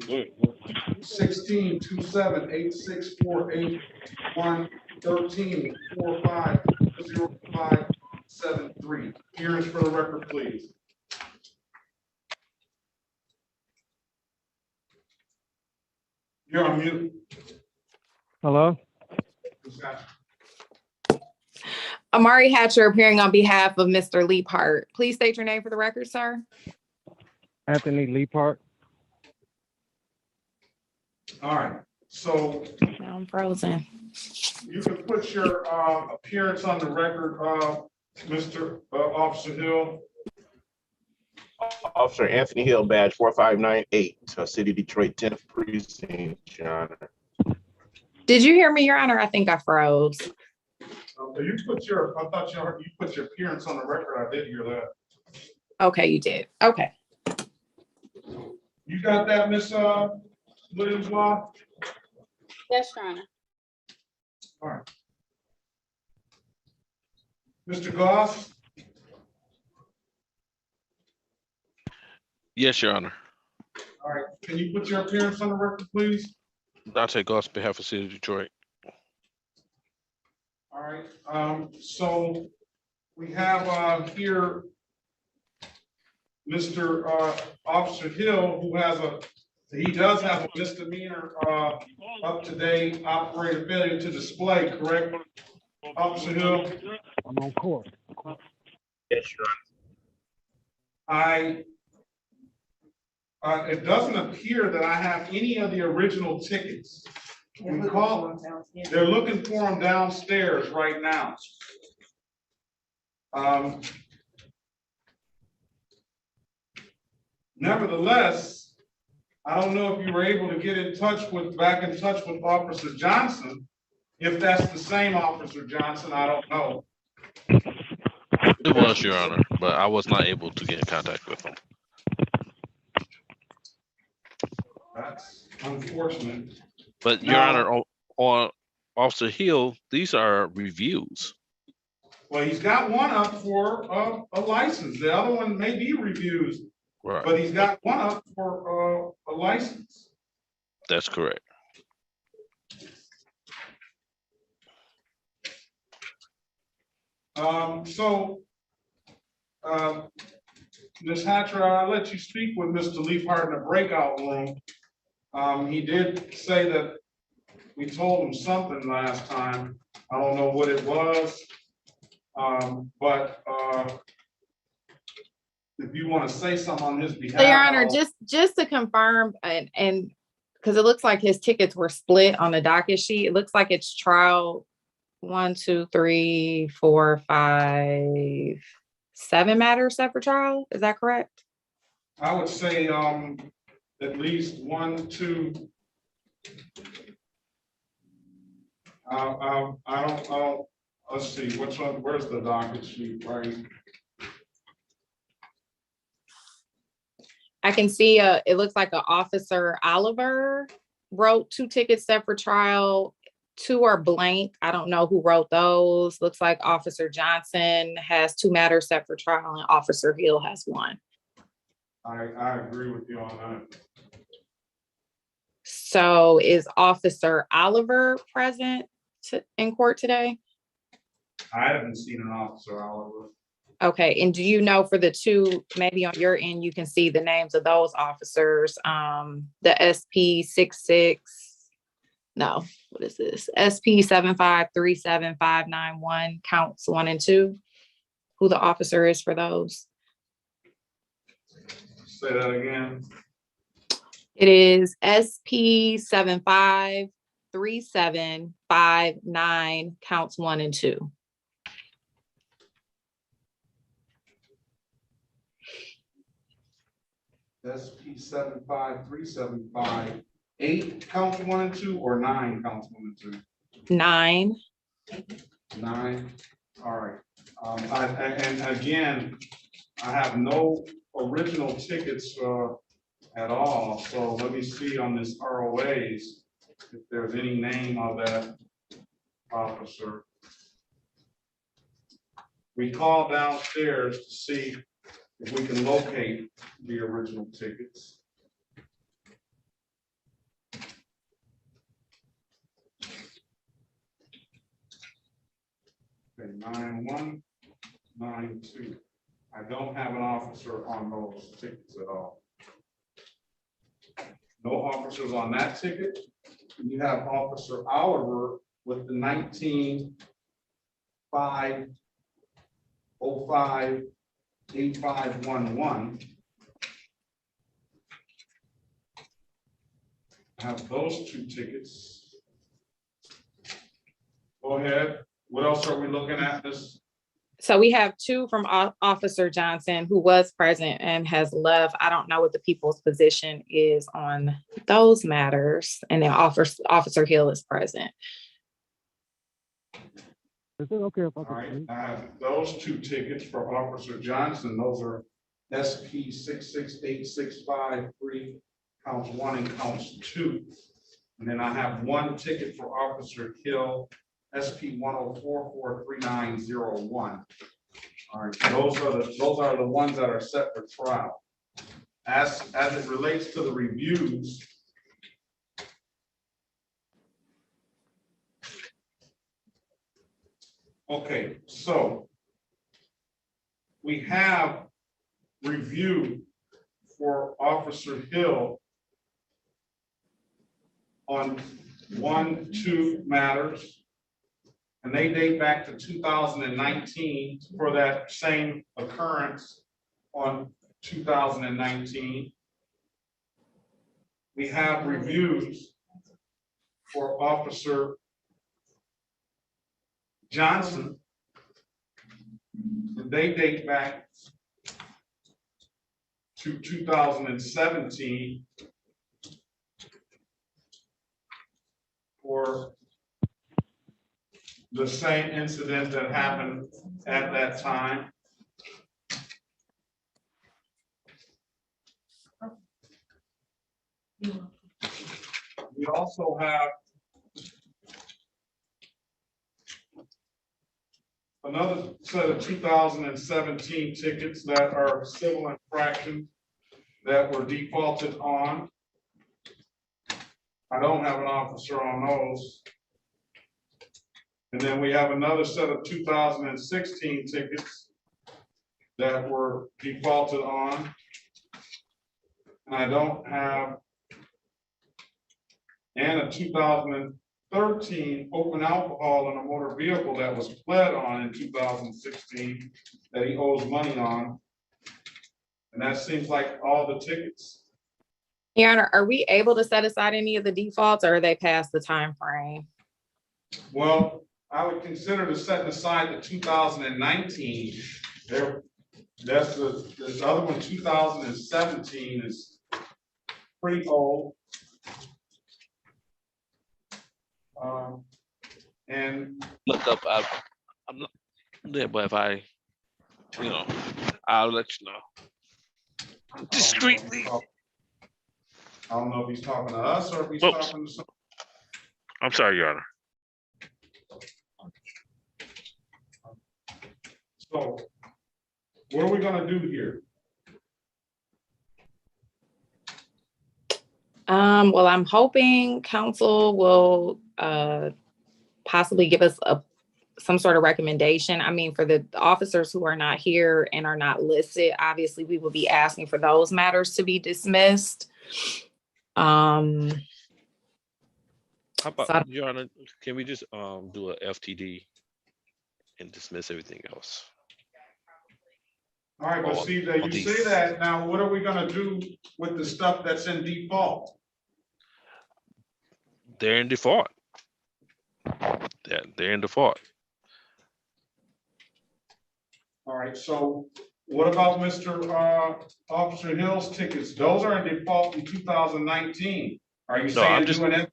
3. 16278648 113450573. Hearings for the record, please. You're on mute.
Hello?
Amari Hatcher appearing on behalf of Mr. Leapart. Please state your name for the record, sir.
Anthony Leapart.
All right, so
I'm frozen.
you can put your appearance on the record, Mr. Officer Hill.
Officer Anthony Hill, badge 4598, City of Detroit, 10th Precinct, Your Honor.
Did you hear me, Your Honor? I think I froze.
You put your, I thought you put your appearance on the record. I did hear that.
Okay, you did. Okay.
You got that, Miss Williams Law?
Yes, Your Honor.
All right. Mr. Goss?
Yes, Your Honor.
All right, can you put your appearance on the record, please?
Dante Goss, behalf of City of Detroit.
All right, so we have here Mr. Officer Hill, who has he does have a misdemeanor up to date operator failure to display, correct? Officer Hill?
I'm on court.
Yes, Your
Honor. It doesn't appear that I have any of the original tickets. They're looking for them downstairs right now. Nevertheless, I don't know if you were able to get back in touch with Officer Johnson. If that's the same Officer Johnson, I don't know.
It was, Your Honor, but I was not able to get in contact with him.
That's unfortunate.
But Your Honor, on Officer Hill, these are reviews.
Well, he's got one up for a license. The other one may be reviews,
Right.
but he's got one up for a license.
That's correct.
Ms. Hatcher, I'll let you speak with Mr. Leafheart in the breakout room. He did say that we told him something last time. I don't know what it was. But if you want to say something on his behalf.
So, Your Honor, just to confirm, and because it looks like his tickets were split on the docket sheet. It looks like it's trial 1, 2, 3, 4, 5, 7 matters set for trial. Is that correct?
I would say at least one, two. I don't, let's see, which one, where's the docket sheet, right?
I can see it looks like Officer Oliver wrote 2 tickets set for trial. 2 are blank. I don't know who wrote those. Looks like Officer Johnson has 2 matters set for trial and Officer Hill has 1.
I agree with you on that.
So is Officer Oliver present in court today?
I haven't seen an officer, Oliver.
Okay, and do you know for the 2, maybe on your end, you can see the names of those officers, the SP 66, no, what is this? SP 7537591 counts 1 and 2, who the officer is for those?
Say that again.
It is SP 753759 counts 1 and 2.
SP 75375, 8 counts 1 and 2, or 9 counts 1 and 2?
9.
9, all right. And again, I have no original tickets at all, so let me see on this ROAs if there's any name of that officer. We call downstairs to see if we can locate the original tickets. Okay, 9-1, 9-2. I don't have an officer on those tickets at all. No officers on that ticket. You have Officer Oliver with the 19-505-8511. I have those 2 tickets. Go ahead. What else are we looking at this?
So we have 2 from Officer Johnson, who was present and has left. I don't know what the people's position is on those matters. And then Officer Hill is present.
Is it okay if I
All
could
right,
speak?
I have those 2 tickets for Officer Johnson. Those are SP 668653, counts 1 and counts 2. And then I have 1 ticket for Officer Hill, SP 1044391. All right, those are the ones that are set for trial. As it relates to the reviews, okay, so we have review for Officer Hill on 1, 2 matters. And they date back to 2019 for that same occurrence on 2019. We have reviews for Officer Johnson. They date back to 2017 for the same incident that happened at that time. We also have another set of 2017 tickets that are civil infractions that were defaulted on. I don't have an officer on those. And then we have another set of 2016 tickets that were defaulted on. And I don't have, and a 2013 open alcohol in a motor vehicle that was pled on in 2016 that he owes money on. And that seems like all the tickets.
Your Honor, are we able to set aside any of the defaults or are they past the time frame?
Well, I would consider to set aside the 2019. That's this other one, 2017 is pre-O. And
Look up, I'm not there, but if I, I'll let you know. Discreetly.
I don't know if he's talking to us or if he's
Whoops.
talking to some.
I'm sorry, Your Honor.
So what are we gonna do here?
Well, I'm hoping council will possibly give us some sort of recommendation. I mean, for the officers who are not here and are not listed, obviously we will be asking for those matters to be dismissed.
How about,
So
Your Honor, can we just do a FTD and dismiss everything else?
All right, but
Or-
see that
or
you
these-
say that, now what are we gonna do with the stuff that's in default?
They're in default. They're in default.
All right, so what about Mr. Officer Hill's tickets? Those are in default in 2019. Are you
No, I'm
saying
just-
doing it?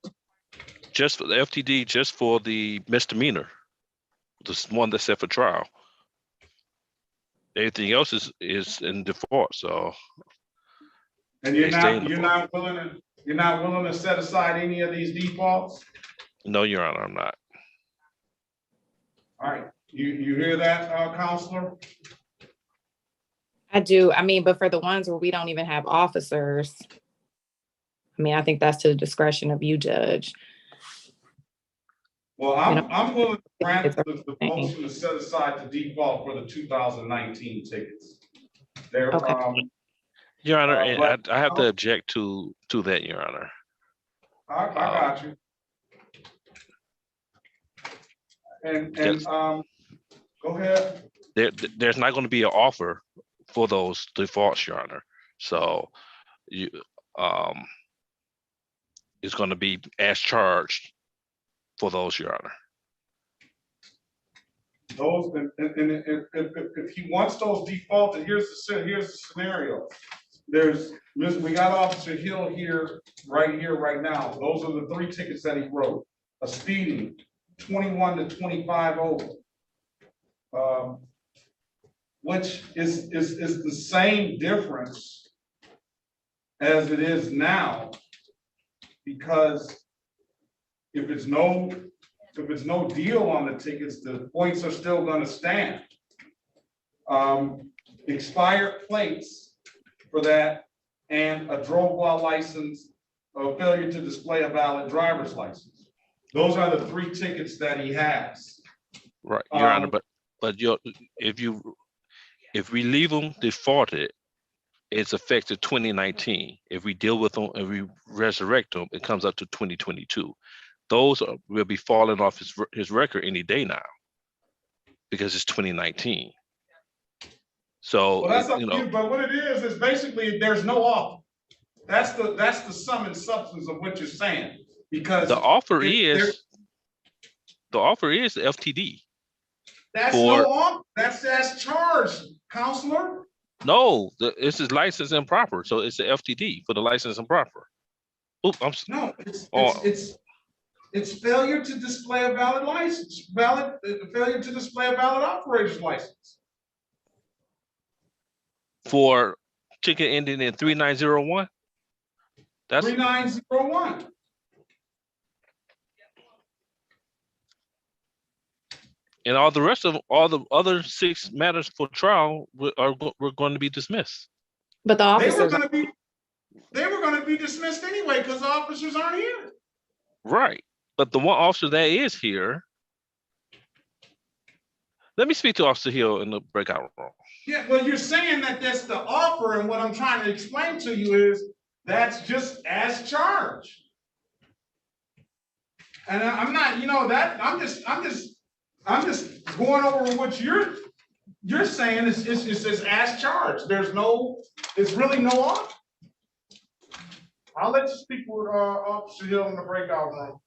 Just for the FTD, just for the misdemeanor, this one that's set for trial. Everything else is in default, so.
And you're
they stay
not,
in
you're
default.
not willing to set aside any of these defaults?
No, Your Honor, I'm not.
All right, you hear that, Counselor?
I do. I mean, but for the ones where we don't even have officers, I mean, I think that's to the discretion of you, Judge.
Well, I'm willing to grant
It's
the motion to set aside the default for the 2019 tickets. They're,
Okay.
Your Honor, and
but-
I have to object to that, Your Honor.
I got you. And,
Yes.
go ahead.
There's not going to be an offer for those defaults, Your Honor. So you, it's going to be as charged for those, Your Honor.
Those, and if he wants those defaulted, here's the scenario. We got Officer Hill here, right now. Those are the 3 tickets that he wrote. A speeding, 21 to 25 over. Which is the same difference as it is now. Because if it's no deal on the tickets, the points are still gonna stand. Expired plates for that, and a drove while license, or failure to display a valid driver's license. Those are the 3 tickets that he has.
Right, Your Honor, but if we leave them defaulted, it's effective 2019. If we deal with them and we resurrect them, it comes up to 2022. Those will be falling off his record any day now, because it's 2019. So,
Well, that's up to you, but what it is basically there's no offer. That's the sum and substance of what you're saying, because
the offer is FTD.
That's no offer. That's charged, Counselor.
No, this is license improper, so it's the FTD for the license improper. Oh,
no, it's failure to display a valid license, failure to display a valid operator's license.
For ticket ending in 3901. That's
3901.
And all the rest of all the other 6 matters for trial were going to be dismissed.
But the officers,
they were going to be dismissed anyway because the officers aren't here.
Right, but the one officer that is here. Let me speak to Officer Hill in the breakout room.
Yeah, well, you're saying that that's the offer, and what I'm trying to explain to you is that's just as charged. And I'm not, I'm just going over what you're saying. It's as charged. It's really no offer. I'll let you speak with Officer Hill in the breakout room.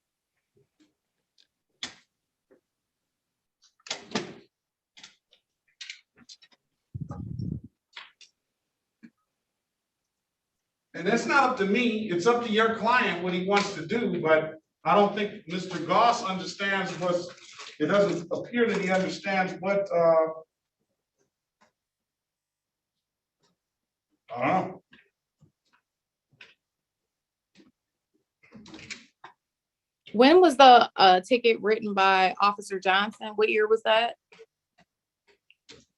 And it's not up to me, it's up to your client what he wants to do, but I don't think Mr. Goss understands it doesn't appear that he understands what, I don't know.
When was the ticket written by Officer Johnson? What year was that?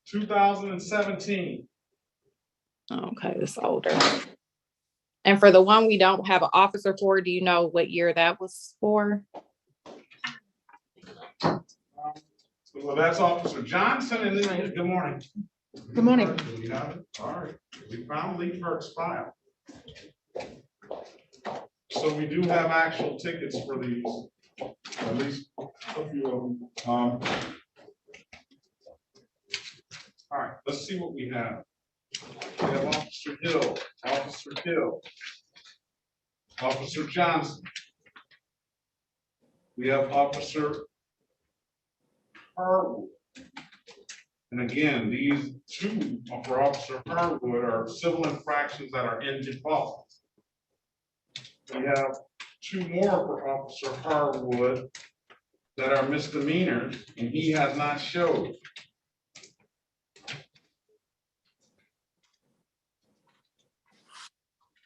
2017.
Okay, it's older. And for the one we don't have an officer for, do you know what year that was for?
Well, that's Officer Johnson, and then, good morning.
Good morning.
Do we have it? All right, we found Lee Perk's file. So we do have actual tickets for these, at least a few of them. All right, let's see what we have. We have Officer Hill, Officer Johnson. We have Officer Harwood. And again, these two for Officer Harwood are civil infractions that are in default. We have two more for Officer Harwood that are misdemeanors, and he has not showed.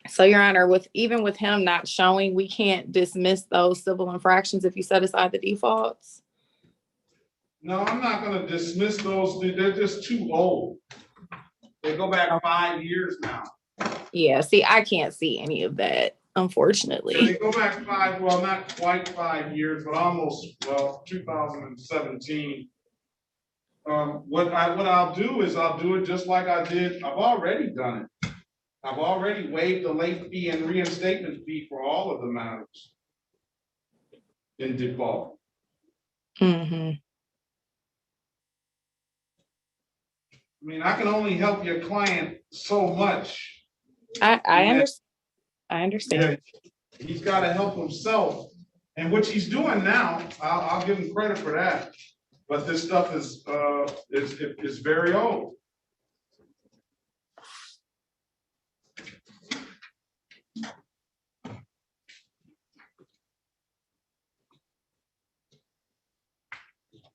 So, Your Honor, even with him not showing, we can't dismiss those civil infractions if you set aside the defaults?
No, I'm not gonna dismiss those. They're just too old. They go back 5 years now.
Yeah, see, I can't see any of that,
Yeah,
unfortunately.
they go back well, not quite 5 years, but almost, 2017. What I'll do is I'll do it just like I did. I've already done it. I've already waived the late fee and reinstatement fee for all of the matters in default.
Mm-hmm.
I mean, I can only help your client so much.
I understand.
Yeah, he's got to help himself, and what he's doing now, I'll give him credit for that. But this stuff is very old.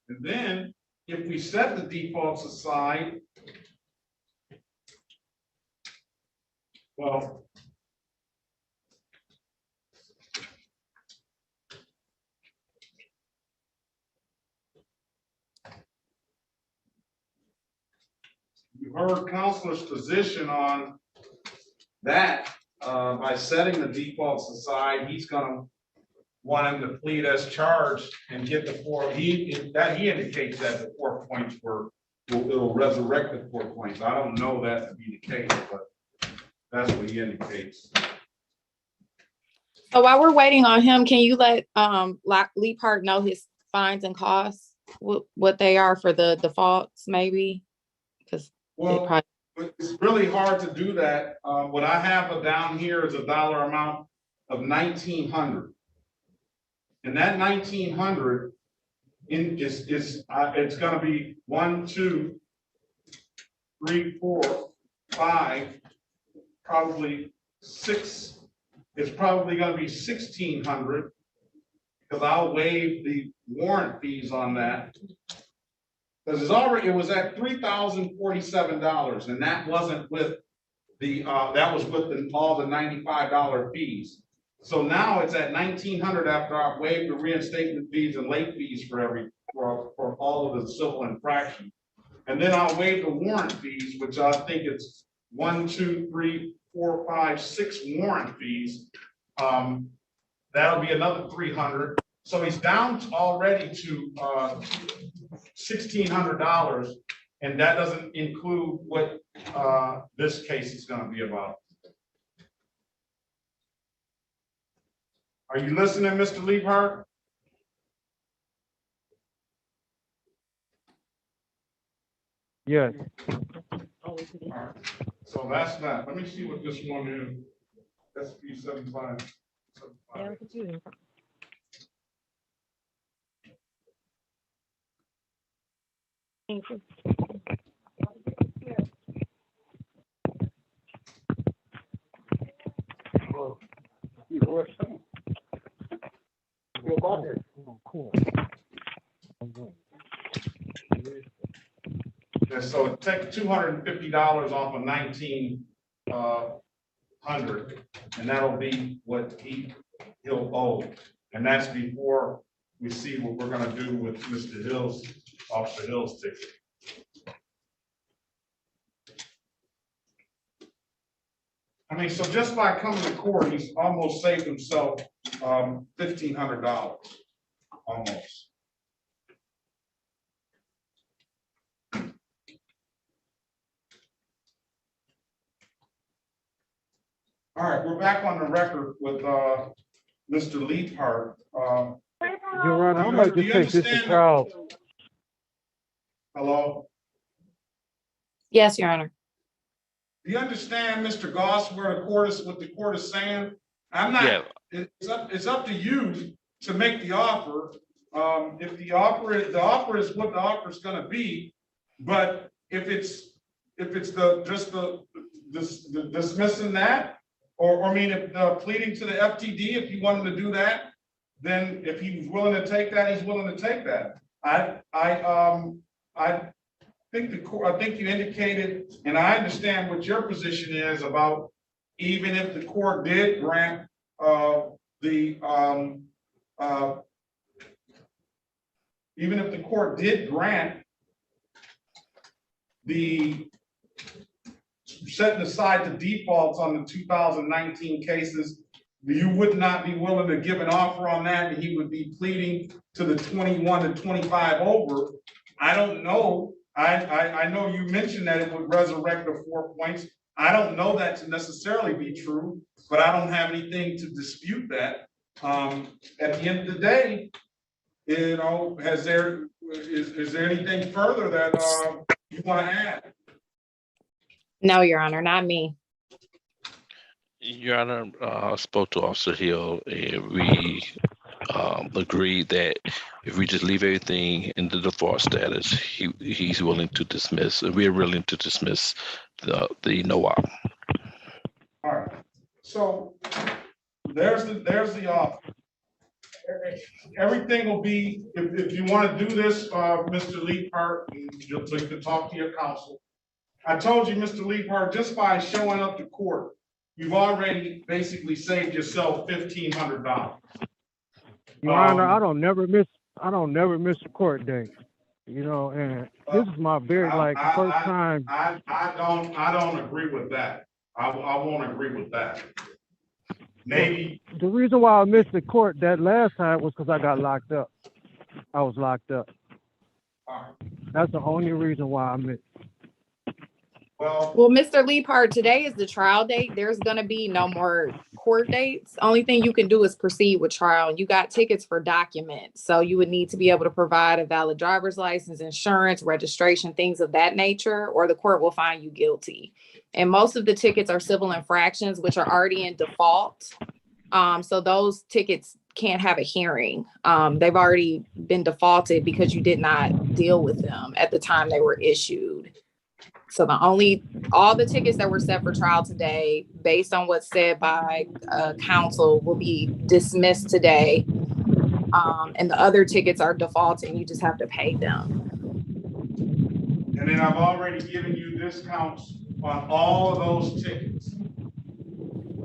And then, if we set the defaults aside, well, you heard Counselor's position on that. By setting the defaults aside, he's gonna want him to plead as charged and get the four. He indicates that the 4 points it'll resurrect the 4 points. I don't know that to be the case, but that's what he indicates.
So while we're waiting on him, can you let Lee Park know his fines and costs, what they are for the defaults, maybe? Because
it's really hard to do that. What I have down here is a dollar amount of $1,900. And that 1,900 it's gonna be 1, 2, 3, 4, 5, probably 6. It's probably gonna be 1,600 because I'll waive the warrant fees on that. Because it was at $3,047, and that wasn't with that was with all the $95 fees. So now it's at 1,900 after I've waived the reinstatement fees and late fees for all of the civil infractions. And then I'll waive the warrant fees, which I think it's 1, 2, 3, 4, 5, 6 warrant fees. That'll be another 300. So he's down already to $1,600, and that doesn't include what this case is going to be about. Are you listening, Mr. Liebhart?
Yes.
All right. So that's that. Let me see what this one is. SP 75.
Thank you.
And so take $250 off of 1,900, and that'll be what he'll owe. And that's before we see what we're gonna do with Mr. Hill's, Officer Hill's ticket. I mean, so just by coming to court, he's almost saved himself $1,500, almost. All right, we're back on the record with Mr. Leaphart.
Your Honor, I might just take this to trial.
Hello?
Yes, Your Honor.
Do you understand, Mr. Goss, where the court is, what the court is saying? I'm not,
Yeah.
it's up to you to make the offer. If the offer is what the offer is gonna be, but if it's the dismissing that, or I mean, if pleading to the FTD, if you want him to do that, then if he's willing to take that, he's willing to take that. I think I think you indicated, and I understand what your position is about even if the court did grant even if the court did grant the setting aside the defaults on the 2019 cases, you would not be willing to give an offer on that, and he would be pleading to the 21 to 25 over. I don't know. I know you mentioned that it would resurrect the 4 points. I don't know that to necessarily be true, but I don't have anything to dispute that. At the end of the day, you know, is there anything further that you want to add?
No, Your Honor, not me.
Your Honor, I spoke to Officer Hill, and we agreed that if we just leave everything in the default status, he's willing to dismiss, and we're willing to dismiss the NOAP.
All right, so there's the offer. Everything will be, if you want to do this, Mr. Leaphart, you can talk to your counsel. I told you, Mr. Leaphart, just by showing up to court, you've already basically saved yourself $1,500.
Your Honor, I don't never miss a court date. You know, and this is my very first time.
I don't agree with that. I won't agree with that. Maybe
the reason why I missed the court that last time was because I got locked up. I was locked up. That's the only reason why I missed.
Well,
Mr. Leaphart, today is the trial date. There's going to be no more court dates. Only thing you can do is proceed with trial. You got tickets for documents. So you would need to be able to provide a valid driver's license, insurance, registration, things of that nature, or the court will find you guilty. And most of the tickets are civil infractions, which are already in default. So those tickets can't have a hearing. They've already been defaulted because you did not deal with them at the time they were issued. So all the tickets that were set for trial today, based on what's said by counsel, will be dismissed today. And the other tickets are defaulting. You just have to pay them.
And then I've already given you discounts on all of those tickets.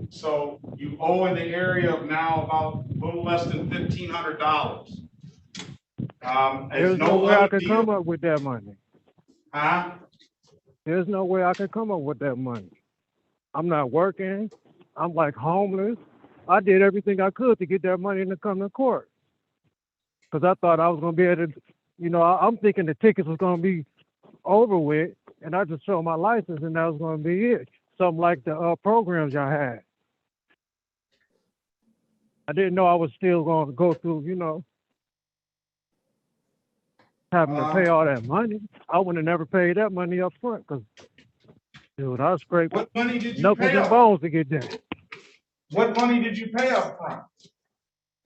So you owe in the area of now about a little less than $1,500.
There's no way I could come up with that money.
Huh?
There's no way I could come up with that money. I'm not working. I'm like homeless. I did everything I could to get that money to come to court. Because I thought I was going to be able to, you know, I'm thinking the tickets was going to be over with, and I just showed my license and that was going to be it. Something like the programs y'all had. I didn't know I was still going to go through, you know, having to pay all that money. I would have never paid that money up front because, dude, I scraped
what money did you
knuckles
pay
and
up?
bones to get that.
What money did you pay up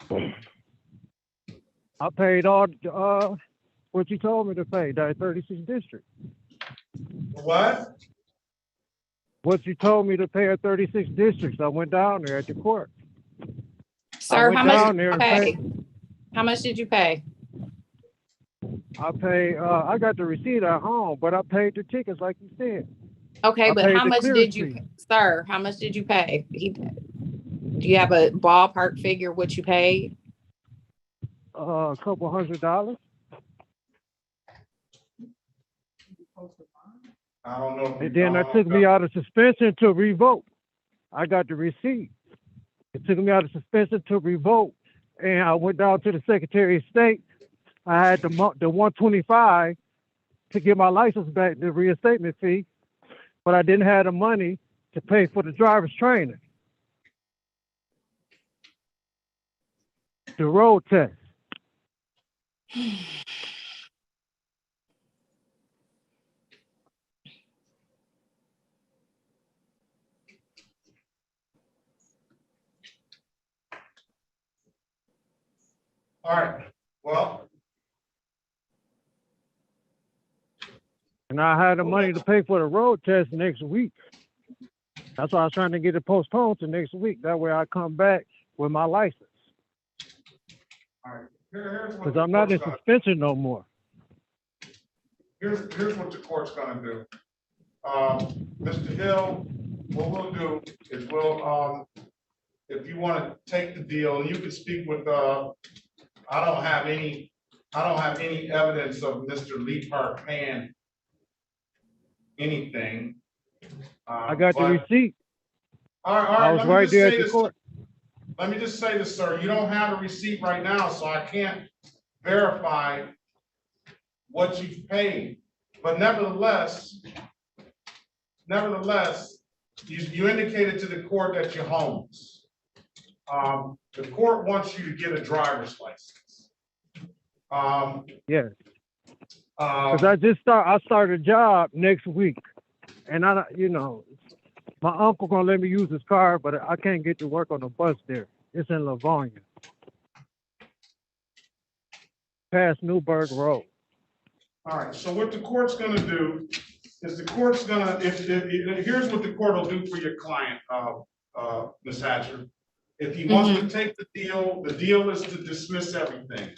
front?
I paid all what you told me to pay, that 36th district.
What?
What you told me to pay at 36 districts. I went down there at the court.
Sir,
went
how much
down
did
there
you
and
pay? How much did you pay?
I pay, I got the receipt at home, but I paid the tickets like you said.
Okay,
I
but
paid
how
the
much
clearance
did you,
fee.
sir, how much did you pay? Do you have a ballpark figure what you paid?
A couple $100.
I don't know.
And then that took me out of suspension to revoke. I got the receipt. It took me out of suspension to revoke. And I went down to the Secretary of State. I had the 125 to get my license back, the reinstatement fee, but I didn't have the money to pay for the driver's training, the road test.
All right, well,
And I had the money to pay for the road test next week. That's why I was trying to get it postponed to next week. That way I come back with my license.
all right. Here's what
Because
the
I'm not in
court's gonna-
suspension no more.
Here's what the court's gonna do. Mr. Hill, what we'll do is we'll, if you wanna take the deal, and you can speak with, I don't have any evidence of Mr. Leapart paying anything.
I got the
But-
receipt.
All right,
I was
let me
right
just
there
say
at the
this.
court.
Let me just say this, sir. You don't have a receipt right now, so I can't verify what you've paid. But nevertheless, you indicated to the court that you're homeless. The court wants you to get a driver's license.
Yes. Because I start a job next week. And my uncle gonna let me use his car, but I can't get to work on the bus there. It's in Livonia. Past Newburgh Road.
All right, so what the court's gonna do is the court's gonna, here's what the court will do for your client, Ms. Hatcher. If he wants to take the deal is to dismiss everything.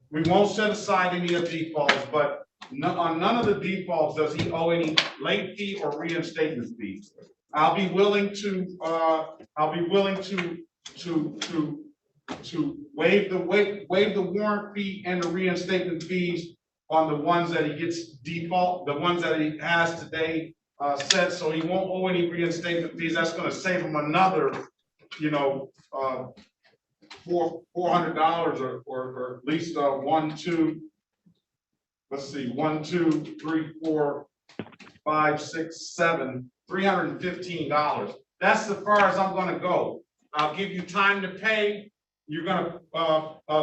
We won't set aside any of the defaults, but on none of the defaults does he owe any late fee or reinstatement fees. I'll be willing to waive the warrant fee and the reinstatement fees on the ones that he gets default, the ones that he has today set, so he won't owe any reinstatement fees. That's gonna save him another, $400 or at least 1, 2, let's see, 1, 2, 3, 4, 5, 6, 7, $315. That's as far as I'm gonna go. I'll give you time to pay. You're gonna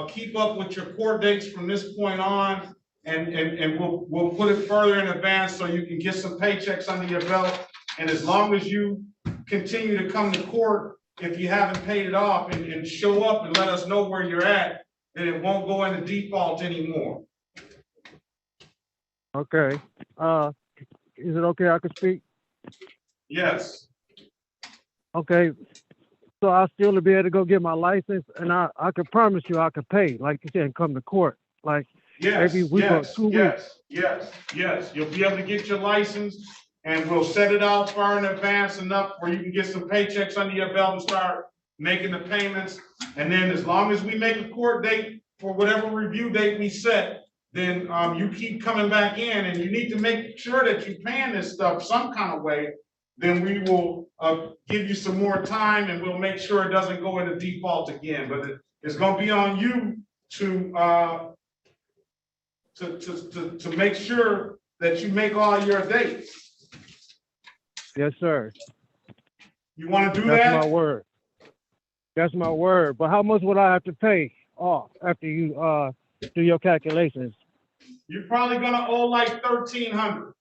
keep up with your court dates from this point on, and we'll put it further in advance so you can get some paychecks under your belt. And as long as you continue to come to court, if you haven't paid it off and show up and let us know where you're at, then it won't go into default anymore.
Okay. Is it okay I could speak?
Yes.
Okay. So I'll still be able to go get my license, and I can promise you I can pay, like you said, and come to court. Like every week or 2 weeks.
Yes. You'll be able to get your license, and we'll set it out far in advance enough where you can get some paychecks under your belt and start making the payments. And then as long as we make a court date for whatever review date we set, then you keep coming back in, and you need to make sure that you're paying this stuff some kind of way. Then we will give you some more time, and we'll make sure it doesn't go into default again. But it's going to be on you to make sure that you make all your dates.
Yes, sir.
You want to do
That's
that?
my word. That's my word. But how much would I have to pay off after you do your calculations?
You're probably gonna owe like $1,300.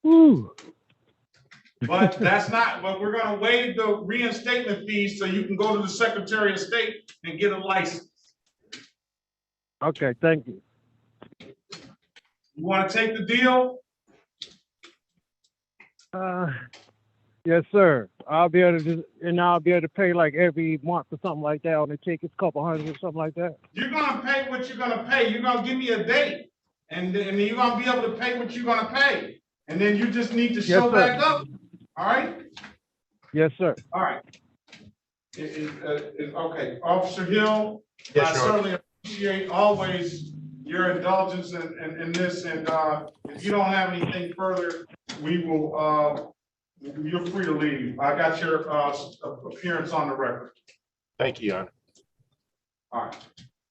Ooh.
But that's not, but we're gonna waive the reinstatement fees so you can go to the Secretary of State and get a license.
Okay, thank you.
You wanna take the deal?
Yes, sir. I'll be able to just, and I'll be able to pay like every month or something like that on the tickets, couple hundred or something like that.
You're gonna pay what you're gonna pay. You're gonna give me a date. And then you're gonna be able to pay what you're gonna pay. And then you just need to
Yes,
show
sir.
back up. All right?
Yes, sir.
All right. Okay, Officer Hill, I
Yes, Your Honor.
certainly appreciate always your indulgence in this, and if you don't have anything further, we will, you're free to leave. I got your appearance on the record.
Thank you, Your Honor.
All right,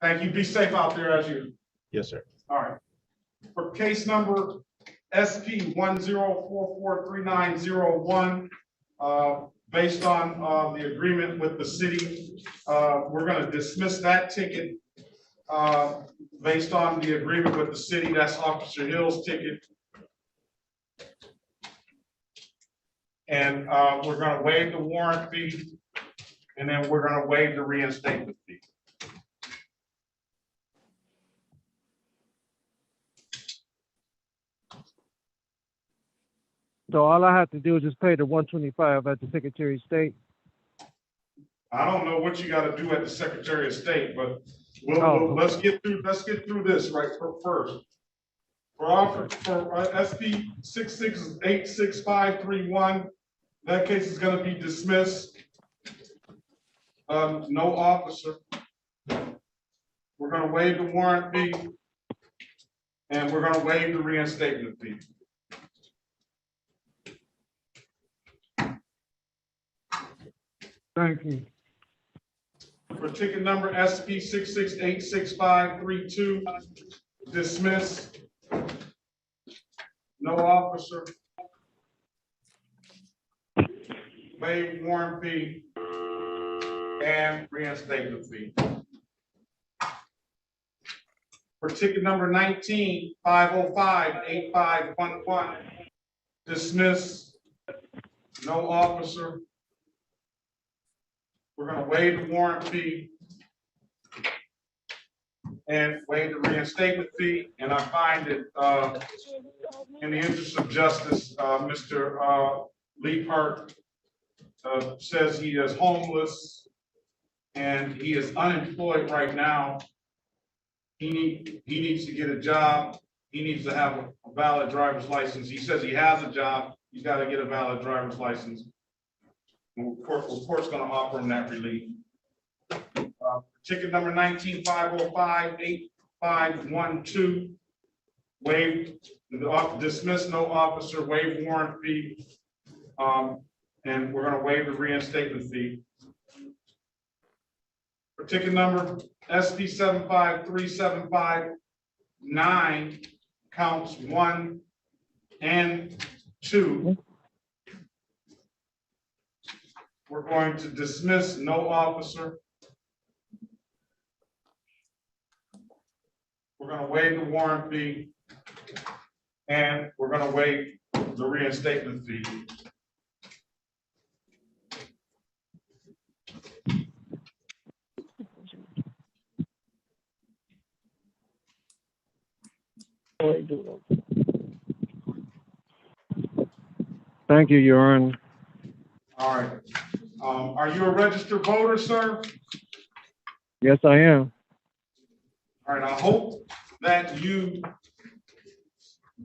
thank you. Be safe out there as you.
Yes, sir.
All right. For case number SP 104439001, based on the agreement with the city, we're going to dismiss that ticket based on the agreement with the city. That's Officer Hill's ticket. And we're going to waive the warrant fee, and then we're going to waive the reinstatement fee.
So all I have to do is just pay the 125 at the Secretary of State.
I don't know what you got to do at the Secretary of State, but let's get through this right first. For SP 66866531, that case is going to be dismissed. No officer. We're going to waive the warrant fee, and we're going to waive the reinstatement fee.
Thank you.
For ticket number SP 66866532, dismiss. No officer. Waive warrant fee and reinstatement fee. For ticket number 19-505-8511, dismiss. No officer. We're going to waive the warrant fee and waive the reinstatement fee. And I find that in the interest of justice, Mr. Leapart says he is homeless and he is unemployed right now. He needs to get a job. He needs to have a valid driver's license. He says he has a job. He's got to get a valid driver's license. The court's going to offer him that relief. Ticket number 19-505-8512, waive, dismiss, no officer, waive warrant fee, and we're going to waive the reinstatement fee. For ticket number SP 753759, counts 1 and 2. We're going to dismiss, no officer. We're going to waive the warrant fee, and we're going to waive the reinstatement fee.
Thank you, Your Honor.
All right. Are you a registered voter, sir?
Yes, I am.
All right. I hope that you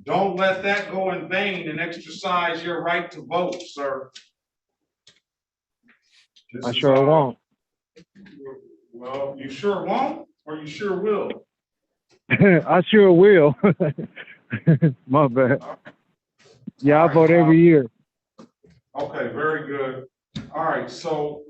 don't let that go in vain and exercise your right to vote, sir.
I sure won't.
Well, you sure won't, or you sure will?
I sure will. My bad. Yeah, I vote every year.
Okay, very good. All right, so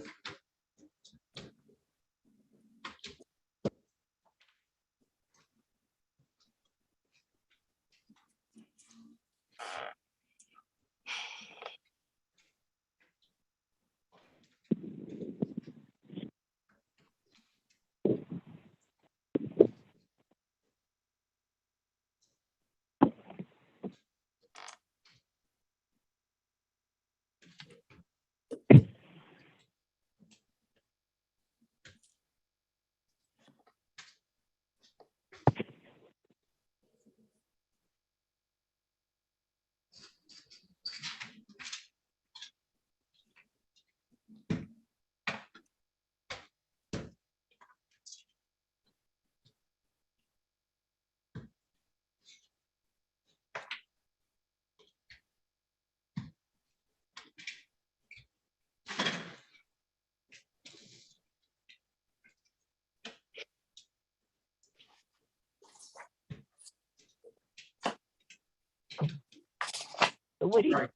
Right.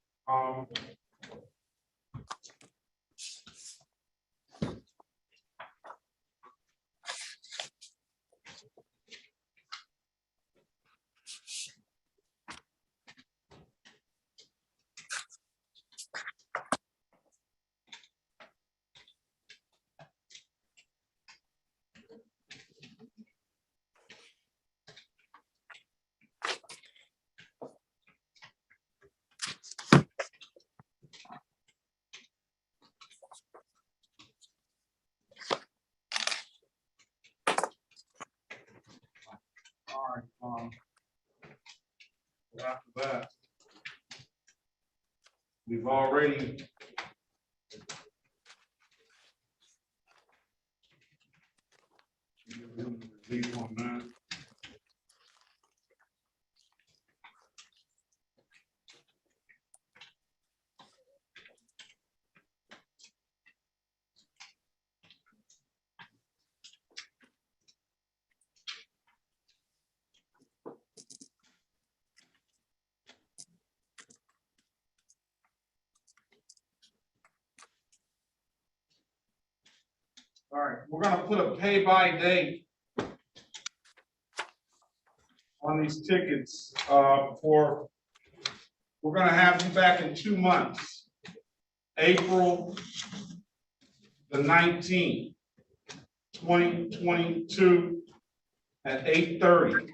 All right, after that, we've already relief on that. All right, we're gonna put a pay by date on these tickets we're gonna have you back in 2 months. April the 19th, 2022 at 8:30.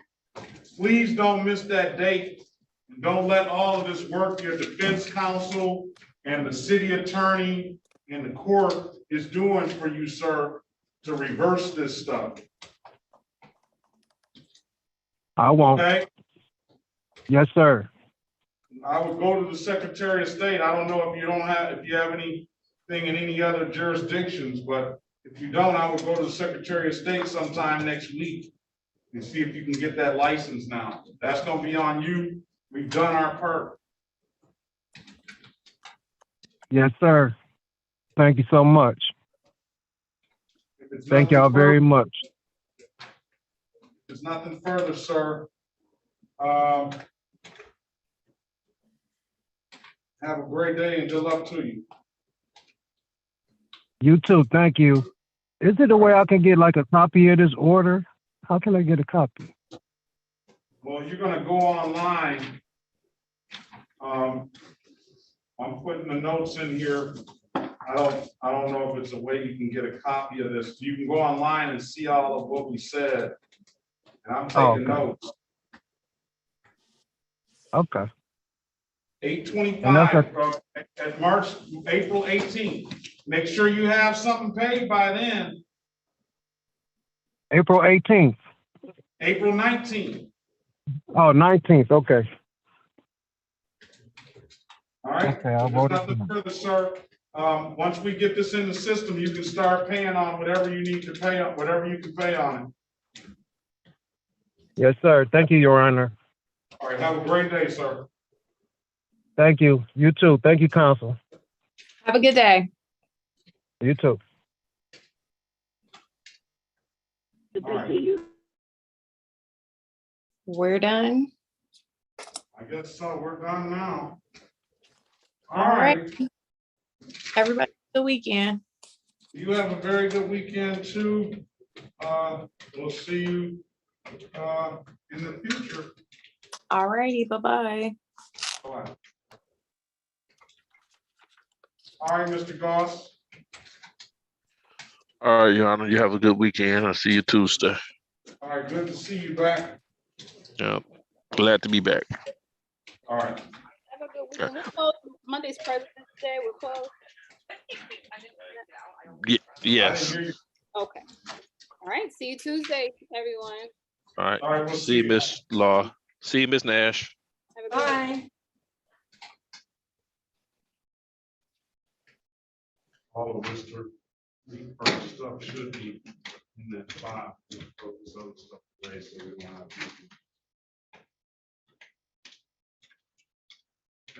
Please don't miss that date. And don't let all of this work your defense counsel and the city attorney and the court is doing for you, sir, to reverse this stuff.
I won't.
Okay?
Yes, sir.
I would go to the Secretary of State. I don't know if you have anything in any other jurisdictions, but if you don't, I would go to the Secretary of State sometime next week and see if you can get that license now. That's gonna be on you. We've done our part.
Yes, sir. Thank you so much. Thank y'all very much.
There's nothing further, sir. Have a great day and good luck to you.
You too. Thank you. Is there a way I can get like a copy of this order? How can I get a copy?
Well, you're gonna go online. I'm putting the notes in here. I don't know if it's a way you can get a copy of this. You can go online and see all of what we said. And I'm taking notes.
Okay.
8/25 at April 18th. Make sure you have something paid by then.
April 18th.
April 19th.
Oh, 19th. Okay.
All right.
Okay, I'll
So
vote
there's
it
nothing further, sir. Once we get this in the system, you can start paying on whatever you need to pay on, whatever you can pay on it.
Yes, sir. Thank you, Your Honor.
All right. Have a great day, sir.
Thank you. You too. Thank you, counsel.
Have a good day.
You too.
All right.
We're done.
I guess so. We're done now.
All right. Everybody, have a good weekend.
You have a very good weekend too. We'll see you in the future.
All righty. Bye-bye.
Bye. All right, Mr. Goss.
All right, Your Honor, you have a good weekend. I'll see you Tuesday.
All right, good to see you back.
Yeah, glad to be back.
All right.
Have a good weekend. We're closed. Monday's President's Day. We're closed.
Yes.
Okay. All right. See you Tuesday, everyone.
All right.
All right, we'll
See you, Miss Law. See you, Miss Nash.
Have a good
Bye.
All of Mr. Reed stuff should be in that file. Focus on stuff today, so we don't have to